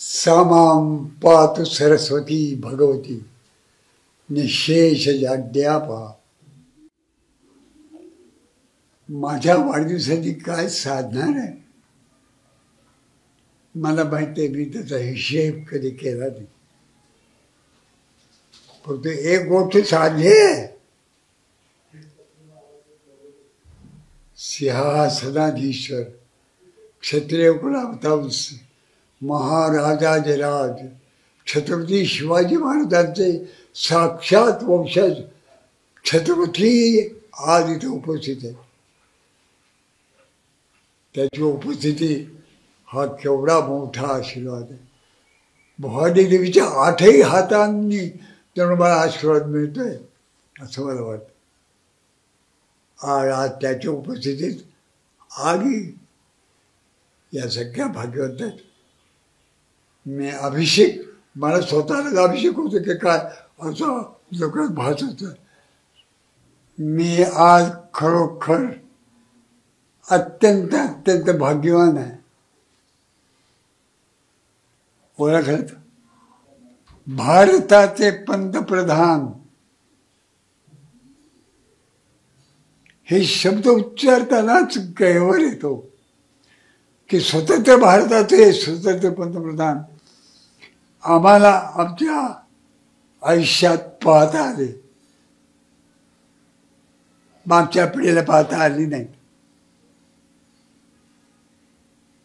सामां पातु सरस्वती भगवती निशेष जाड्यापा। माझ्या वाढदिवसाची काय साधणार आहे मला माहिती आहे, मी त्याचा हिशेब कधी केला नाही, फक्त एक गोष्ट साधली आहे, सिंहासनाधीश्वर क्षत्रिय कुलावतांस महाराजाधिराज छत्रपती शिवाजी महाराजांचे साक्षात वंशज छत्रपती आज इथे उपस्थित आहे। त्याची उपस्थिती हा केवढा मोठा आशीर्वाद आहे। भवानी देवीच्या 8ही हातांनी जणू मला आशीर्वाद मिळतोय असं मला वाटतं। आज त्याच्या उपस्थितीत आगी या सगळ्या भाग्यवंतात मी अभिषेक, मला स्वतःला अभिषेक होतो की काय असं लोकांत भास होतं। मी आज खरोखर अत्यंत अत्यंत भाग्यवान आहे। ओळखलं भारताचे पंतप्रधान हे शब्द उच्चारतानाच गैवर येतो की स्वतंत्र भारताचे स्वतंत्र पंतप्रधान आम्हाला आमच्या आयुष्यात पाहता आले, मागच्या पिढीला पाहता आली नाही।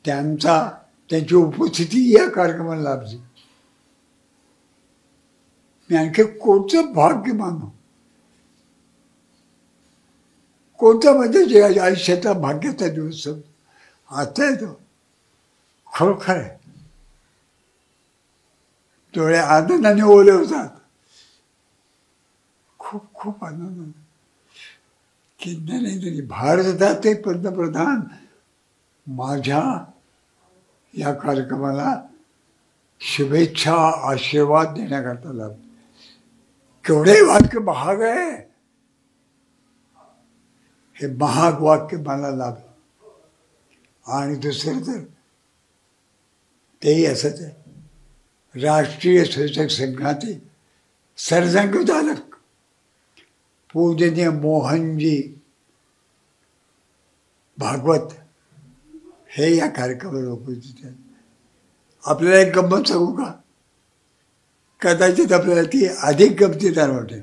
त्यांची उपस्थिती या कार्यक्रमाला लाभली। मी आणखी कोणतं भाग्य मानू, कोणता म्हणजे आयुष्याचा भाग्याचा दिवस आता येतो, खरोखर आहे। डोळे आनंदाने ओले होतात, खूप खूप आनंद की नाही भारताचे पंतप्रधान माझ्या या कार्यक्रमाला शुभेच्छा आशीर्वाद देण्याकरता लाभ। केवढे वाक्य महाग आहे, हे महाग वाक्य मला लाभलं। आणि दुसरं तर तेही असंच आहे, राष्ट्रीय स्वयंसेवक संघाचे सरसंघचालक पूजनीय मोहनजी भागवत हे या कार्यक्रमाला उपस्थित आहेत। आपल्याला एक गंमत सांगू का, कदाचित आपल्याला ती अधिक गमतीदार वाटेल।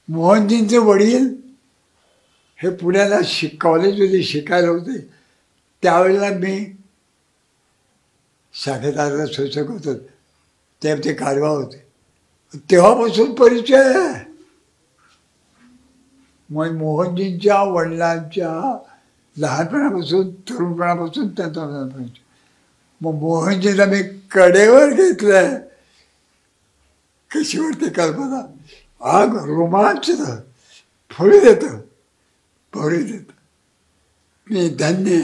मोहनजींचे वडील हे पुण्याला कॉलेजमध्ये शिकायला होते, त्यावेळेला मी शाखेदाराला स्वयंसेवक होतो, ते कारवा होते, तेव्हापासून परिचय आहे। मग मोहनजींच्या वडिलांच्या लहानपणापासून तरुणपणापासून त्यांचा मग मोहनजींना मी कडेवर घेतलंय. कशी वाटते कल्पना. आग रोमांच फळी देतं भरी देतं. मी धन्य,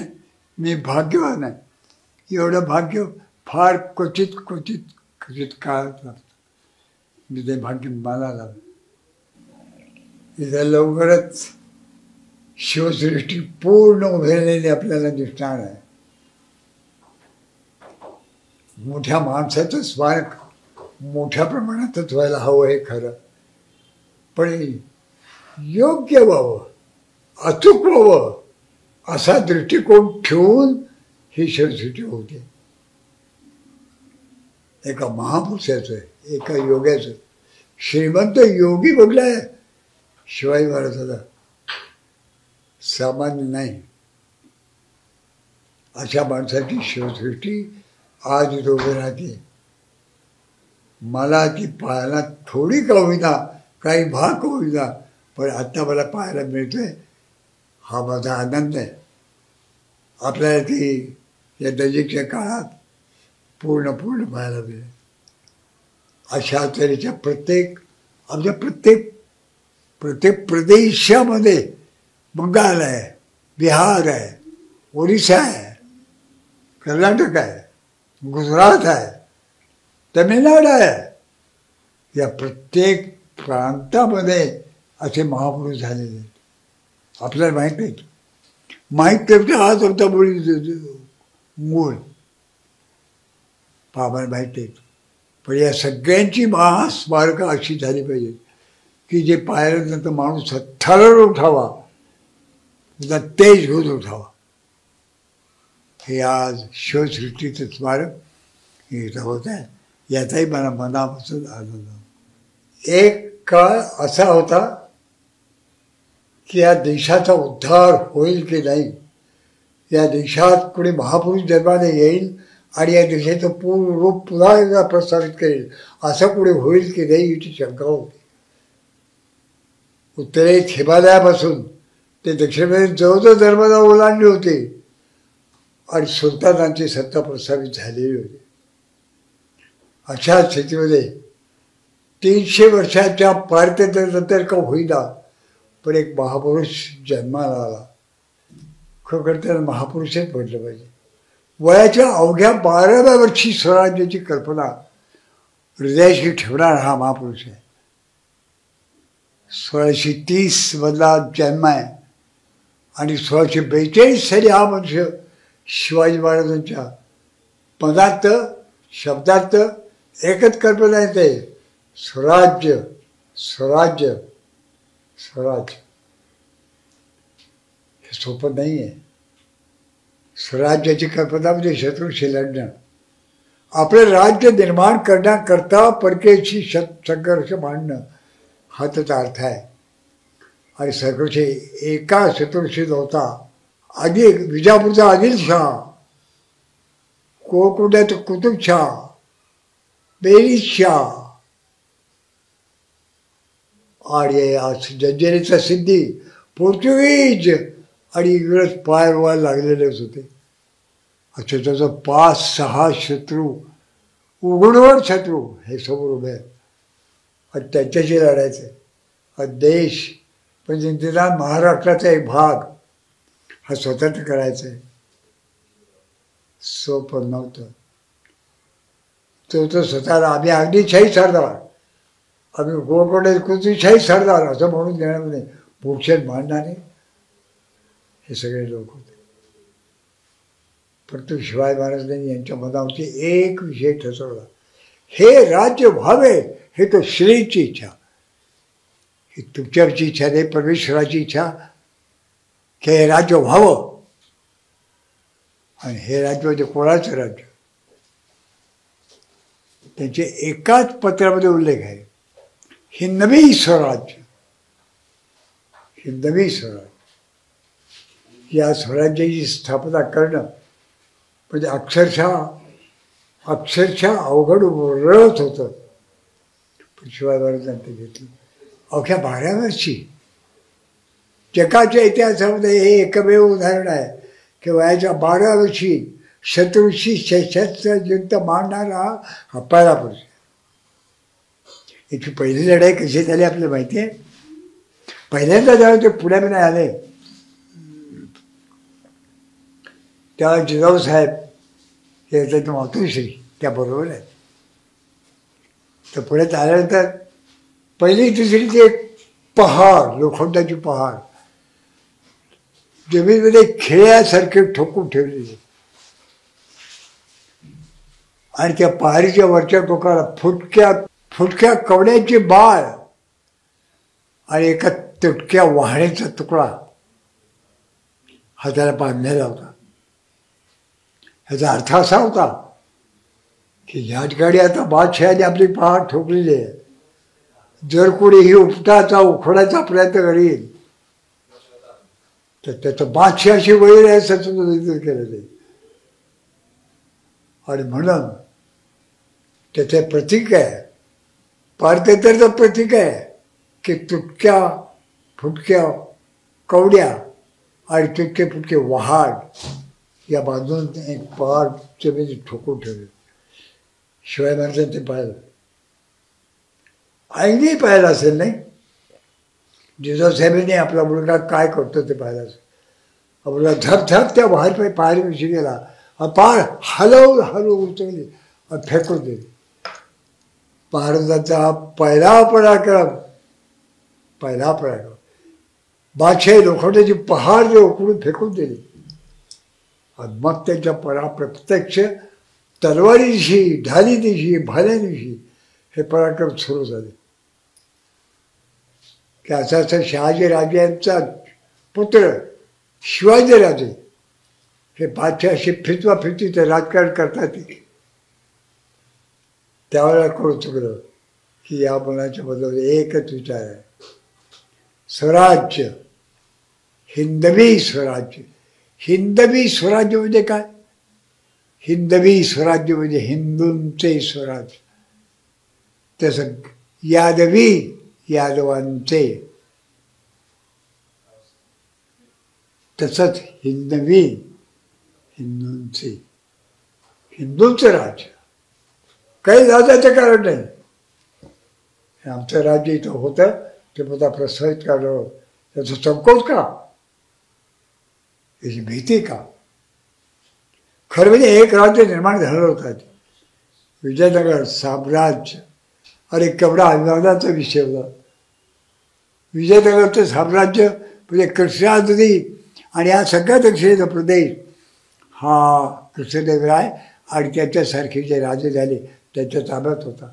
मी भाग्यवान आहे. एवढं भाग्य फार क्वचित क्वचित क्वचित काळात लागतं. मी ते भाग्य मला लागलं. इथं लवकरच शिवसृष्टी पूर्ण उभेलेली आपल्याला दिसणार आहे. मोठ्या माणसाचं स्मारक मोठ्या प्रमाणातच व्हायला हवं हे खरं, पण योग्य व्हावं, अचूक व्हावं असा दृष्टिकोन ठेवून ही शिवसृष्टी होते. एका महापुरुषाचं, एका योग्याचं, श्रीमंत योगी बघलाय शिवाजी महाराजाला, सामान्य नाही. अशा माणसाची शिवसृष्टी आज इथं उभी राहते. मला ती पाहायला थोडी का होईना, काही भाग होईना, पण आता मला पाहायला मिळतोय. हा माझा आनंद आहे. आपल्याला ती या नजीकच्या काळात पूर्ण पाहायला मिळेल. अशा तऱ्हेच्या आमच्या प्रत्येक प्रदेशामध्ये बंगाल आहे, बिहार आहे, ओडिशा आहे, कर्नाटक आहे, गुजरात आहे, तमिळनाडू आहे. या प्रत्येक प्रांतामध्ये असे महापुरुष झालेले आहेत. आपल्याला माहीत नाही. माहीत तर आज होता मूळ आम्हाला माहीत नाही. पण या सगळ्यांची महास्मारकं अशी झाली पाहिजे की जे पाहिल्यानंतर माणूस थरर उठावा, त्याचा तेज घेऊन उठावा. हे आज शिवसृष्टीचं स्मारक हे इथं होत आहे. याचाही मला मनापासून आनंद. एक काळ असा होता की या देशाचा उद्धार होईल की नाही, या देशात कोणी महापुरुष जन्माने येईल आणि या देशाचं पूर्ण रूप पुन्हा एकदा प्रस्थापित करेल, असं पुढे होईल की नाही याची शंका होती. उत्तरेत हिमालयापासून ते दक्षिणेत जवळजवळ धर्मदा ओलांडले होते आणि सुलतानांची सत्ता प्रस्थापित झालेली होती. अशा स्थितीमध्ये 300 वर्षाच्या पारतंत्र्यानंतर का होईना पण एक महापुरुष जन्माला आला. खरोखर त्याला महापुरुषच म्हटलं पाहिजे. वयाच्या अवघ्या 12व्या वर्षी स्वराज्याची कल्पना हृदयाशी ठेवणारा हा महापुरुष आहे. 1630 मधला जन्म आहे आणि 1642 साली हा मनुष्य शिवाजी महाराजांच्या पदार्थ शब्दार्थ एकच कल्पना येते, स्वराज्य स्वराज्य स्वराज्य. हे सोपं नाही आहे. स्वराज्याची कल्पना म्हणजे शत्रूशी लढणं, आपलं राज्य निर्माण करण्याकरता परकेशी संघर्ष मांडणं हा त्याचा अर्थ आहे. आणि संघर्ष एका शत्रूशी नव्हता. आधी विजापूरचा आदिलशाह, कोळकुंड्याचं कुतुबशाह, बेरीजशाह आणि जंजिरीचा सिद्धी, पोर्तुगीज आणि इंग्रज पाय रोवायला लागलेलेच होते. अच्छा, त्याचं 5-6 शत्रू, उघडवड शत्रू हे समोर उभे आहेत आणि त्यांच्याशी लढायचे. हा देश म्हणजे निदान महाराष्ट्राचा एक भाग हा स्वतंत्र करायचा आहे. सोपं नव्हतं. तो स्वतःला आम्ही अगदी शाही सरदार, आम्ही गोळकोंडे कुस्तीशाही सरदार असं म्हणून देण्यामध्ये भूषण मांडणारे हे सगळे लोक होते. परंतु शिवाजी महाराजांनी यांच्या मनावरती एक विषय ठसवला. हे राज्य व्हावे हे तो श्रीची इच्छा, ही तुमच्यावरची इच्छा नाही, परमेश्वराची इच्छा की हे राज्य व्हावं. आणि हे राज्य म्हणजे कोणाचं राज्य? त्यांचे एकाच पत्रामध्ये उल्लेख आहे, हिंदवी स्वराज्य. हिंदवी स्वराज्य या स्वराज्याची स्थापना करणं म्हणजे अक्षरशः अवघड रळत होतं. पण शिवाजी महाराजांनी ते घेतलं. अवघ्या 12व्या वर्षी जगाच्या इतिहासामध्ये हे एकमेव उदाहरण आहे की वयाच्या 12 वर्षी शत्रूशी सशस्त्र युद्ध मारणारा हा पहिला पुरुष. याची पहिली लढाई कशी झाली आपल्याला माहिती आहे. पहिल्यांदा जेव्हा ते पुण्यामध्ये आले तेव्हा जिजाऊ साहेब हे त्याच्या मातोश्री त्याबरोबर आहेत. तर पुण्यात आल्यानंतर पहिली दुसरी ते पहाड, लोखंडाची पहाड जमिनीमध्ये खेळ्यासारखे ठोकून ठेवलेले आणि त्या पहाडीच्या वरच्या टोकाला फुटक्या कवड्याची बाळ आणि एका तुटक्या वाहण्याचा तुकडा हा त्याला बांधलेला होता. ह्याचा अर्थ असा होता की ह्या ठिकाणी आता बादशहाने आपली पहाड ठोकलेली आहे. जर कोणी ही उपटाचा उखडायचा प्रयत्न करील तर त्याचं बादशहाशी वैर आहे असं सूचित केलं ते. आणि म्हणून त्याचे प्रतीक आहे, पारतंत्र्याचं प्रतीक आहे की तुटक्या फुटक्या कवड्या आणि तुटके फुटके वहाड या बाजून एक पहाड जमिनीत ठोकून ठेवले. शिवाय महाराजांनी ते पाहिलं, आईने पाहिलं असेल नाही. जिजाऊ साहेबांनी आपला मुलगा काय करतो ते पाहिलं असेल. आपला झपझप त्या बाहेर पहाडीविषयी गेला, पहाड हलवून उचलली आणि फेकून दिली. महाराजांचा पहिला पराक्रम बादशाही लोखंडाची पहाड जे उकडून फेकून दिली आणि मग त्यांच्या प्रत्यक्ष तलवारीशी, ढालीनिशी, भाल्यानिशी हे पराक्रम सुरू झाले. की असं शहाजीराजे यांचा पुत्र शिवाजीराजे हे बादशाहाशी फितवाफितीचं राजकारण करतात. त्यावेळेला कळू चुकलं की या मुलाच्या बद्दल एकच विचार आहे, स्वराज्य, हिंदवी स्वराज्य. हिंदवी स्वराज्य म्हणजे काय? हिंदवी स्वराज्य म्हणजे हिंदूंचे स्वराज्य. तसं यादवी यादवांचे, तसंच हिंदवी हिंदूंचे, हिंदूंचं राज्य. काही लाजायचं कारण नाही. आमचं राज्य इथं होतं ते पुन्हा प्रस्तावित काढलं, त्याचा संकोच का, याची भीती का? खरं म्हणजे एक राज्य निर्माण झालं होतं, विजयनगर साम्राज्य. अरे केवढा अभिमानाचा विषय होता. विजयनगरचं साम्राज्य म्हणजे कृष्णा नदी आणि हा सगळ्या दक्षिणेचा प्रदेश हा कृष्णदेवराय आणि त्याच्यासारखे जे राजे झाले त्याच्या ताब्यात होता.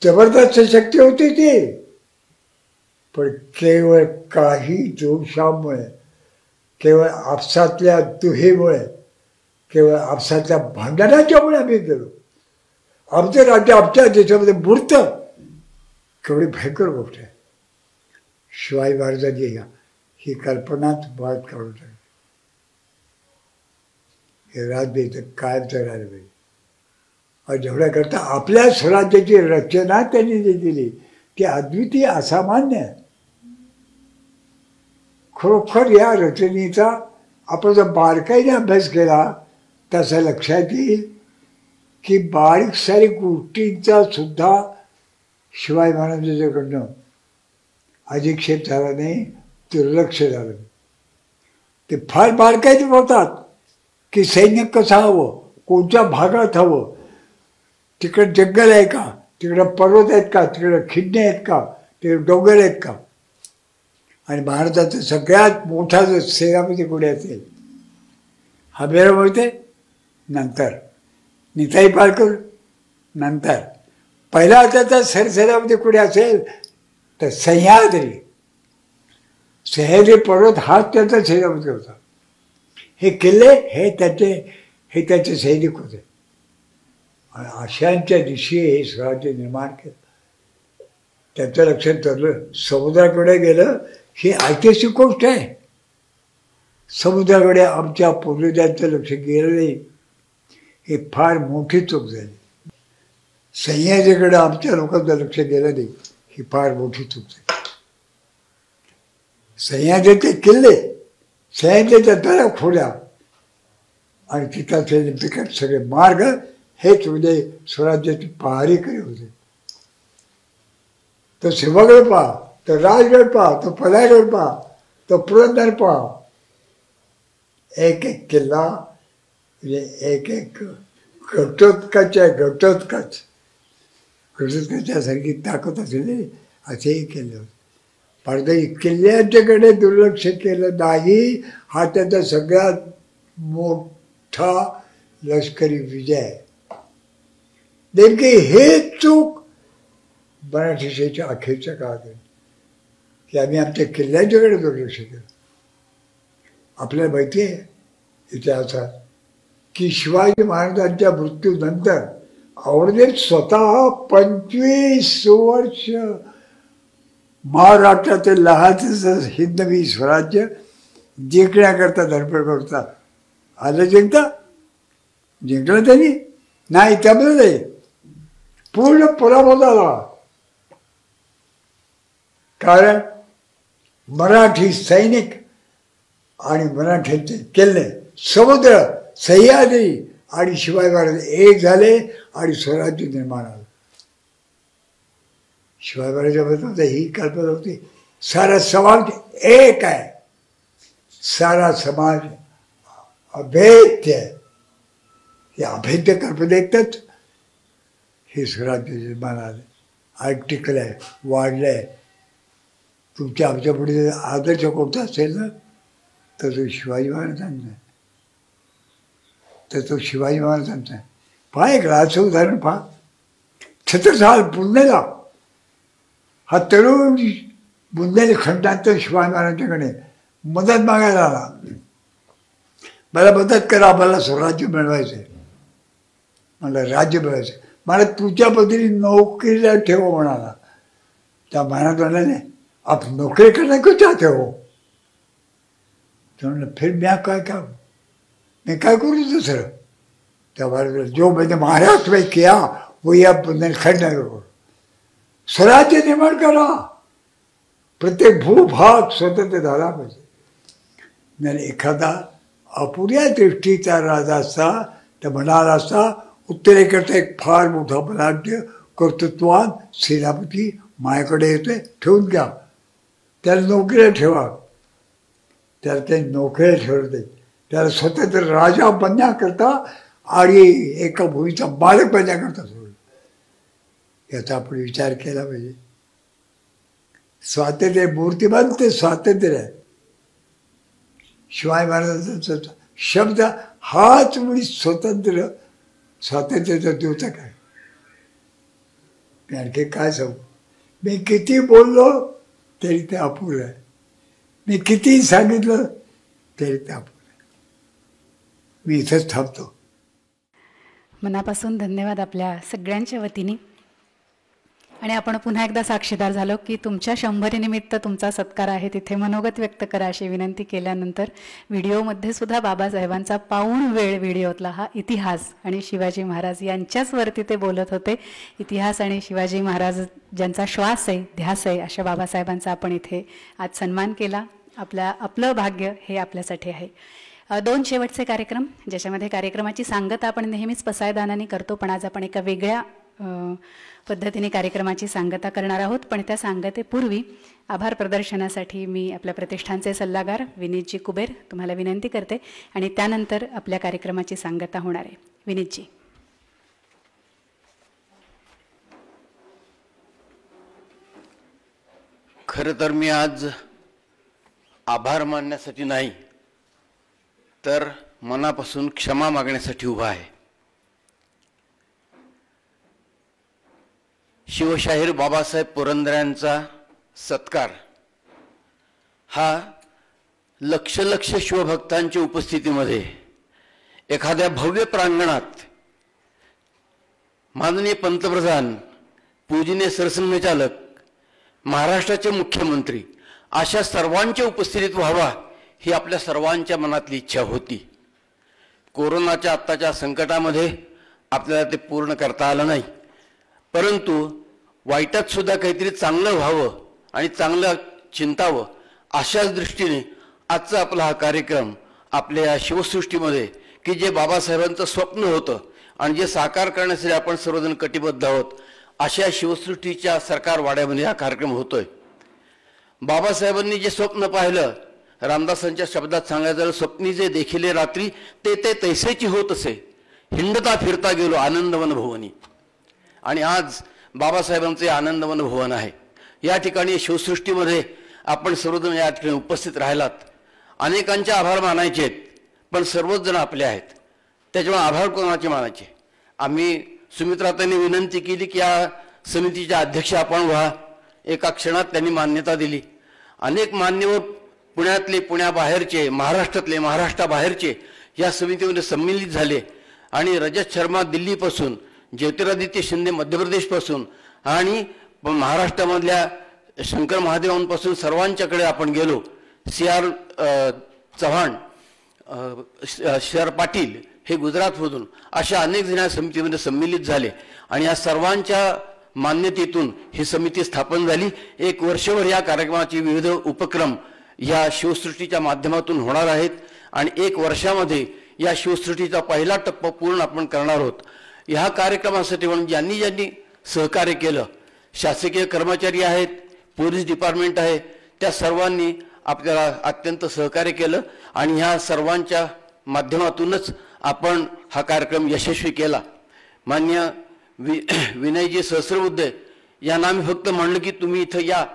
जबरदस्त शक्ती होती ती, पण केवळ काही दोषामुळे, केवळ आपसातल्या दुहेमुळे, केवळ आपसातल्या भांडणाच्यामुळे आम्ही गेलो. आमचं राज्य आमच्या देशामध्ये बुडतं. केवढी भयंकर गोष्ट आहे. शिवाजी महाराजांनी ही कल्पनाच बाहेर काढून टाकली. हे राज्य इथं कायमचं राहिलं पाहिजे. आणि जेवढ्याकरता आपल्या स्वराज्याची रचना त्यांनी जी दिली ती अद्वितीय, असामान्य आहे. खरोखर या रचनेचा आपण जर बारकाईने अभ्यास केला तसं लक्षात येईल की बारीक सारीक गोष्टींचा सुद्धा शिवाजी महाराजांच्याकडनं अधिक्षेप झाला नाही, दुर्लक्ष झालं नाही. ते फार बारकाईने बोलतात की सैन्य कसं हवं, कोणत्या भागात हवं, तिकडं जंगल आहे का, तिकडं पर्वत आहेत का, तिकडं खिंडे आहेत का, तिकडे डोंगर आहेत का. आणि महाराजांचा सगळ्यात मोठा जो सेनापती कोणी असेल हा मेरा माहिती आहे, नंतर निताई पालकर, नंतर पहिला त्याचा सरसेनापती कोणी असेल तर सह्याद्री पर्वत हाच त्याचा सेनापती होता. हे किल्ले हे त्याचे सैनिक होते. आणि अशांच्या दिवशी हे स्वराज्य निर्माण केलं. त्यांचं लक्षात धरलं, समुद्राकडे गेलं ही ऐतिहासिक गोष्ट आहे. समुद्राकडे आमच्या पूर्वजांचं लक्ष गेलं नाही, हे फार मोठी चूक झाली. सह्याद्रीकडे आमच्या लोकांचं लक्ष गेलं नाही, ही फार मोठी चूक झाली. सह्याद्रीचे किल्ले, सह्याद्रीच्या दऱ्या खोड्या आणि तिथं सगळे मार्ग हेच उदय स्वराज्याची पहारेकरी होते. तो सिंहगड पहा, तो राजगड पहा, तो पलायगड पहा, तो पुरंदर पहा. एक एक किल्ला म्हणजे एक एक घटोत्कच आहे. घटोत्कचासारखी ताकद असलेली असेही केले होते. पण किल्ल्याच्याकडे दुर्लक्ष केलं नाही. हा त्याचा सगळ्यात मोठा लष्करी विजय आहे. नेमकी हे चूक मराठी शाहीच्या अखेरच्या काळात की आम्ही आमच्या किल्ल्यांच्याकडे दुर्लक्ष केलं. आपल्याला माहिती आहे इतिहासात की शिवाजी महाराजांच्या मृत्यूनंतर औरंगजेब स्वतः 25 वर्ष महाराष्ट्रातील लहानचं हिंदवी स्वराज्य जिंकण्याकरता धडपड करता आलं. जिंकलं त्यांनी नाही, त्यामुळे नाही, पूर्ण पराभव झाला. कारण मराठी सैनिक आणि मराठ्यांचे किल्ले, समुद्र, सह्याद्री आणि शिवाजी महाराज एक झाले आणि स्वराज्य निर्माण झालं. शिवाजी महाराजांबद्दल ही कल्पना होती सारा समाज एक आहे, सारा समाज अभेद्य आहे. हे अभेद्य कल्पनेतच हे स्वराज्य निर्माण आले. आर्टिकल आहे, वाढलं आहे. तुमच्या आमच्या पुढे आदर्श कोणता असेल ना तर तो शिवाजी महाराजांचा आहे. तर तो शिवाजी महाराजांचा आहे. पहा एक राजचं उदाहरण पहा. छत्रसाल बुंदेला हा तरुण बुंदेलखंडात शिवाजी महाराजांच्याकडे मदत मागायला आला. मला मदत करा, मला स्वराज्य मिळवायचं आहे, मला राज्य मिळवायचं आहे, मला तुझ्या बदली नोकरीला ठेव म्हणाला. त्या महाराज म्हणाले आप नौकरी करने को चाहते हो? तो म्हणलं फिर मैं काय करूँ दूसरा? त्या महाराज जो मैंने महाराष्ट्र में किया वो या बुंदेलखंड में करो. स्वराज्य निर्माण करा, प्रत्येक भूभाग स्वतंत्र झाला पाहिजे. नाही एखादा अपुऱ्या दृष्टीचा राजा असता तर म्हणाला असता उत्तरेकडचा एक फार मोठा बलाढ्य कर्तृत्वान सेनापती माझ्याकडे येतोय, ठेवून घ्या, त्याला नोकरीला ठेवा. त्याला ते नोकरीला ठेवते, त्याला स्वतंत्र राजा बनण्याकरता आणि एका भूमीचा मालक बनण्याकरता सोडलं. याचा आपण विचार केला पाहिजे. स्वातंत्र्य मूर्तिमंत स्वातंत्र्य आहे. शिवाजी महाराजांचा शब्द हाच मुळी स्वातंत्र्याचा द्योतक आहे. मी आणखी काय सांगू? मी किती बोललो तरी ते अपुरं आहे. मी किती सांगितलं तरी ते अपुरं आहे. मी इथंच थांबतो. मनापासून धन्यवाद आपल्या सगळ्यांच्या वतीने. आणि आपण पुन्हा एकदा साक्षीदार झालो की तुमच्या 100निमित्त तुमचा सत्कार आहे तिथे मनोगत व्यक्त करा अशी विनंती केल्यानंतर व्हिडिओमध्ये सुद्धा बाबासाहेबांचा पाऊण वेळ व्हिडिओतला हा इतिहास आणि शिवाजी महाराज यांच्याच वरती ते बोलत होते. इतिहास आणि शिवाजी महाराज ज्यांचा श्वास आहे, ध्यास आहे, अशा बाबासाहेबांचा आपण इथे आज सन्मान केला. आपलं भाग्य हे आपल्यासाठी आहे. 2 शेवटचे कार्यक्रम ज्याच्यामध्ये कार्यक्रमाची सांगता आपण नेहमीच पसायदानाने करतो, पण आज आपण एका वेगळ्या पद्धतीने कार्यक्रमाची सांगता करणार आहोत. पण त्या सांगतेपूर्वी आभार प्रदर्शनासाठी मी आपल्या प्रतिष्ठानचे सल्लागार विनीतजी कुबेर तुम्हाला विनंती करते आणि त्यानंतर आपल्या कार्यक्रमाची सांगता होणार आहे. विनीतजी. खरं तर मी आज आभार मानण्यासाठी नाही तर मनापासून क्षमा मागण्यासाठी उभा आहे. शिवशाहीर बाबासाहेब पुरंदरेंचा सत्कार हा लक्ष शिवभक्तांच्या उपस्थितीमध्ये एखाद्या भव्य प्रांगणात माननीय पंतप्रधान, पूजनीय सरसंघचालक, महाराष्ट्राचे मुख्यमंत्री अशा सर्वांच्या उपस्थितीत व्हावा ही आपल्या सर्वांच्या मनातली इच्छा होती. कोरोनाच्या आत्ताच्या संकटामध्ये आपल्याला ते पूर्ण करता आलं नाही, परंतु वाईटात सुद्धा काहीतरी चांगलं व्हावं आणि चांगलं चिंतावं अशाच दृष्टीने आजचा आपला हा कार्यक्रम आपल्या या शिवसृष्टीमध्ये की जे बाबासाहेबांचं स्वप्न होतं आणि जे साकार करण्यासाठी आपण सर्वजण कटिबद्ध आहोत, अशा शिवसृष्टीच्या सरकार वाड्यामध्ये हा कार्यक्रम होतोय. बाबासाहेबांनी जे स्वप्न पाहिलं, रामदासांच्या शब्दात सांगायचं झालं, स्वप्नी जे देखिले रात्री ते ते तैसेची होत असे, हिंडता फिरता गेलो आनंदवन भुवनी. आणि आज बाबासाहेबांचे आनंदवन भुवन आहे. या ठिकाणी शिवसृष्टीमध्ये आपण सर्वजण या ठिकाणी उपस्थित राहिलात. अनेकांचे आभार मानायचे आहेत, पण सर्वच जण आपले आहेत, त्याच्यामुळे आभार कोणाचे मानायचे. आम्ही सुमित्राताईंनी विनंती केली की या समितीच्या अध्यक्ष आपण व्हा. एका क्षणात त्यांनी मान्यता दिली. अनेक मान्यवर पुण्यातले, पुण्याबाहेरचे, महाराष्ट्रातले, महाराष्ट्राबाहेरचे या समितीमध्ये सम्मिलित झाले. आणि रजत शर्मा दिल्लीपासून, ज्योतिरादित्य शिंदे मध्य प्रदेशपासून आणि महाराष्ट्रामधल्या शंकर महादेवांपासून सर्वांच्याकडे आपण गेलो. CR चव्हाण, CR पाटील हे गुजरातमधून, अशा अनेक जण या समितीमध्ये सम्मिलित झाले. आणि या सर्वांच्या मान्यतेतून ही समिती स्थापन झाली. 1 वर्षभर या कार्यक्रमाचे विविध उपक्रम या शिवसृष्टीच्या माध्यमातून होणार आहेत. आणि 1 वर्षामध्ये या शिवसृष्टीचा पहिला टप्पा पूर्ण आपण करणार आहोत. ह्या कार्यक्रमासाठी म्हणून ज्यांनी ज्यांनी सहकार्य केलं, शासकीय कर्मचारी आहेत, पोलीस डिपार्टमेंट आहे, त्या सर्वांनी आपल्याला अत्यंत सहकार्य केलं. आणि ह्या सर्वांच्या माध्यमातूनच आपण हा कार्यक्रम यशस्वी केला. मान्य विनयजी सहस्रबुद्धे यांना आम्ही फक्त म्हणलं की तुम्ही इथं या.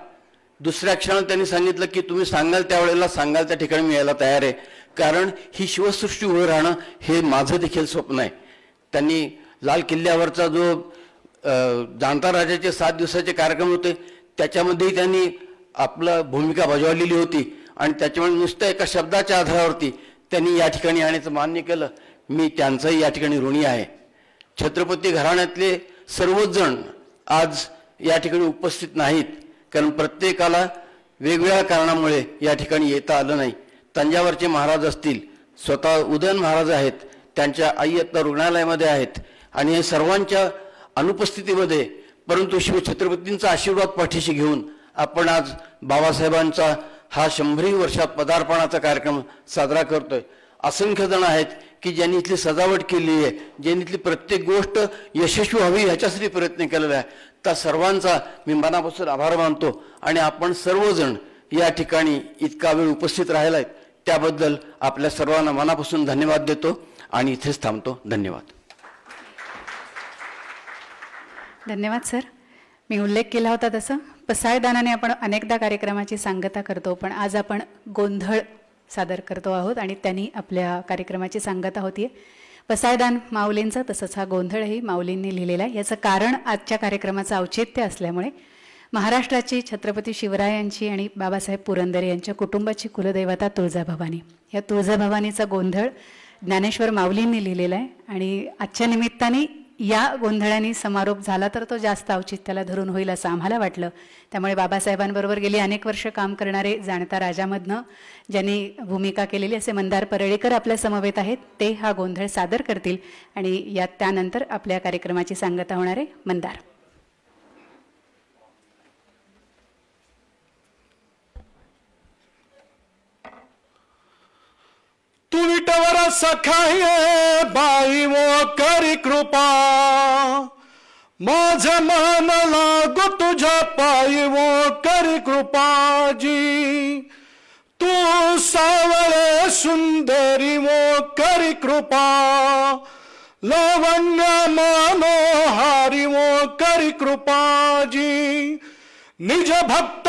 दुसऱ्या क्षणात त्यांनी सांगितलं की तुम्ही सांगाल त्यावेळेला सांगाल त्या ठिकाणी मी यायला तयार आहे, कारण ही शिवसृष्टी उभं राहणं हे माझं देखील स्वप्न आहे. त्यांनी लाल किल्ल्यावरचा जो जाणता राजाचे 7 दिवसाचे कार्यक्रम होते त्याच्यामध्येही त्यांनी आपलं भूमिका बजावलेली होती. आणि त्याच्यामुळे नुसत्या एका शब्दाच्या आधारावरती त्यांनी या ठिकाणी येण्याचं मान्य केलं. मी त्यांचाही या ठिकाणी ऋणी आहे. छत्रपती घराण्यातले सर्वच जण आज या ठिकाणी उपस्थित नाहीत, कारण प्रत्येकाला वेगवेगळ्या कारणामुळे या ठिकाणी येता आलं नाही. तंजावरचे महाराज असतील, स्वतः उदयन महाराज आहेत, त्यांच्या आई आता रुग्णालयामध्ये आहेत. आणि हे सर्वांच्या अनुपस्थितीमध्ये, परंतु शिवछत्रपतींचा आशीर्वाद पाठीशी घेऊन आपण आज बाबासाहेबांचा हा 100 वर्षात पदार्पणाचा कार्यक्रम साजरा करतोय. असंख्य जण आहेत की ज्यांनी इथली सजावट केली आहे, ज्यांनी इथली प्रत्येक गोष्ट यशस्वी व्हावी ह्याच्यासाठी प्रयत्न केलेला आहे. त्या सर्वांचा मी मनापासून आभार मानतो. आणि आपण सर्वजण या ठिकाणी इतका वेळ उपस्थित राहिलाय त्याबद्दल आपल्या सर्वांना मनापासून धन्यवाद देतो आणि इथेच थांबतो. धन्यवाद. धन्यवाद सर. मी उल्लेख केला होता तसं पसायदानाने आपण अनेकदा कार्यक्रमाची सांगता करतो, पण आज आपण गोंधळ सादर करतो आहोत आणि त्यांनी आपल्या कार्यक्रमाची सांगता होतीये. पसायदान माऊलींचं, तसंच हा गोंधळही माऊलींनी लिहिलेला आहे. याचं कारण आजच्या कार्यक्रमाचं औचित्य असल्यामुळे महाराष्ट्राची छत्रपती शिवरायांची आणि बाबासाहेब पुरंदरे यांच्या कुटुंबाची कुलदैवता तुळजाभवानी, या तुळजाभवानीचा गोंधळ ज्ञानेश्वर माऊलींनी लिहिलेला आहे. आणि आजच्या निमित्ताने या गोंधळाने समारोप झाला तर तो जास्त औचित्याला धरून होईल असं आम्हाला वाटलं. त्यामुळे बाबासाहेबांबरोबर गेली अनेक वर्ष काम करणारे जाणता राजामधनं ज्यांनी भूमिका केलेली असे मंदार परळीकर आपल्या समवेत आहेत. ते हा गोंधळ सादर करतील आणि यात त्यानंतर आपल्या कार्यक्रमाची सांगता होणार आहे. मंदार. तू विटवर सखाय बाई वो करी कृपा, माझ मन लागो तुझ्या पायी वो करी कृपाजी. तू सावळे सुंदरी वो करी कृपा, लावण्य मनोहारी वो करी कृपाजी. निज भक्त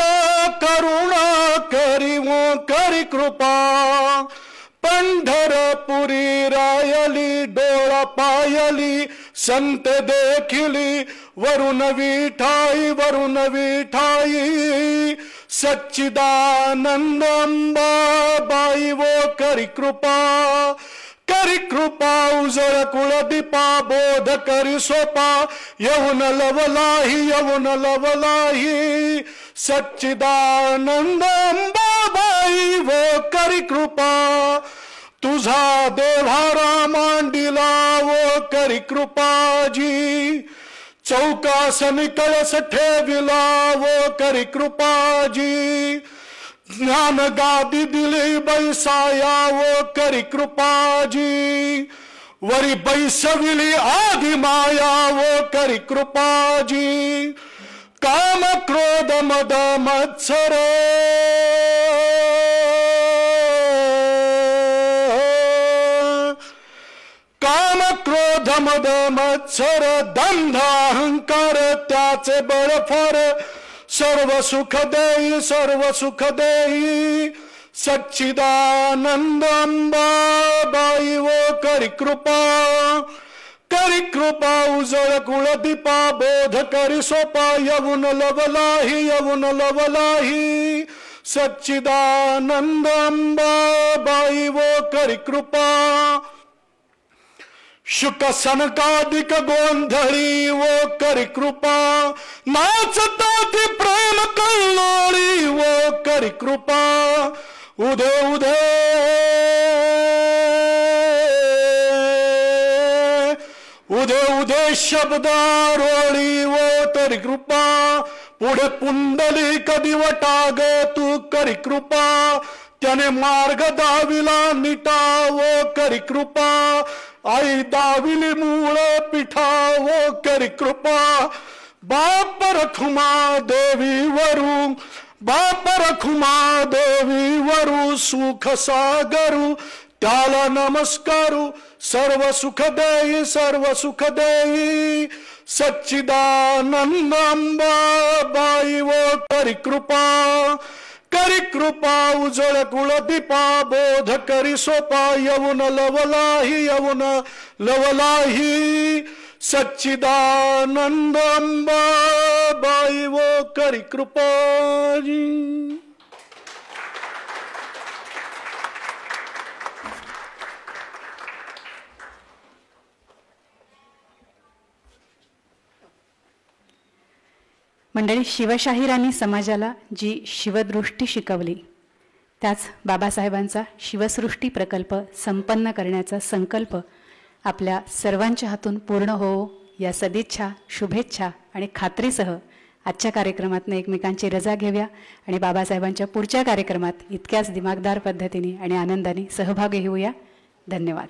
करुणा करी वो करी कृपा, पंढरपुरी रायली डोळा पायली संत देखिली वरुण विठाई वरुण विठाई. सच्चिदानंद अंबा बाई वो करी कृपा उजळ कुळदीपा बोध करी सोपा यवुन लवलाही यवुन लवलाही. सच्चिदानंद अंबाबाई वो करी कृपा, तुझा देव्हारा मांडिला वो करी कृपाजी. चौकासनी कळस ठेविला वो करी कृपाजी. ज्ञान गादी दिली बैसाया वो करी कृपाजी, वरी बैसविली आदि माया वो करी कृपाजी। काम क्रोध मद मत्सर काम क्रोध मद मत्सर दंभ अहंकार त्याचे बळ फार, सर्व सुख देई सर्व सुख देई सच्चिदानंद अंबाबाई वो करी कृपा, करी कृपा उजळ कुळदीपा बोध करी सोपा, यवुन लवलाही यवुन लवलाही सच्चिदानंद अंबाबाई वो करी कृपा। शुक सनकादिक गोंधळी वो करी कृपा, नाचता ती प्रेम कल्लोळी वो करी कृपा। उदे उदे उदे उदे शब्दारोळी वो तरी कृपा, पुढे पुंडलिक दिवटा ग तू करी कृपा, त्याने मार्ग दाविला निटा वो करी कृपा, आई दाविली मूळ पिठा वो करी कृपा। बाप रखुमा देवी वरू बाप रखुमा देवी वरू सुख सागरू, त्याला नमस्कारू सर्व सुख देई सर्व सुख देई सच्चिदानंद अंबाबाई वो करी कृपा, करी कृपा उजळ कुळदीपा बोध करी सोपा, यवुन लवलाही यवुन लवलाही सच्चिदानंद अंबाबाई वो करी कृपाजी। मंडळी, शिवशाहिरांनी समाजाला जी शिवदृष्टी शिकवली, त्याच बाबासाहेबांचा शिवसृष्टी प्रकल्प संपन्न करण्याचा संकल्प आपल्या सर्वांच्या हातून पूर्ण हो या सदिच्छा, शुभेच्छा आणि खात्रीसह आजच्या कार्यक्रमातून एकमेकांची रजा घेऊया आणि बाबासाहेबांच्या पुढच्या कार्यक्रमात इतक्याच दिमागदार पद्धतीने आणि आनंदाने सहभागी होऊया। धन्यवाद।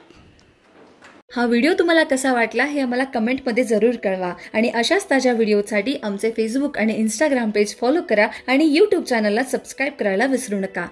हा व्हिडिओ तुम्हाला कसा वाटला हे आम्हाला कमेंटमध्ये जरूर कळवा आणि अशाच ताज्या व्हिडिओसाठी आमचे फेसबुक आणि इंस्टाग्राम पेज फॉलो करा आणि यूट्यूब चॅनलला सबस्क्राईब करायला विसरू नका।